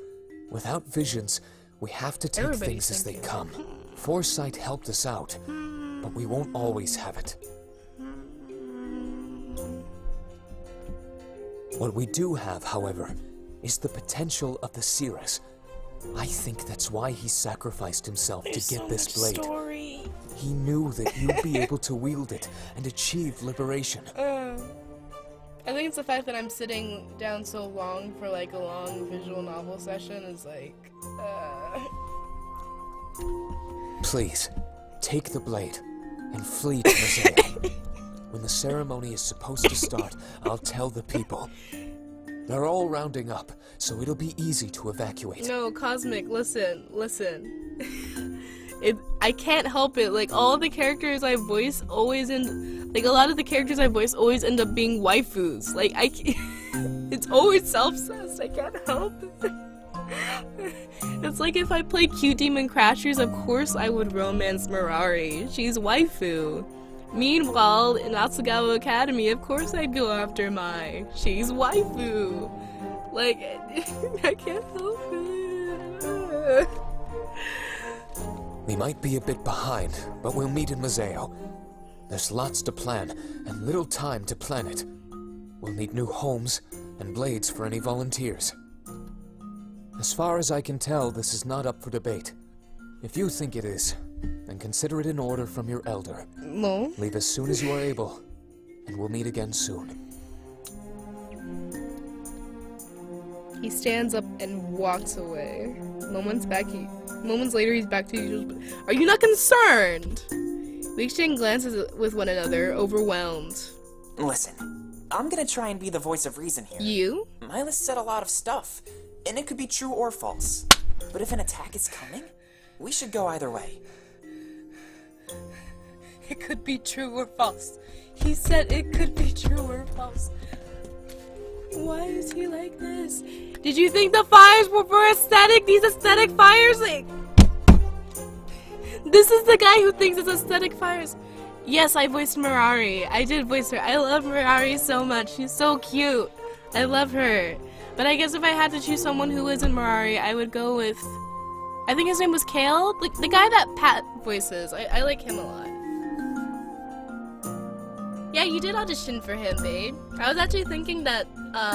Without visions, we have to take things as they come. Foresight helped us out, but we won't always have it. What we do have, however, is the potential of the Cirrus. I think that's why he sacrificed himself to get this blade. He knew that you'd be able to wield it and achieve liberation. I think it's the fact that I'm sitting down so long for like a long visual novel session is like, Please, take the blade and flee to Mazeo. When the ceremony is supposed to start, I'll tell the people. They're all rounding up, so it'll be easy to evacuate. No, Cosmic, listen. I can't help it. Like, all the characters I voice always end... Like, a lot of the characters I voice always end up being waifus. Like, it's always self-cessed. I can't help it. It's like if I play Cute Demon Crashers, of course I would romance Mirari. She's waifu. Meanwhile, in Atsugawa Academy, of course I'd go after Mai. She's waifu. Like, I can't help it. We might be a bit behind, but we'll meet in Museo. There's lots to plan, and little time to plan it. We'll need new homes and blades for any volunteers. As far as I can tell, this is not up for debate. If you think it is, then consider it an order from your elder. No. Leave as soon as you are able, and we'll meet again soon. He stands up and walks away. Moments later, he's back to usual. Are you not concerned? We exchange glances with one another, overwhelmed. Listen, I'm gonna try and be the voice of reason here. You? Milas said a lot of stuff, and it could be true or false. But if an attack is coming, we should go either way. It could be true or false. He said it could be true or false. Why is he like this? Did you think the fires were for aesthetic? These aesthetic fires? Like, this is the guy who thinks it's aesthetic fires. Yes, I voiced Mirari. I did voice her. I love Mirari so much. She's so cute. I love her. But I guess if I had to choose someone who isn't Mirari, I would go with... I think his name was Kale? Like, the guy that Pat voices. I like him a lot. Yeah, you did audition for him, babe. I was actually thinking that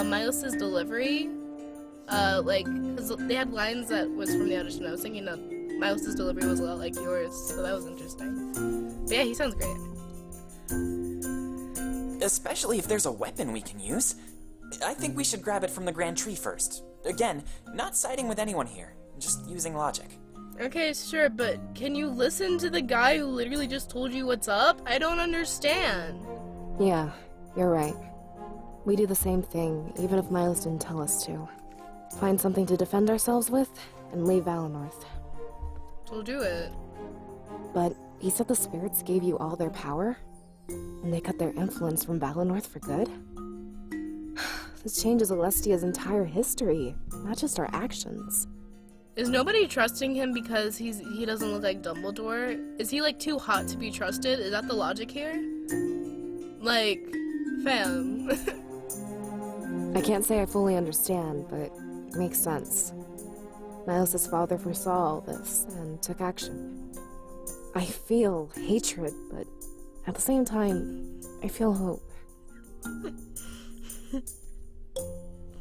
Miles' delivery, because they had lines that was from the audition. I was thinking that Miles' delivery was a lot like yours, so that was interesting. But yeah, he sounds great. Especially if there's a weapon we can use. I think we should grab it from the Grand Tree first. Again, not siding with anyone here, just using logic. Okay, sure, but can you listen to the guy who literally just told you what's up? I don't understand. Yeah, you're right. We do the same thing, even if Miles didn't tell us to. Find something to defend ourselves with, and leave Valenorth. We'll do it. But he said the spirits gave you all their power? And they cut their influence from Valenorth for good? This changes Alestia's entire history, not just our actions. Is nobody trusting him because he doesn't look like Dumbledore? Is he, like, too hot to be trusted? Is that the logic here? Like, fam. I can't say I fully understand, but it makes sense. Miles' father foresaw all this and took action. I feel hatred, but at the same time, I feel hope.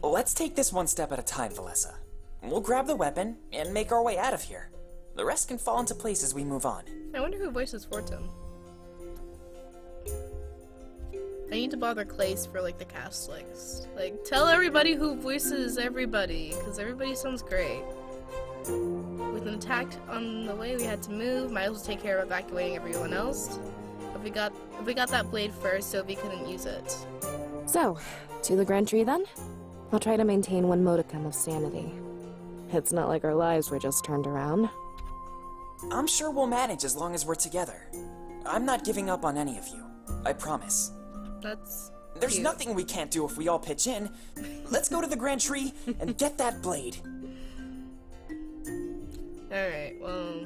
Let's take this one step at a time, Valessa. We'll grab the weapon and make our way out of here. The rest can fall into place as we move on. I wonder who voices Fortum. I need to bother Clace for, like, the cast list. Like, tell everybody who voices everybody, because everybody sounds great. With an attack on the way, we had to move. Might as well take care of evacuating everyone else. If we got that blade first, Sylvie couldn't use it. So, to the Grand Tree then? I'll try to maintain one modicum of sanity. It's not like our lives were just turned around. I'm sure we'll manage as long as we're together. I'm not giving up on any of you. I promise. There's cute. nothing we can't do if we all pitch in. Let's go to the Grand Tree and get that blade. Alright, well...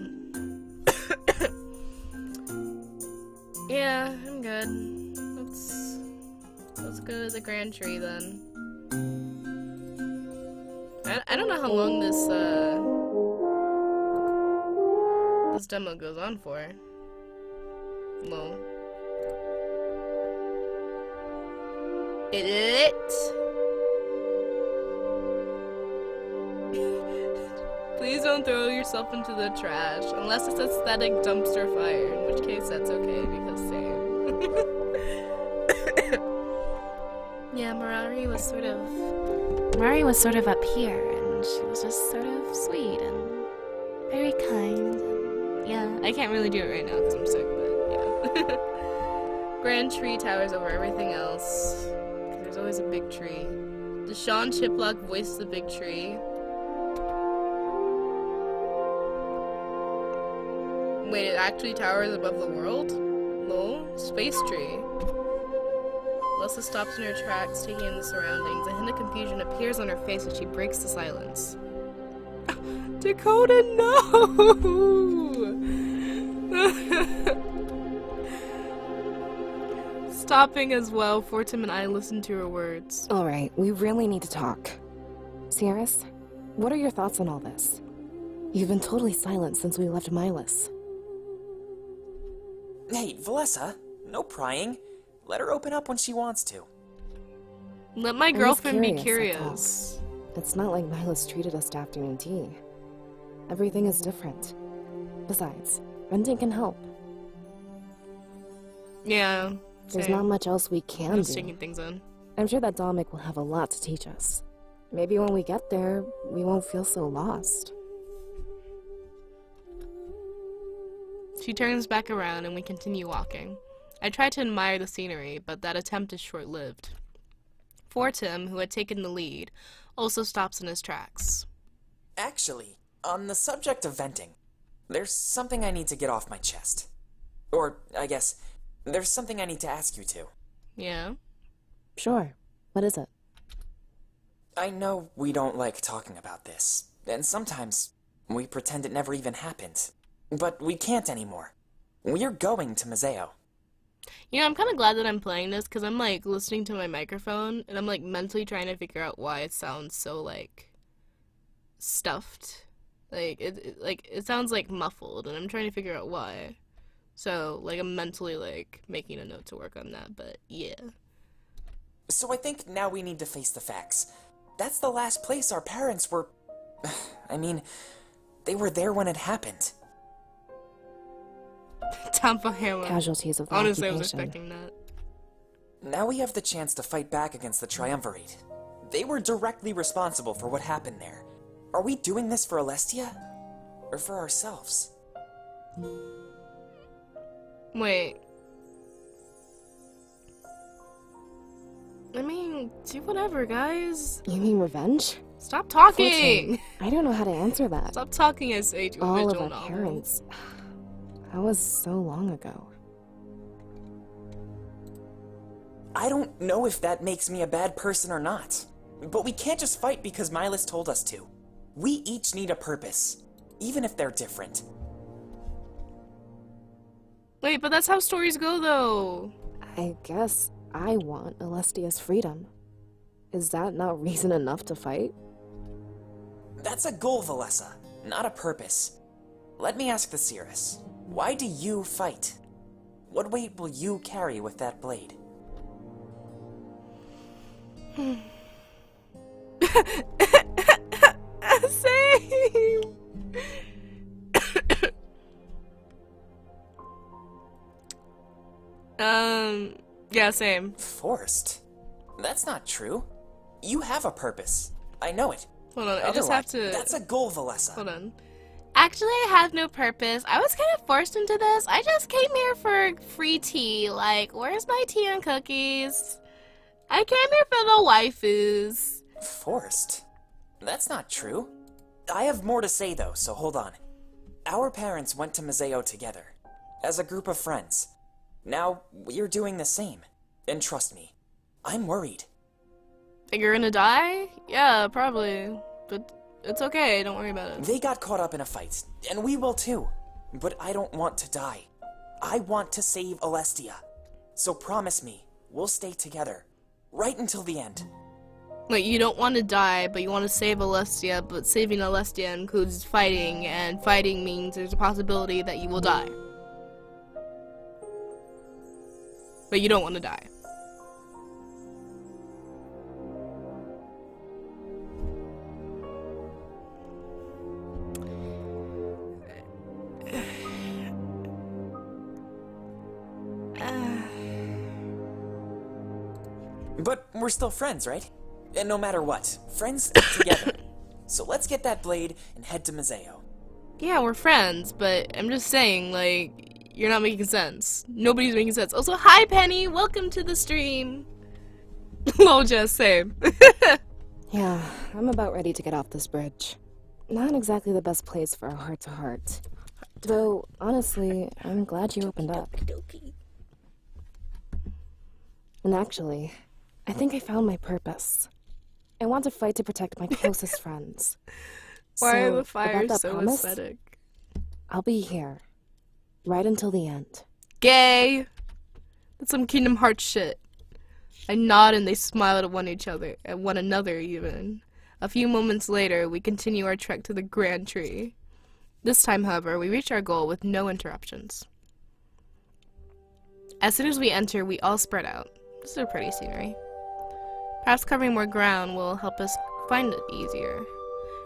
yeah, I'm good. Let's go to the Grand Tree then. I don't know how long this demo goes on for. Lol. Please don't throw yourself into the trash, unless it's aesthetic dumpster fire, in which case that's okay, because same. Yeah, Mirari was sort of up here, and she was just sort of sweet and very kind. And yeah, I can't really do it right now because I'm sick, but yeah. Grand tree towers over everything else. There's always a big tree. Deshaun Chiplock voiced the big tree. Wait, it actually towers above the world? Lol. Space tree. Lessa stops in her tracks, taking in the surroundings. A hint of confusion appears on her face as she breaks the silence. Dakota, no! Stopping as well, Fortum and I listen to her words. Alright, we really need to talk. Sierras, what are your thoughts on all this? You've been totally silent since we left Milas. Hey, Valessa, no prying. Let her open up when she wants to. Let my I'm just girlfriend be that's curious. all. It's not like Milas treated us to afternoon tea. Everything is different. Besides, renting can help. Yeah. There's same. not much else we can Just do. taking things in. I'm sure that Dominic will have a lot to teach us. Maybe when we get there, we won't feel so lost. She turns back around and we continue walking. I try to admire the scenery, but that attempt is short-lived. Fortim, who had taken the lead, also stops in his tracks. Actually, on the subject of venting, there's something I need to get off my chest. Or, I guess, there's something I need to ask you to. Yeah? Sure. What is it? I know we don't like talking about this, and sometimes we pretend it never even happened. But we can't anymore. We're going to Museo. You know, I'm kind of glad that I'm playing this, because I'm, like, listening to my microphone, and I'm, like, mentally trying to figure out why it sounds so, like, stuffed. Like, it sounds, like, muffled, and I'm trying to figure out why. So, like, I'm mentally, like, making a note to work on that, but, yeah. So I think now we need to face the facts. That's the last place our parents were... I mean, they were there when it happened. Tampa Hammer. Casualties of the Honestly, I occupation. was expecting that. Now we have the chance to fight back against the Triumvirate. They were directly responsible for what happened there. Are we doing this for Alestia? Or for ourselves? Wait. I mean, do whatever, guys. You mean revenge? Stop talking! I don't know how to answer that. Stop talking as a All of visual our novel. parents. That was so long ago. I don't know if that makes me a bad person or not. But we can't just fight because Milas told us to. We each need a purpose, even if they're different. Wait, but that's how stories go, though. I guess I want Alestia's freedom. Is that not reason enough to fight? That's a goal, Valessa, not a purpose. Let me ask the Cirrus. Why do you fight? What weight will you carry with that blade? Same! Yeah, same. Forced? That's not true. You have a purpose. I know it. Hold on, I just have Otherwise, to... That's a goal, Valessa. Hold on. Actually, I have no purpose. I was kind of forced into this. I just came here for free tea. Like, where's my tea and cookies? I came here for the waifus. Forced? That's not true. I have more to say, though, so hold on. Our parents went to Museo together, as a group of friends. Now, we're doing the same. And trust me, I'm worried. Think you're gonna die? Yeah, probably. But it's okay, don't worry about it. They got caught up in a fight, and we will too. But I don't want to die. I want to save Alestia. So promise me, we'll stay together. Right until the end. Wait, you don't want to die, but you want to save Alestia, but saving Alestia includes fighting, and fighting means there's a possibility that you will die. But you don't want to die. But we're still friends, right? And no matter what, friends stick together. So let's get that blade and head to Museo. Yeah, we're friends, but I'm just saying, like, you're not making sense. Nobody's making sense. Also, hi, Penny! Welcome to the stream! Lol, just same. Yeah, I'm about ready to get off this bridge. Not exactly the best place for a heart-to-heart. Though, honestly, I'm glad you opened up. And actually, I think I found my purpose. I want to fight to protect my closest friends. Why are the about fires that so promise, aesthetic? I'll be here. Right until the end. Gay! That's some Kingdom Hearts shit. I nod and they smile at one another even. A few moments later, we continue our trek to the Grand Tree. This time, however, we reach our goal with no interruptions. As soon as we enter, we all spread out. This is a pretty scenery. Perhaps covering more ground will help us find it easier.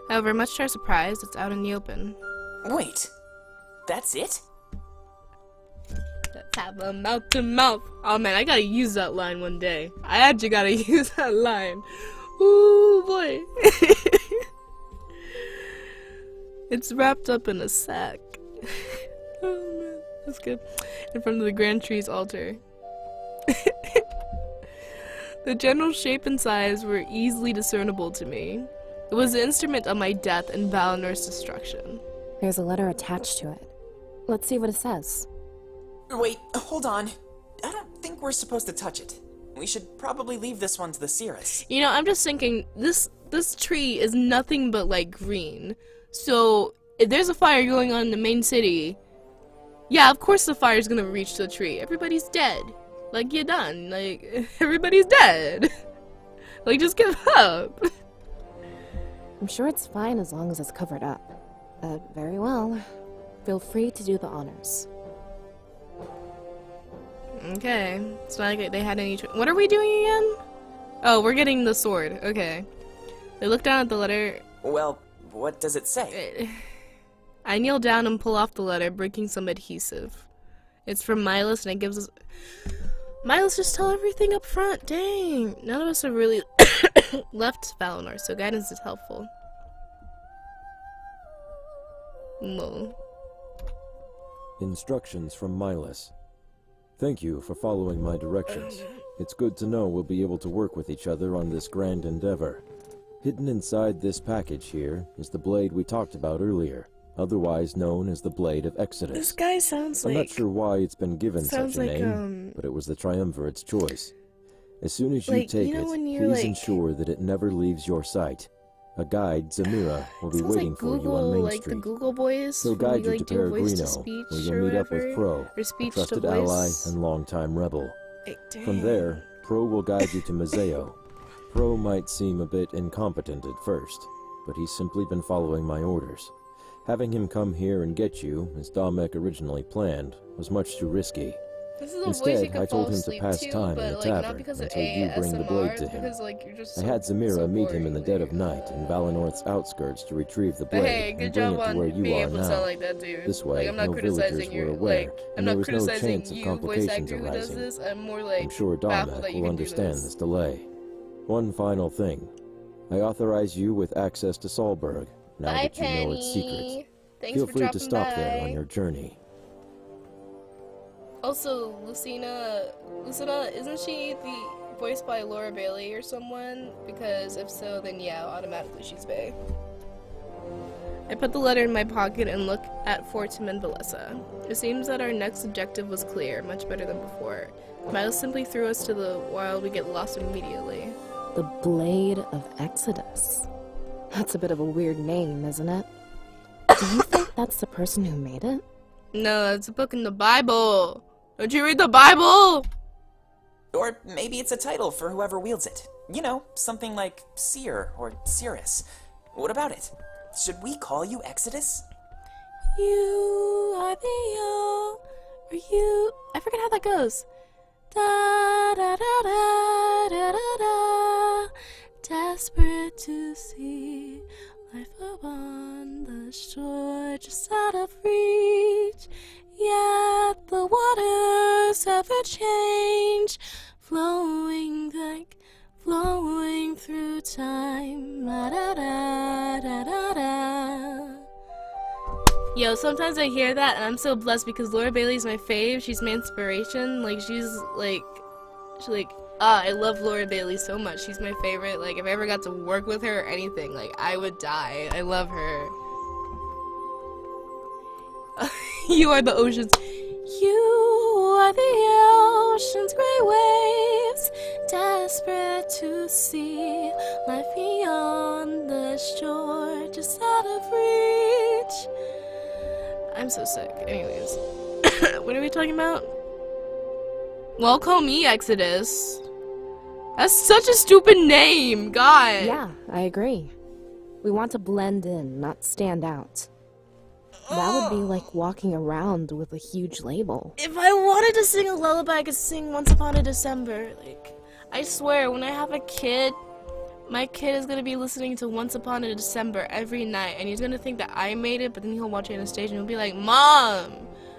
However, much to our surprise, it's out in the open. Wait, that's it? Let's have a mouth to mouth. Oh man, I gotta use that line one day. I actually gotta use that line. Ooh boy. It's wrapped up in a sack. Oh man, that's good. In front of the Grand Tree's altar. The general shape and size were easily discernible to me. It was the instrument of my death and Valinor's destruction. There's a letter attached to it. Let's see what it says. Wait, hold on. I don't think we're supposed to touch it. We should probably leave this one to the Cirrus. You know, I'm just thinking, this tree is nothing but, like, green. So, if there's a fire going on in the main city, yeah, of course the fire's gonna reach the tree. Everybody's dead. Like, you're done. Like, everybody's dead. Like, just give up. I'm sure it's fine as long as it's covered up. Very well. Feel free to do the honors. Okay. It's not like they had any what are we doing again? Oh, we're getting the sword. Okay. They look down at the letter. Well, what does it say? I kneel down and pull off the letter, breaking some adhesive. It's from Milas, and it gives us... Milas, just tell everything up front. Dang. None of us have really left Valinor, so guidance is helpful. No. Instructions from Milas. Thank you for following my directions. It's good to know we'll be able to work with each other on this grand endeavor. Hidden inside this package here is the blade we talked about earlier, otherwise known as the Blade of Exodus. This guy sounds like... I'm not sure why it's been given such a like, name, but it was the Triumvirate's choice. As soon as you like, take you know, it, please like... ensure that it never leaves your sight. A guide, Zamira, will be waiting like for Google, you on Main like Street. The Google boys. He'll guide you like, to do voice to Peregrino, speech where you'll meet up with Pro, or speech a trusted to ally voice. and longtime rebel. Dang. From there, Pro will guide you to Mazeo. Pro might seem a bit incompetent at first, but he's simply been following my orders. Having him come here and get you, as Damek originally planned, was much too risky. This is a Instead, voice you could I told fall him to asleep pass to, time but, in the like, not tavern because of until you bring the blade to him. because, like, you're just I had Zamira so meet him in the dead of boring. night in Valinorth's outskirts to retrieve the But blade hey, and good bring job it to on where you being are able to sound now. like that, dude. This way, like, I'm not no villagers criticizing were you. aware, Like, I'm and not there was no criticizing chance of you, voice complications actor who does arising. this. I'm more like I'm sure baffled that Damek you will can do understand this. this delay. One final thing. I authorize you with access to Solberg, now Bye, that you know its secrets. Penny. Thanks Feel for free to dropping stop by. there on your journey. Also, Lucina, isn't she voiced by Laura Bailey or someone? Because if so, then yeah, automatically she's Bae. I put the letter in my pocket and look at Fortum and Valessa. It seems that our next objective was clear, much better than before. Miles simply threw us to the wild, we get lost immediately. The Blade of Exodus. That's a bit of a weird name, isn't it? Do you think that's the person who made it? No, it's a book in the Bible. Don't you read the Bible? Or maybe it's a title for whoever wields it. You know, something like Seer or Cirrus. What about it? Should we call you Exodus? You are the all, or you... I forget how that goes. Da da da da da da da. Desperate to see life upon the shore, just out of reach. Yet the waters ever change, flowing through time. Da da da da da da. Yo, sometimes I hear that and I'm so blessed because Laura Bailey's my fave. She's my inspiration. Like, I love Laura Bailey so much. She's my favorite. Like, if I ever got to work with her or anything, like, I would die. I love her. You are the oceans. You are the ocean's gray waves, desperate to see life beyond the shore, just out of reach. I'm so sick. Anyways, what are we talking about? Well, call me Exodus. That's such a stupid name, God. Yeah, I agree. We want to blend in, not stand out. That would be like walking around with a huge label. If I wanted to sing a lullaby, I could sing Once Upon a December. Like, I swear, when I have a kid, my kid is gonna be listening to Once Upon a December every night, and he's gonna think that I made it, but then he'll watch Anastasia and he'll be like, Mom,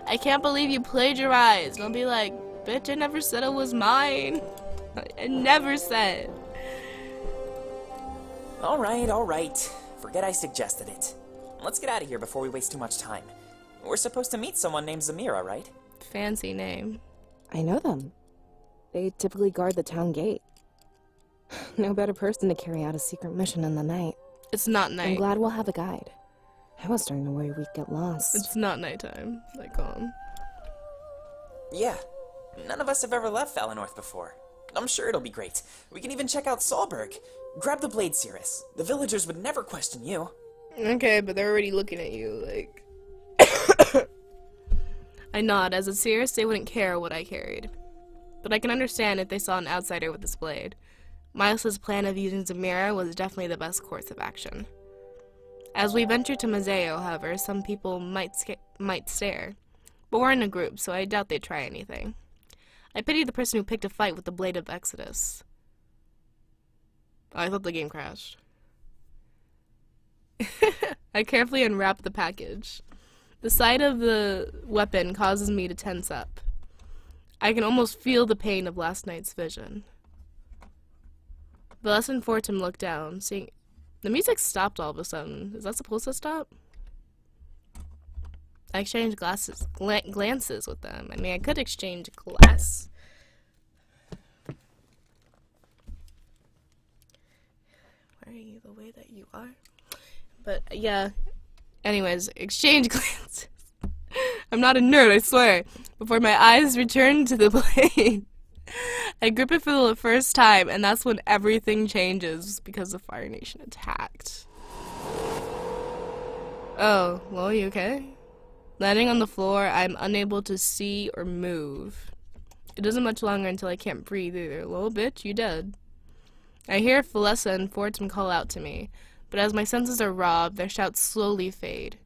I can't believe you plagiarized. And I'll be like, bitch, I never said it was mine. I never said. Alright. Forget I suggested it. Let's get out of here before we waste too much time. We're supposed to meet someone named Zamira, right? Fancy name. I know them. They typically guard the town gate. No better person to carry out a secret mission in the night. It's not night. I'm glad we'll have a guide. I was starting to worry we'd get lost. It's not nighttime. Like, calm. Yeah. None of us have ever left Valinor before. I'm sure it'll be great. We can even check out Solberg. Grab the blade, Cirrus. The villagers would never question you. Okay, but they're already looking at you, like... I nod. As a Cirrus, they wouldn't care what I carried. But I can understand if they saw an outsider with this blade. Miles' plan of using Zamira was definitely the best course of action. As we venture to Mazeo, however, some people might stare. But we're in a group, so I doubt they'd try anything. I pity the person who picked a fight with the Blade of Exodus. Oh, I thought the game crashed. I carefully unwrap the package. The sight of the weapon causes me to tense up. I can almost feel the pain of last night's vision. Veles and Fortum look down, seeing... The music stopped all of a sudden. Is that supposed to stop? I exchange glances with them. I mean, I could exchange glass. Why are you the way that you are? But, yeah. Anyways, exchange glances. I'm not a nerd, I swear. Before my eyes return to the blade, I grip it for the first time, and that's when everything changes because the Fire Nation attacked. Oh, well, you okay? Landing on the floor, I'm unable to see or move. It isn't much longer until I can't breathe either. Little bitch, you dead. I hear Felessa and Fortum call out to me, but as my senses are robbed, their shouts slowly fade.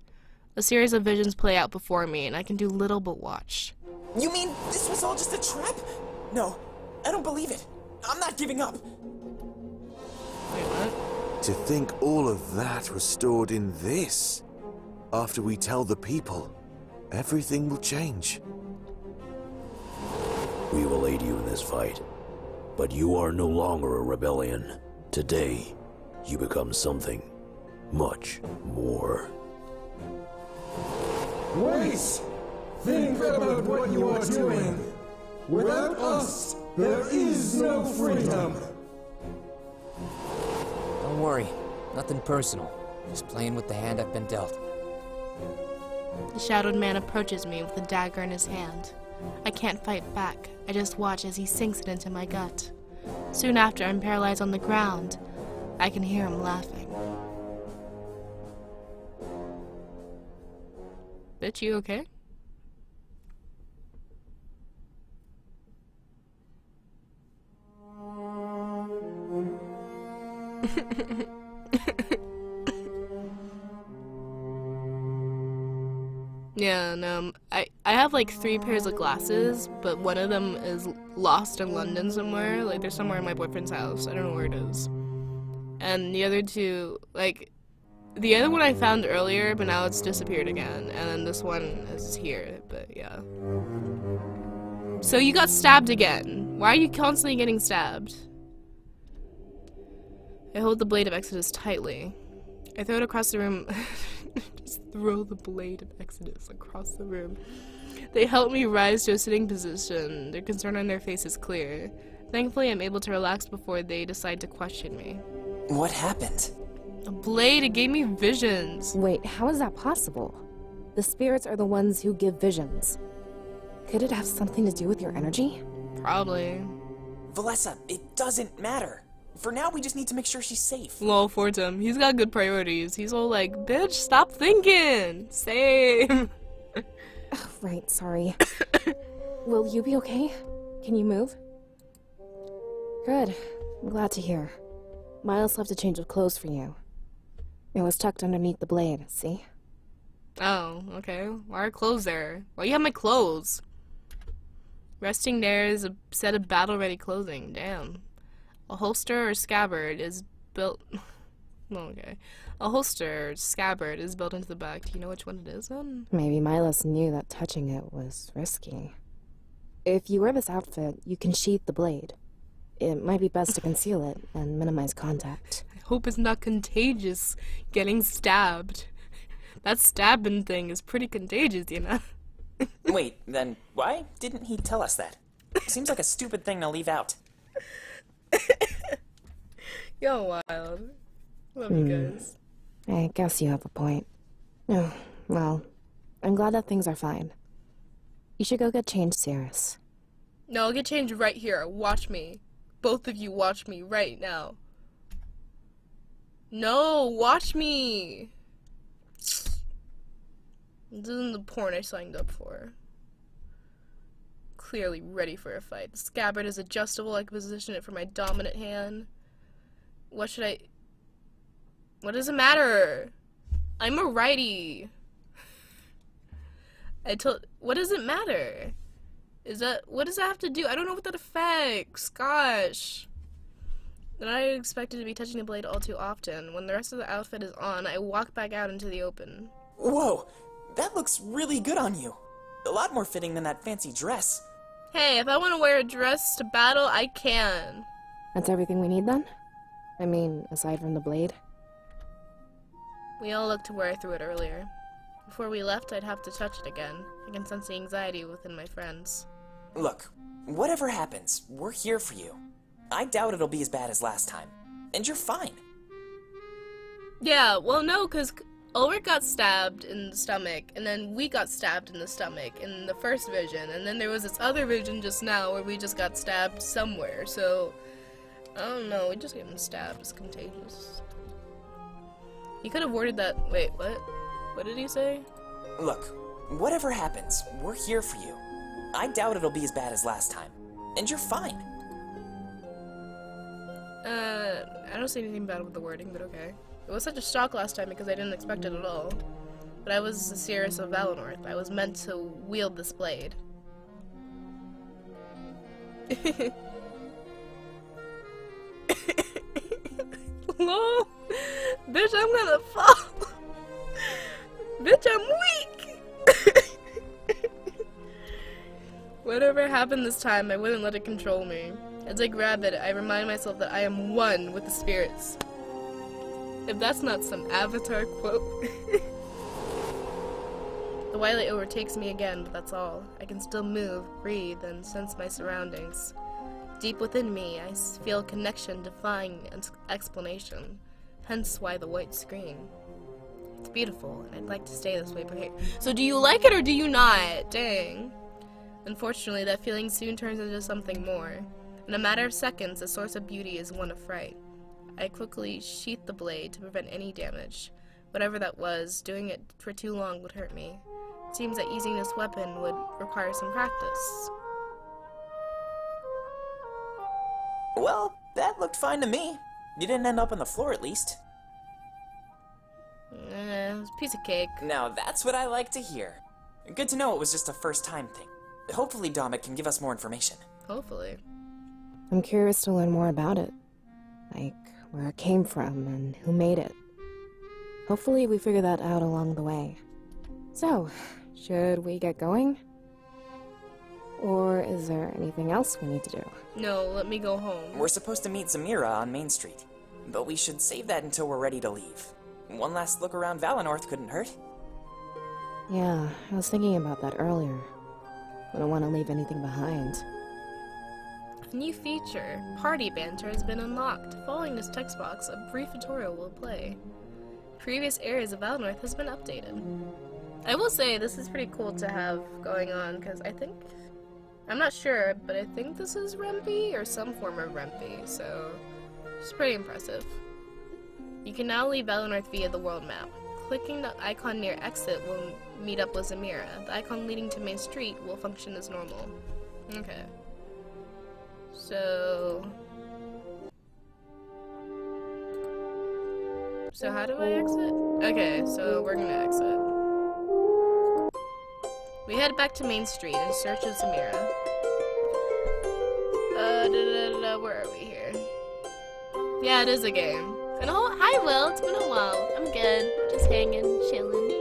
A series of visions play out before me, and I can do little but watch. You mean this was all just a trap? No, I don't believe it. I'm not giving up. Wait, what? To think all of that was stored in this. After we tell the people, everything will change. We will aid you in this fight, but you are no longer a rebellion. Today, you become something much more. Wait! Think about what you are doing. Without us, there is no freedom. Don't worry, nothing personal. Just playing with the hand I've been dealt. The shadowed man approaches me with a dagger in his hand. I can't fight back. I just watch as he sinks it into my gut. Soon after, I'm paralyzed on the ground. I can hear him laughing. Bitch, you okay? Yeah, no, I have like 3 pairs of glasses, but one of them is lost in London somewhere. Like, they're somewhere in my boyfriend's house. I don't know where it is. And the other 2, like, the other one I found earlier, but now it's disappeared again. And then this one is here, but yeah. So you got stabbed again. Why are you constantly getting stabbed? I hold the Blade of Exodus tightly. I throw it across the room. Just throw the Blade of Exodus across the room. They help me rise to a sitting position. Their concern on their face is clear. Thankfully, I'm able to relax before they decide to question me. What happened? A blade, it gave me visions. Wait, how is that possible? The spirits are the ones who give visions. Could it have something to do with your energy? Probably. Valessa, it doesn't matter. For now, we just need to make sure she's safe. Lol, Fortum. He's got good priorities. He's all like, bitch, stop thinking. Same. Oh, right, sorry. Will you be okay? Can you move? Good. I'm glad to hear. Miles left a change of clothes for you. It was tucked underneath the blade, see? Oh, okay. Why are clothes there? Why you have my clothes? Resting there is a set of battle-ready clothing. Damn. A holster or scabbard is built... okay. A holster or scabbard is built into the back. Do you know which one it is then? Maybe Milos knew that touching it was risky. If you wear this outfit, you can sheath the blade. It might be best to conceal it and minimize contact. I hope it's not contagious, getting stabbed. That stabbing thing is pretty contagious, you know? Wait, then why didn't he tell us that? Seems like a stupid thing to leave out. You're wild. Love you guys. I guess you have a point. Oh, well, I'm glad that things are fine. You should go get changed, Cirrus. No, I'll get changed right here. Watch me. Both of you watch me right now. No, watch me. This isn't the porn I signed up for. Clearly ready for a fight. The scabbard is adjustable. I can position it for my dominant hand. What should I... What does it matter? I'm a righty. What does it matter? What does that have to do? I don't know what that affects. Gosh. Then I expected to be touching the blade all too often. When the rest of the outfit is on, I walk back out into the open. Whoa, that looks really good on you. A lot more fitting than that fancy dress. Hey, if I want to wear a dress to battle, I can. That's everything we need then? I mean, aside from the blade? We all looked to where I threw it earlier. Before we left, I'd have to touch it again. I can sense the anxiety within my friends. Look, whatever happens, we're here for you. I doubt it'll be as bad as last time. And you're fine. Yeah, well no, because Ulrich got stabbed in the stomach, and then we got stabbed in the stomach in the first vision, and then there was this other vision just now where we just got stabbed somewhere, so... I don't know, we just getting stabbed is contagious. You could have worded that... Wait, what? What did he say? Look, whatever happens, we're here for you. I doubt it'll be as bad as last time. And you're fine. I don't see anything bad with the wording, but okay. It was such a shock last time because I didn't expect it at all. But I was the Cirrus of Valinor. I was meant to wield this blade. No! Bitch, I'm gonna fall! Bitch, I'm weak! Whatever happened this time, I wouldn't let it control me. As I grab it, I remind myself that I am one with the spirits. If that's not some Avatar quote. The twilight overtakes me again, but that's all. I can still move, breathe, and sense my surroundings. Deep within me, I feel a connection defying explanation. Hence why the white screen. It's beautiful, and I'd like to stay this way, but hey. So do you like it or do you not? Dang. Unfortunately, that feeling soon turns into something more. In a matter of seconds, the source of beauty is one of fright. I quickly sheath the blade to prevent any damage. Whatever that was, doing it for too long would hurt me. It seems that using this weapon would require some practice. Well, that looked fine to me. You didn't end up on the floor, at least. It was a piece of cake. Now that's what I like to hear. Good to know it was just a first-time thing. Hopefully Dominic can give us more information. Hopefully. I'm curious to learn more about it. Like, where it came from and who made it. Hopefully we figure that out along the way. So, should we get going? Or is there anything else we need to do? No, let me go home. We're supposed to meet Zamira on Main Street, but we should save that until we're ready to leave. One last look around Valinor couldn't hurt. Yeah, I was thinking about that earlier. I don't want to leave anything behind. A new feature, Party Banter, has been unlocked. Following this text box, a brief tutorial will play. Previous areas of Valinor has been updated. I will say, this is pretty cool to have going on, because I think... I'm not sure, but I think this is Rempe, or some form of Rempe, so... It's pretty impressive. You can now leave Valinor via the world map. Clicking the icon near exit will meet up with Zamira. The icon leading to Main Street will function as normal. Okay. So So how do I exit? Okay, so we're gonna exit. We head back to Main Street in search of Samira. Where are we here? Yeah, it is a game. Hi, Will. It's been a while. I'm good. Just hanging, chilling.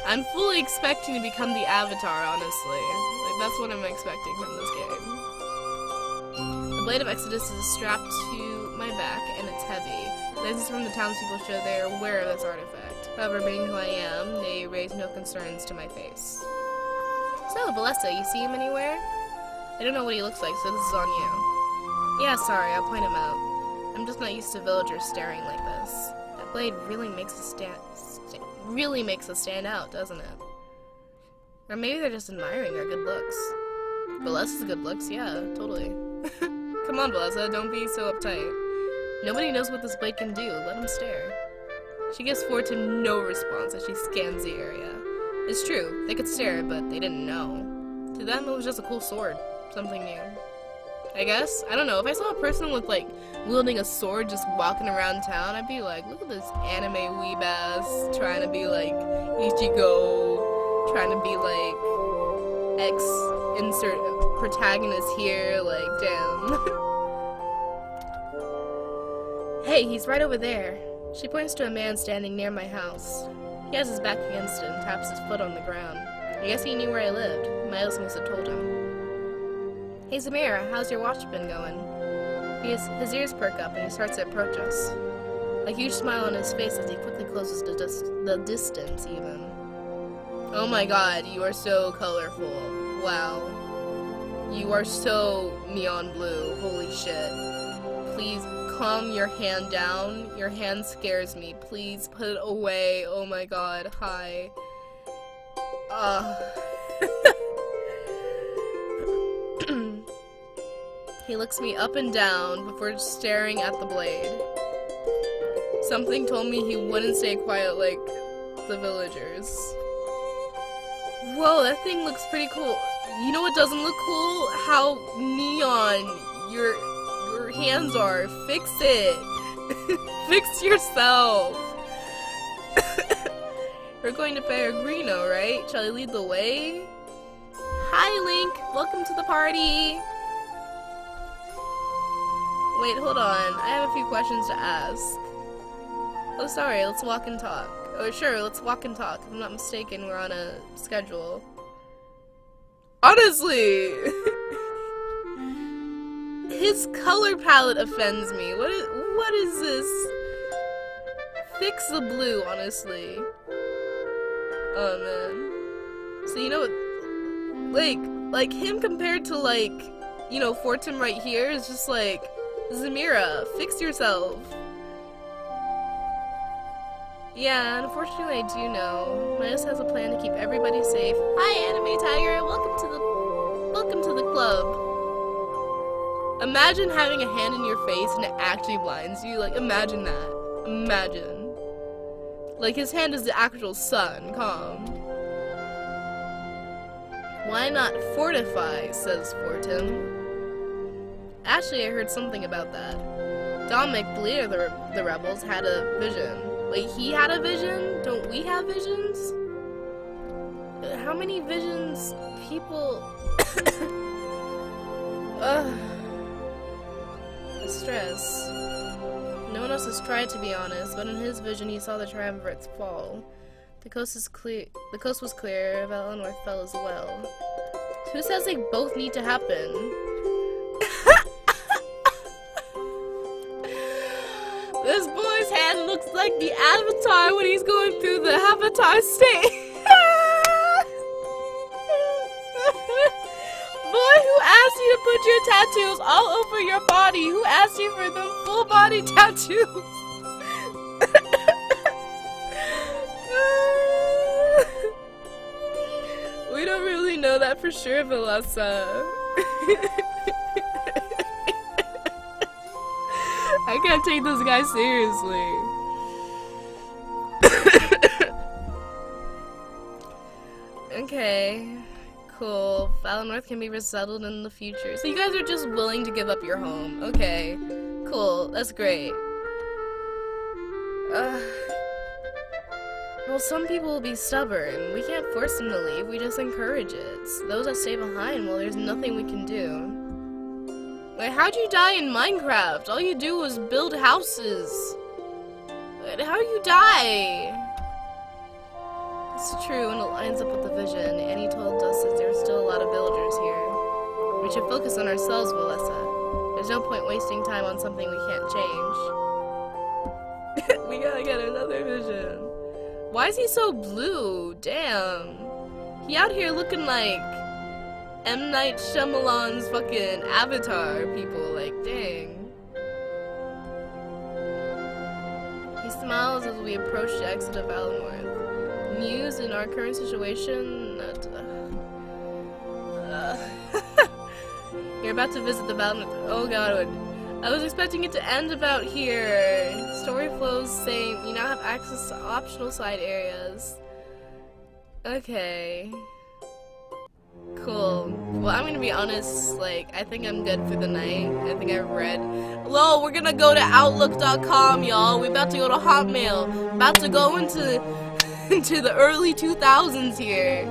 I'm fully expecting to become the Avatar, honestly. Like, that's what I'm expecting from this game. The Blade of Exodus is strapped to my back, and it's heavy. Legends from the townspeople show they are aware of this artifact. However, being who I am, they raise no concerns to my face. So, Valessa, you see him anywhere? I don't know what he looks like, so this is on you. Yeah, sorry, I'll point him out. I'm just not used to villagers staring like this. That blade really makes us stand out, doesn't it? Or maybe they're just admiring our good looks. Valessa's good looks, yeah, totally. Come on, Valessa, don't be so uptight. Nobody knows what this blade can do, let him stare. She gives Fortin no response as she scans the area. It's true, they could stare, but they didn't know. To them, it was just a cool sword. Something new. I guess? I don't know, if I saw a person with, like, wielding a sword just walking around town, I'd be like, look at this anime weeb ass, trying to be like Ichigo, trying to be like X insert protagonist here, like, damn. Hey, he's right over there. She points to a man standing near my house. He has his back against it and taps his foot on the ground. I guess he knew where I lived. My house must have told him. Hey Samira, how's your watch been going? His ears perk up and he starts to approach us. A huge smile on his face as he quickly closes the distance even. Oh my god, you are so colorful. Wow. You are so neon blue. Holy shit. Please calm your hand down. Your hand scares me. Please put it away. Oh my god. Hi. He looks me up and down before staring at the blade. Something told me he wouldn't stay quiet like the villagers. Whoa, that thing looks pretty cool. You know what doesn't look cool? How neon your hands are. Fix it. Fix yourself. We're going to Peregrino, right? Shall I lead the way? Hi, Link. Welcome to the party. Wait, hold on. I have a few questions to ask. Oh, sorry. Let's walk and talk. Oh, sure. Let's walk and talk. If I'm not mistaken, we're on a schedule. Honestly! His color palette offends me. What is this? Fix the blue, honestly. Oh, man. So, you know what? Like him compared to, like, you know, Fortin right here is just like, Samira, fix yourself. Yeah, unfortunately I do know. Midas has a plan to keep everybody safe. Hi, Anime Tiger! Welcome to the club. Imagine having a hand in your face and it actually blinds you. Like, imagine that. Imagine. Like, his hand is the actual sun. Calm. Why not fortify, says Fortin. Actually, I heard something about that. Dominic, the leader of the rebels, had a vision. Wait, he had a vision? Don't we have visions? How many visions people... The stress. No one else has tried, to be honest, but in his vision he saw the triumvirate's fall. The coast was clear, Valinor fell as well. Who says they both need to happen? This boy's hand looks like the Avatar when he's going through the Avatar state. Boy, who asked you to put your tattoos all over your body? Who asked you for them full body tattoos? We don't really know that for sure, Valessa. I can't take this guy seriously. Okay, cool. Valinor can be resettled in the future. So you guys are just willing to give up your home. Okay, Cool, that's great. Well, some people will be stubborn. We can't force them to leave, we just encourage it. So those that stay behind, well, there's nothing we can do. Like, how'd you die in Minecraft? All you do was build houses. How'd you die? It's true, and it lines up with the vision. Annie told us that there's still a lot of villagers here. We should focus on ourselves, Melissa. There's no point wasting time on something we can't change. We gotta get another vision. Why is he so blue? Damn. He out here looking like M. Night Shyamalan's fucking Avatar people. Like, dang. He smiles as we approach the exit of Valinor. News in our current situation? You're about to visit the Valinor. Oh god. I was expecting it to end about here. Story flows saying you now have access to optional side areas. Okay. Cool. Well, I'm gonna be honest, like, I think I'm good for the night. I think I've read. Hello, we're gonna go to Outlook.com, y'all. We're about to go to Hotmail. About to go into the early 2000s here.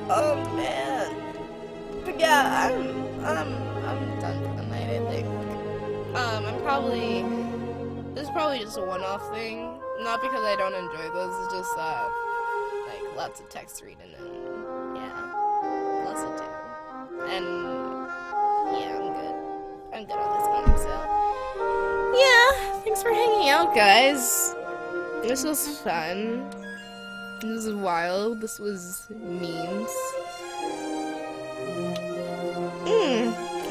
Oh man. But yeah, I'm done for the night, I think. This is probably just a one-off thing. Not because I don't enjoy those, it's just, like, lots of text reading and, yeah, lots of time. And, yeah, I'm good on this one, so. Yeah, thanks for hanging out, guys. This was fun. This was wild. This was memes.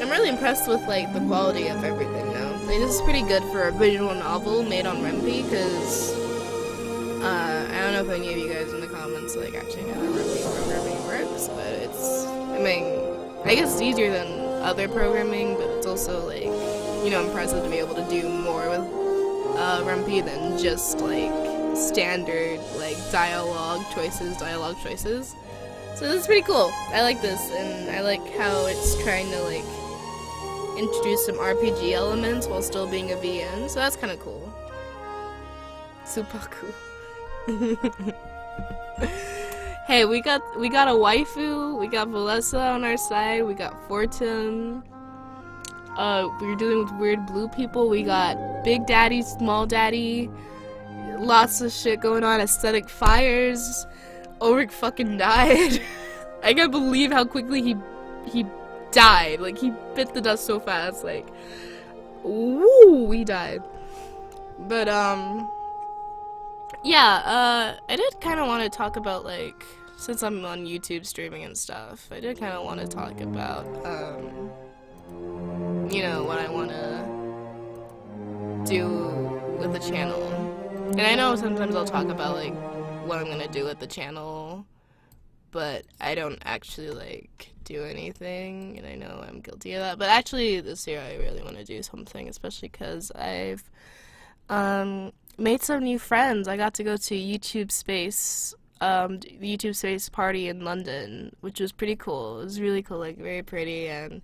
I'm really impressed with, like, the quality of everything now. Like, this is pretty good for a visual novel made on Rempi, because, I don't know if any of you guys in the comments, like, actually know how Rempi programming works, but it's, I mean, I guess it's easier than other programming, but it's also, like, you know, impressive to be able to do more with, Rempi than just, like, standard, like, dialogue choices. So this is pretty cool. I like this, and I like how it's trying to, like, introduce some RPG elements while still being a VN, so that's kind of cool. Supaku. Hey, we got a waifu, we got Valessa on our side, we got Fortune. We're dealing with weird blue people, we got Big Daddy, Small Daddy, lots of shit going on, aesthetic fires. Ulrich fucking died. I can't believe how quickly he died. Like, he bit the dust so fast, like, woo, he died. But, yeah, I did kind of want to talk about, like, since I'm on YouTube streaming and stuff, I did kind of want to talk about, you know, what I want to do with the channel. And I know sometimes I'll talk about, like, what I'm gonna do with the channel, but I don't actually, like, do anything, and I know I'm guilty of that. But actually, this year I really want to do something, especially because I've made some new friends. I got to go to YouTube Space, the YouTube Space party in London, which was pretty cool. It was really cool, like, very pretty, and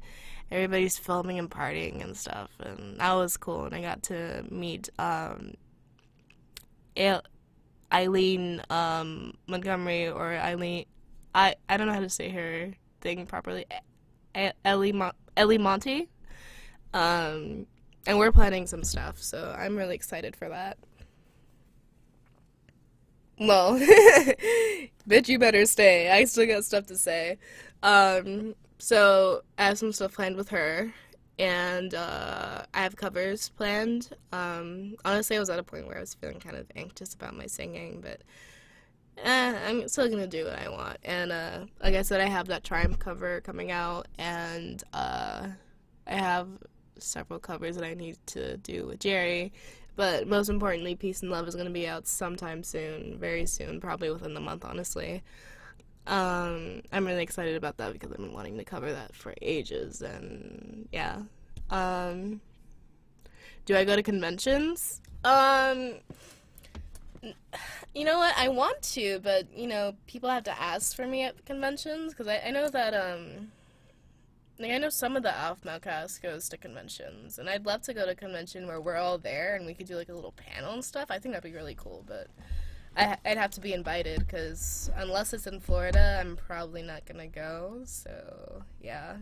everybody's filming and partying and stuff, and that was cool. And I got to meet Eileen Montgomery, or Eileen, I don't know how to say her thing properly, Ellie Monty, and we're planning some stuff, so I'm really excited for that. Well, bitch, you better stay, I still got stuff to say. So I have some stuff planned with her, and I have covers planned. Honestly, I was at a point where I was feeling kind of anxious about my singing, but I'm still gonna do what I want. And like I said, I have that Triumph cover coming out, and I have several covers that I need to do with Jerry. But most importantly, Peace and Love is gonna be out sometime soon, very soon, probably within the month, honestly. I'm really excited about that because I've been wanting to cover that for ages, and yeah. Do I go to conventions? You know what, I want to, but, you know, people have to ask for me at conventions, because I know that, Like, I know some of the AFMA cast goes to conventions, and I'd love to go to a convention where we're all there and we could do like a little panel and stuff. I think that'd be really cool, but I'd have to be invited, because unless it's in Florida, I'm probably not gonna go, so yeah.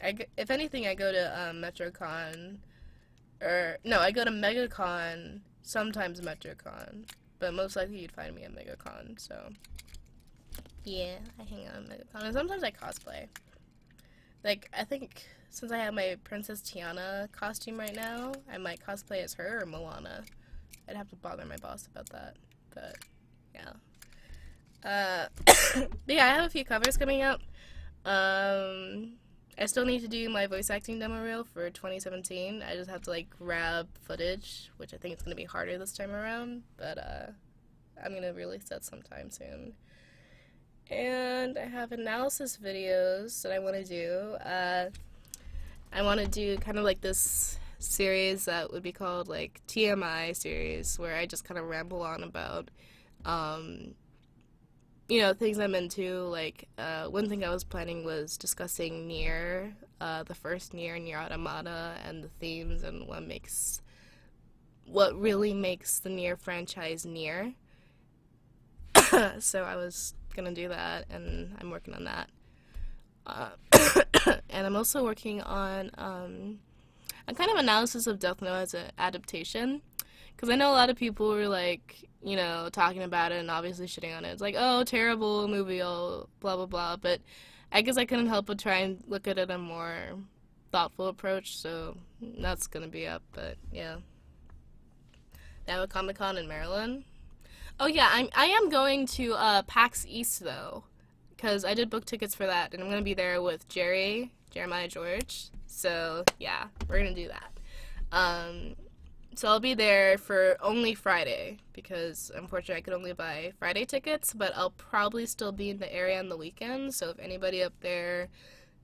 If anything, I go to MetroCon, no, I go to MegaCon, sometimes MetroCon, but most likely you'd find me at MegaCon, so yeah, I hang out at MegaCon, and sometimes I cosplay. Like, I think since I have my Princess Tiana costume right now, I might cosplay as her or Moana. I'd have to bother my boss about that, but yeah. But yeah, I have a few covers coming up. I still need to do my voice acting demo reel for 2017. I just have to, like, grab footage, which I think it's going to be harder this time around, but I'm going to release that sometime soon. And I have analysis videos that I want to do. I want to do kind of like this series that would be called, like, TMI series, where I just kind of ramble on about, you know, things I'm into. Like, one thing I was planning was discussing Nier, the first Nier Automata, and the themes and what really makes the Nier franchise Nier. So I was gonna do that, and I'm working on that. And I'm also working on a kind of analysis of Death Note as an adaptation, because I know a lot of people were, like, you know, talking about it and obviously shitting on it. It's like, oh, terrible movie, oh, blah blah blah, but I guess I couldn't help but try and look at it a more thoughtful approach, so that's gonna be up. But yeah, they have a Comic-Con in Maryland. Oh yeah, I am going to PAX East, though, because I did book tickets for that, and I'm going to be there with Jeremiah George, so yeah, we're going to do that. So I'll be there for only Friday, because unfortunately I could only buy Friday tickets, but I'll probably still be in the area on the weekend, so if anybody up there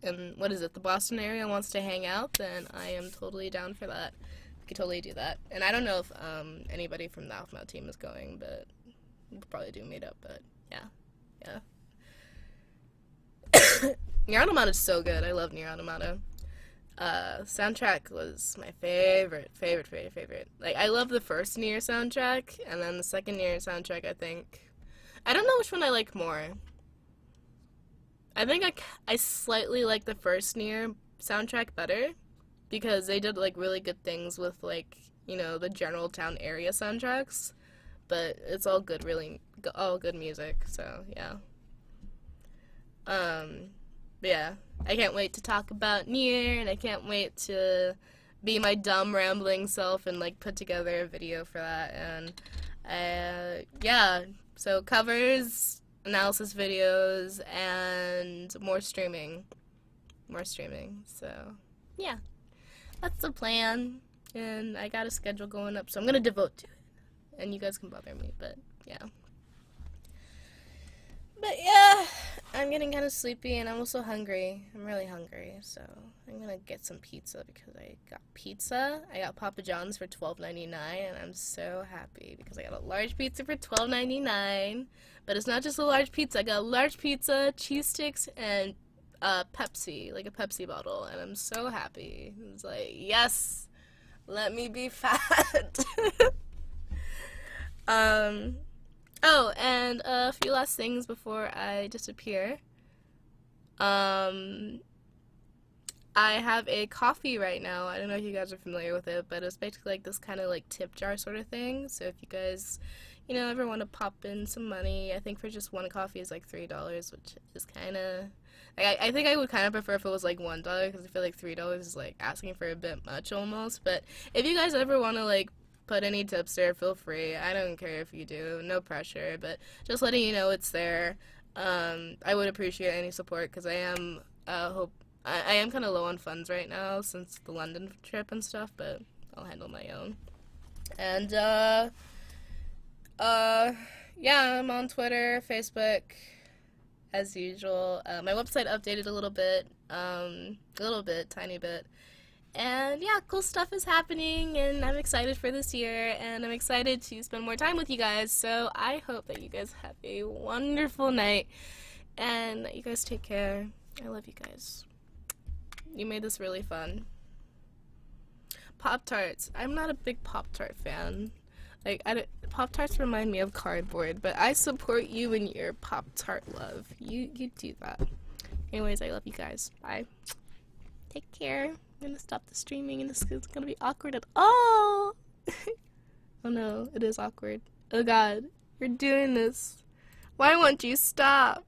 in, the Boston area wants to hang out, then I am totally down for that. We could totally do that. And I don't know if anybody from the AFMA team is going, but we'll probably do a meetup, but yeah. Nier Automata is so good. I love Nier Automata. Soundtrack was my favorite. Like, I love the first Nier soundtrack, and then the second Nier soundtrack, I don't know which one I like more. I think I slightly like the first Nier soundtrack better, because they did, like, really good things with, like, you know, the general town area soundtracks, but it's all good, all good music, so yeah. But yeah, I can't wait to talk about Nier, and I can't wait to be my dumb rambling self and, like, put together a video for that. And yeah, so covers, analysis videos, and more streaming, so yeah, that's the plan. And I got a schedule going up, so I'm gonna devote to it, and you guys can bother me, but yeah. But yeah, I'm getting kind of sleepy, and I'm also hungry. I'm really hungry, so I'm gonna get some pizza, because I got pizza. I got Papa John's for $12.99, and I'm so happy because I got a large pizza for $12.99. But it's not just a large pizza. I got a large pizza, cheese sticks, and Pepsi, like a Pepsi bottle, and I'm so happy. It's like, yes, let me be fat. Oh, and a few last things before I disappear. I have a coffee right now. I don't know if you guys are familiar with it, but it's basically like this kind of like tip jar sort of thing. So if you guys, you know, ever want to pop in some money, I think for just one coffee is like $3, which is kind of, like, I think I would kind of prefer if it was like $1, because I feel like $3 is like asking for a bit much almost. But if you guys ever want to like put any tips there, feel free. I don't care if you do, no pressure, but just letting you know it's there. I would appreciate any support, because I am I am kind of low on funds right now since the London trip and stuff, but I'll handle my own. And yeah, I'm on Twitter, Facebook, as usual. My website updated a little bit, tiny bit. And yeah, cool stuff is happening, and I'm excited for this year, and I'm excited to spend more time with you guys. So I hope that you guys have a wonderful night, and that you guys take care. I love you guys. You made this really fun. Pop-Tarts. I'm not a big Pop-Tart fan. Like, Pop-Tarts remind me of cardboard, but I support you in your Pop-Tart love. You do that. Anyways, I love you guys. Bye. Take care. I'm gonna stop the streaming and this is gonna be awkward at all. Oh no, it is awkward. Oh god, you're doing this. Why won't you stop?